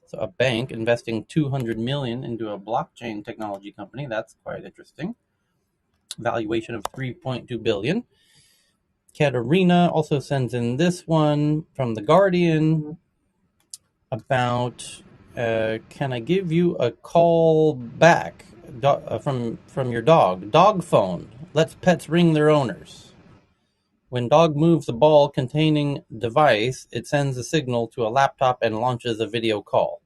So a bank investing $200 million into a blockchain technology company. That's quite interesting. Valuation of $3.2 billion. Katerina also sends in this one from The Guardian about can I give you a call back from your dog? Dog phone lets pets ring their owners. When dog moves a ball containing device, it sends a signal to a laptop and launches a video call.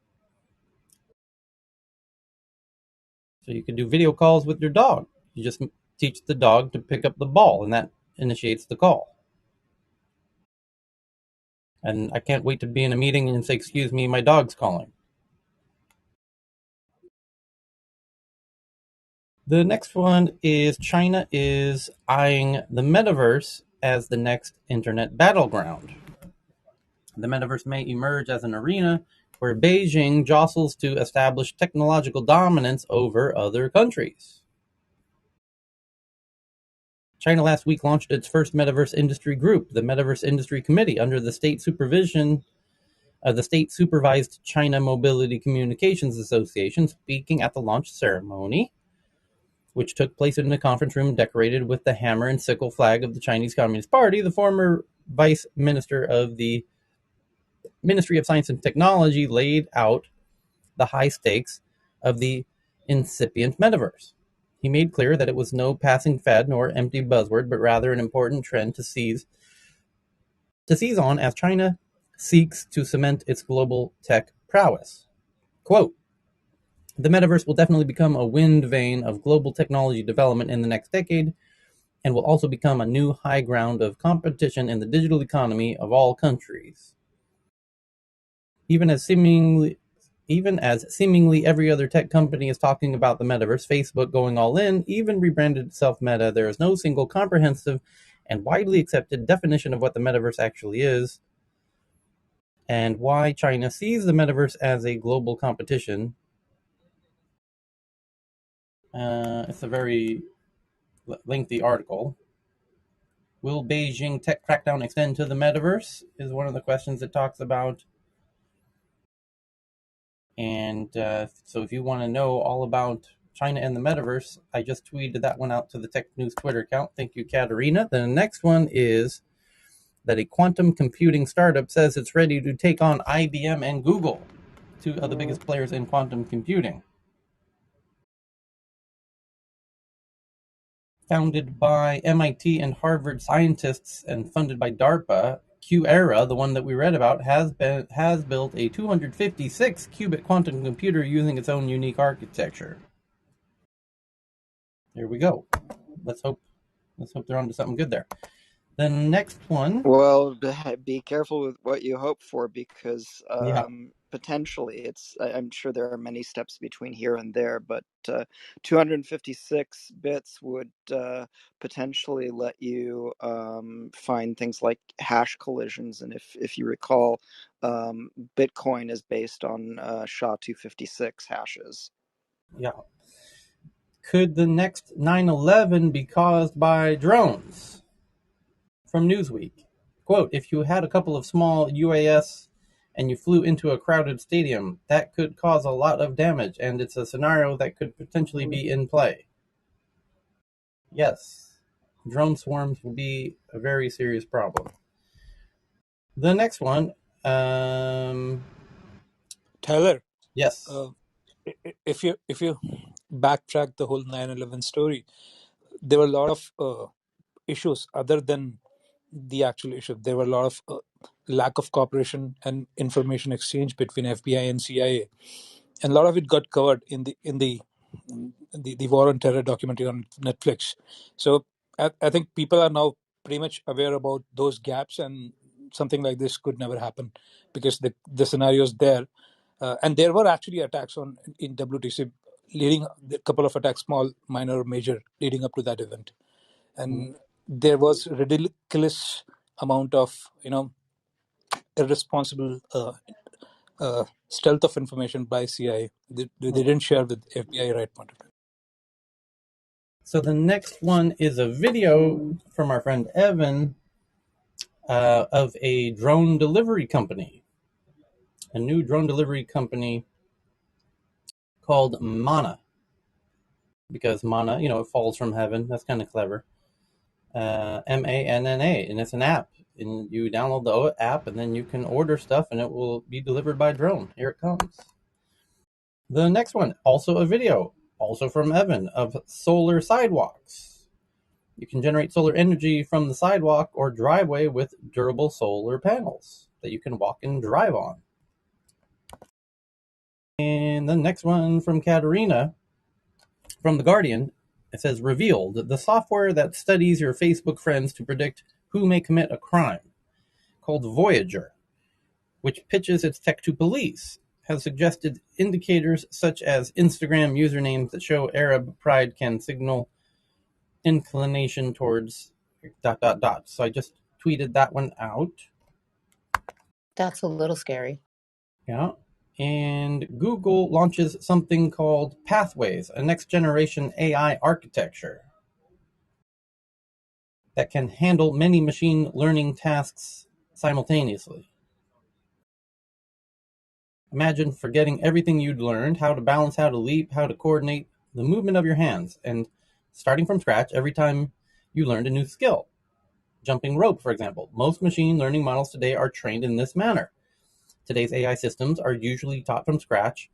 So you can do video calls with your dog. You just teach the dog to pick up the ball, and that initiates the call. And I can't wait to be in a meeting and say, "Excuse me, my dog's calling." The next one is China is eyeing the metaverse as the next internet battleground. The metaverse may emerge as an arena where Beijing jostles to establish technological dominance over other countries. China last week launched its first metaverse industry group, the Metaverse Industry Committee, under the state supervision of the State Supervised China Mobility Communications Association. Speaking at the launch ceremony, which took place in a conference room decorated with the hammer and sickle flag of the Chinese Communist Party, the former vice minister of the Ministry of Science and Technology laid out the high stakes of the incipient metaverse. He made clear that it was no passing fad nor empty buzzword, but rather an important trend to seize on as China seeks to cement its global tech prowess. Quote, the metaverse will definitely become a wind vane of global technology development in the next decade, and will also become a new high ground of competition in the digital economy of all countries. Even as seemingly every other tech company is talking about the metaverse, Facebook going all in, even rebranded itself Meta, there is no single comprehensive and widely accepted definition of what the metaverse actually is, and why China sees the metaverse as a global competition. It's a very lengthy article. Will Beijing tech crackdown extend to the metaverse? Is one of the questions it talks about. And so if you want to know all about China and the metaverse, I just tweeted that one out to the Tech News Twitter account. Thank you, Katerina. The next one is that a quantum computing startup says it's ready to take on IBM and Google, two of the biggest players in quantum computing. founded by MIT and Harvard scientists and funded by DARPA, QEra, the one that we read about, has built a 256 qubit quantum computer using its own unique architecture. There we go. Let's hope they're onto something good there. The next one. Well, be careful with what you hope for, because Yeah. potentially I'm sure there are many steps between here and there, but 256 bits would potentially let you find things like hash collisions. And if you recall, Bitcoin is based on SHA-256 hashes. Yeah. Could the next 9/11 be caused by drones? From Newsweek. Quote, if you had a couple of small UAS and you flew into a crowded stadium, that could cause a lot of damage, and it's a scenario that could potentially be in play. Yes, drone swarms will be a very serious problem. The next one, Tyler, yes. if you backtrack the whole 9/11 story, there were a lot of issues other than the actual issue. There were a lot of lack of cooperation and information exchange between FBI and CIA, and a lot of it got covered in the War on Terror documentary on Netflix. So I think people are now pretty much aware about those gaps, and something like this could never happen because the scenario is there. And there were actually attacks in WTC, leading a couple of attacks, small, minor, major, leading up to that event. And there was ridiculous amount of irresponsible stealth of information by CIA. They didn't share with FBI right point of time. So the next one is a video from our friend Evan of a drone delivery company. A new drone delivery company called Mana. Because Mana, it falls from heaven. That's kind of clever. MANNA, and it's an app. And you download the app, and then you can order stuff, and it will be delivered by drone. Here it comes. The next one, also a video, also from Evan, of solar sidewalks. You can generate solar energy from the sidewalk or driveway with durable solar panels that you can walk and drive on. And the next one from Katerina, from The Guardian, it says, revealed, the software that studies your Facebook friends to predict who may commit a crime, called Voyager, which pitches its tech to police, has suggested indicators such as Instagram usernames that show Arab pride can signal inclination towards ... So I just tweeted that one out. That's a little scary. Yeah. And Google launches something called Pathways, a next generation AI architecture that can handle many machine learning tasks simultaneously. Imagine forgetting everything you'd learned, how to balance, how to leap, how to coordinate the movement of your hands, and starting from scratch every time you learned a new skill. Jumping rope, for example. Most machine learning models today are trained in this manner. Today's AI systems are usually taught from scratch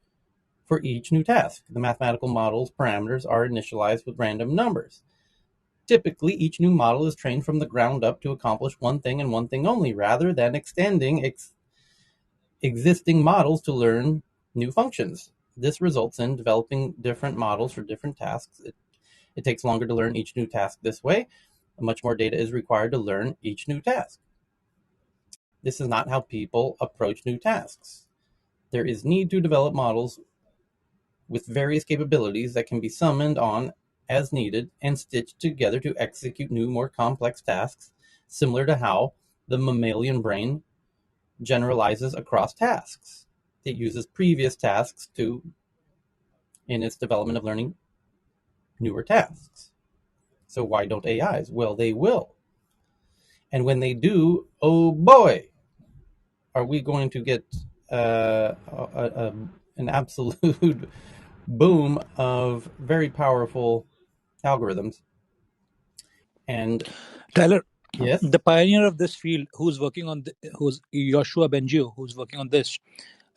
for each new task. The mathematical model's parameters are initialized with random numbers. Typically, each new model is trained from the ground up to accomplish one thing and one thing only, rather than extending existing models to learn new functions. This results in developing different models for different tasks. It takes longer to learn each new task this way. Much more data is required to learn each new task. This is not how people approach new tasks. There is need to develop models with various capabilities that can be summoned on as needed and stitched together to execute new, more complex tasks, similar to how the mammalian brain generalizes across tasks. It uses previous tasks in its development of learning newer tasks. So why don't AIs? Well, they will. And when they do, oh boy, are we going to get an absolute boom of very powerful algorithms. And Tyler, yes, the pioneer of this field, who's Joshua Bengio, who's working on this,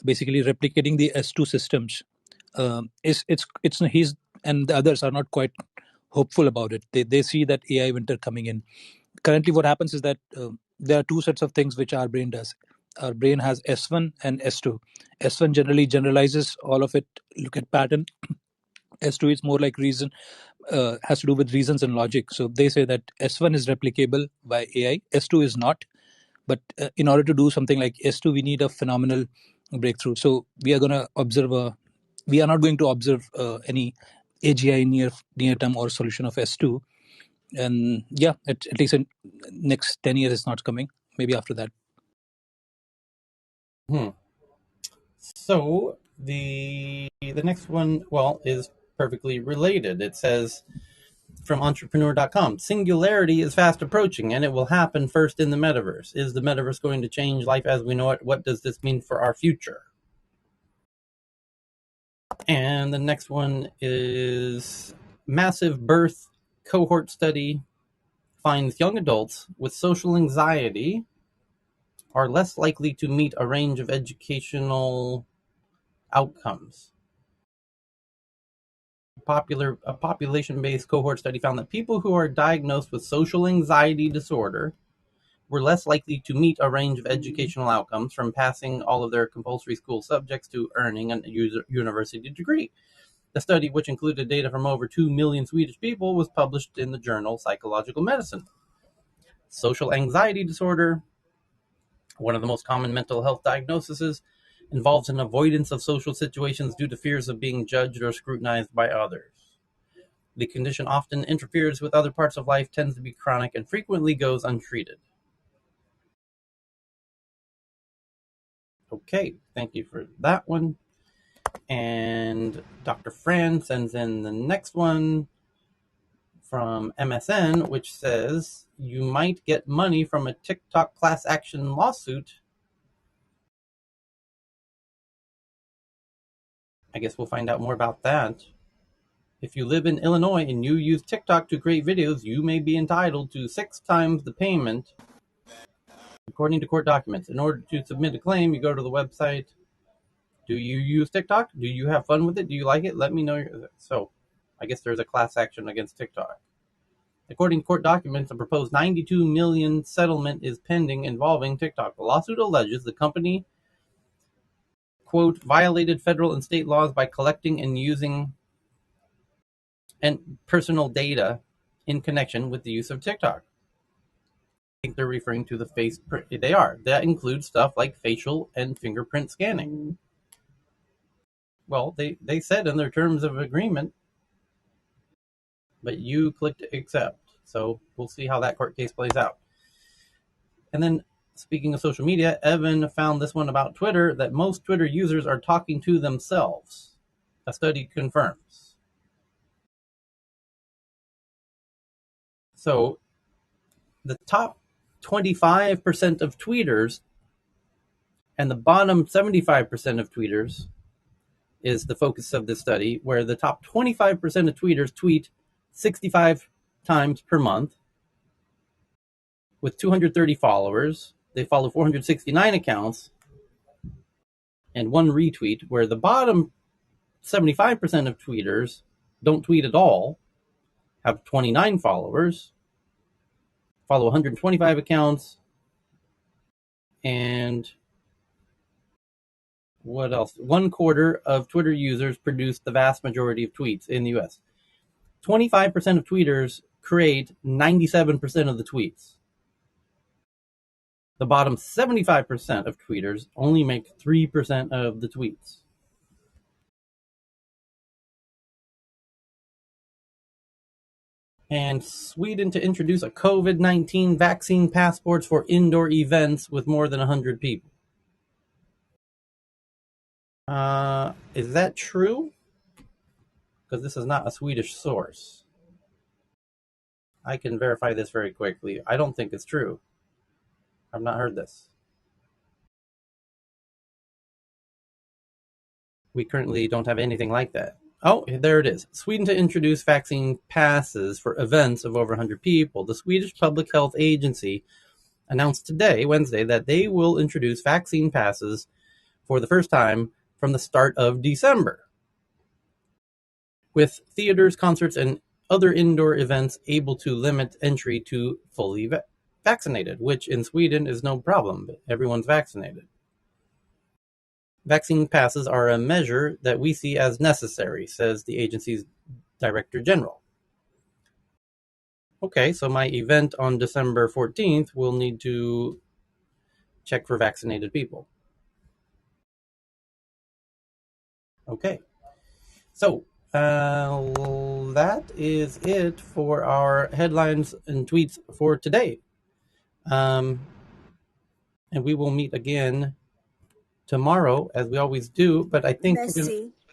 basically replicating the S2 systems, he's and the others are not quite hopeful about it. They see that AI winter coming in. Currently, what happens is that there are two sets of things which our brain does. Our brain has S1 and S2. S1 generally generalizes all of it, look at pattern. S2 is more like reason, has to do with reasons and logic. So they say that S1 is replicable by AI, S2 is not. But in order to do something like S2, we need a phenomenal breakthrough. So we are going to observe we are not going to observe any AGI near term or solution of S2. And yeah, at least in next 10 years, it's not coming. Maybe after that. So the next one, well, is perfectly related. It says from entrepreneur.com, singularity is fast approaching and it will happen first in the metaverse. Is the metaverse going to change life as we know it? What does this mean for our future? And the next one is massive birth cohort study finds young adults with social anxiety are less likely to meet a range of educational outcomes. A population-based cohort study found that people who are diagnosed with social anxiety disorder were less likely to meet a range of educational outcomes, from passing all of their compulsory school subjects to earning a university degree. The study, which included data from over 2 million Swedish people, was published in the journal Psychological Medicine. Social anxiety disorder, one of the most common mental health diagnoses, involves an avoidance of social situations due to fears of being judged or scrutinized by others. The condition often interferes with other parts of life, tends to be chronic, and frequently goes untreated. Okay, thank you for that one. And Dr. Fran sends in the next one from MSN, which says you might get money from a TikTok class action lawsuit. I guess we'll find out more about that. If you live in Illinois and you use TikTok to create videos, you may be entitled to 6 times the payment, according to court documents. In order to submit a claim, you go to the website. Do you use TikTok? Do you have fun with it? Do you like it? Let me know. So, I guess there's a class action against TikTok. According to court documents, a proposed $92 million settlement is pending involving TikTok. The lawsuit alleges the company, quote, violated federal and state laws by collecting and using personal data in connection with the use of TikTok. I think they're referring to the face. They are. That includes stuff like facial and fingerprint scanning. Well, they said in their terms of agreement, but you clicked accept. So we'll see how that court case plays out. And then, speaking of social media, Evan found this one about Twitter, that most Twitter users are talking to themselves. A study confirms. So the top 25% of tweeters and the bottom 75% of tweeters is the focus of this study, where the top 25% of tweeters tweet 65 times per month with 230 followers. They follow 469 accounts and one retweet, where the bottom 75% of tweeters don't tweet at all, have 29 followers, follow 125 accounts, and what else? 1/4 of Twitter users produce the vast majority of tweets in the US. 25% of tweeters create 97% of the tweets. The bottom 75% of tweeters only make 3% of the tweets. And Sweden to introduce a COVID-19 vaccine passports for indoor events with more than 100 people. Is that true? Because this is not a Swedish source. I can verify this very quickly. I don't think it's true. I've not heard this. We currently don't have anything like that. Oh, there it is. Sweden to introduce vaccine passes for events of over 100 people. The Swedish Public Health Agency announced today, Wednesday, that they will introduce vaccine passes for the first time from the start of December. With theaters, concerts, and other indoor events able to limit entry to fully vaccinated, which in Sweden is no problem. Everyone's vaccinated. Vaccine passes are a measure that we see as necessary, says the agency's Director General. Okay, so my event on December 14th will need to check for vaccinated people. Okay, so that is it for our headlines and tweets for today. And we will meet again tomorrow, as we always do. But I think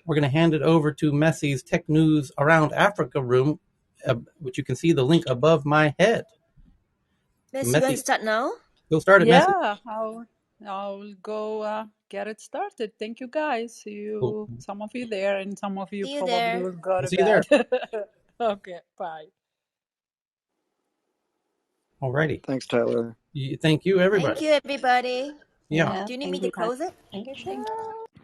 we're gonna hand it over to Messi's Tech News Around Africa room, which you can see the link above my head. Messi, you want to start now? Go start it, Messi. Yeah, I'll go get it started. Thank you, guys. See Cool. you, some of you there, and some of you See you probably there. will go We'll to see you there. bed. Okay, bye. Alrighty. Thanks, Tyler. Thank you, everybody. Thank you, everybody. Yeah. Yeah, Do you need me thank to you, Dr. close it? Thank you. Thank you.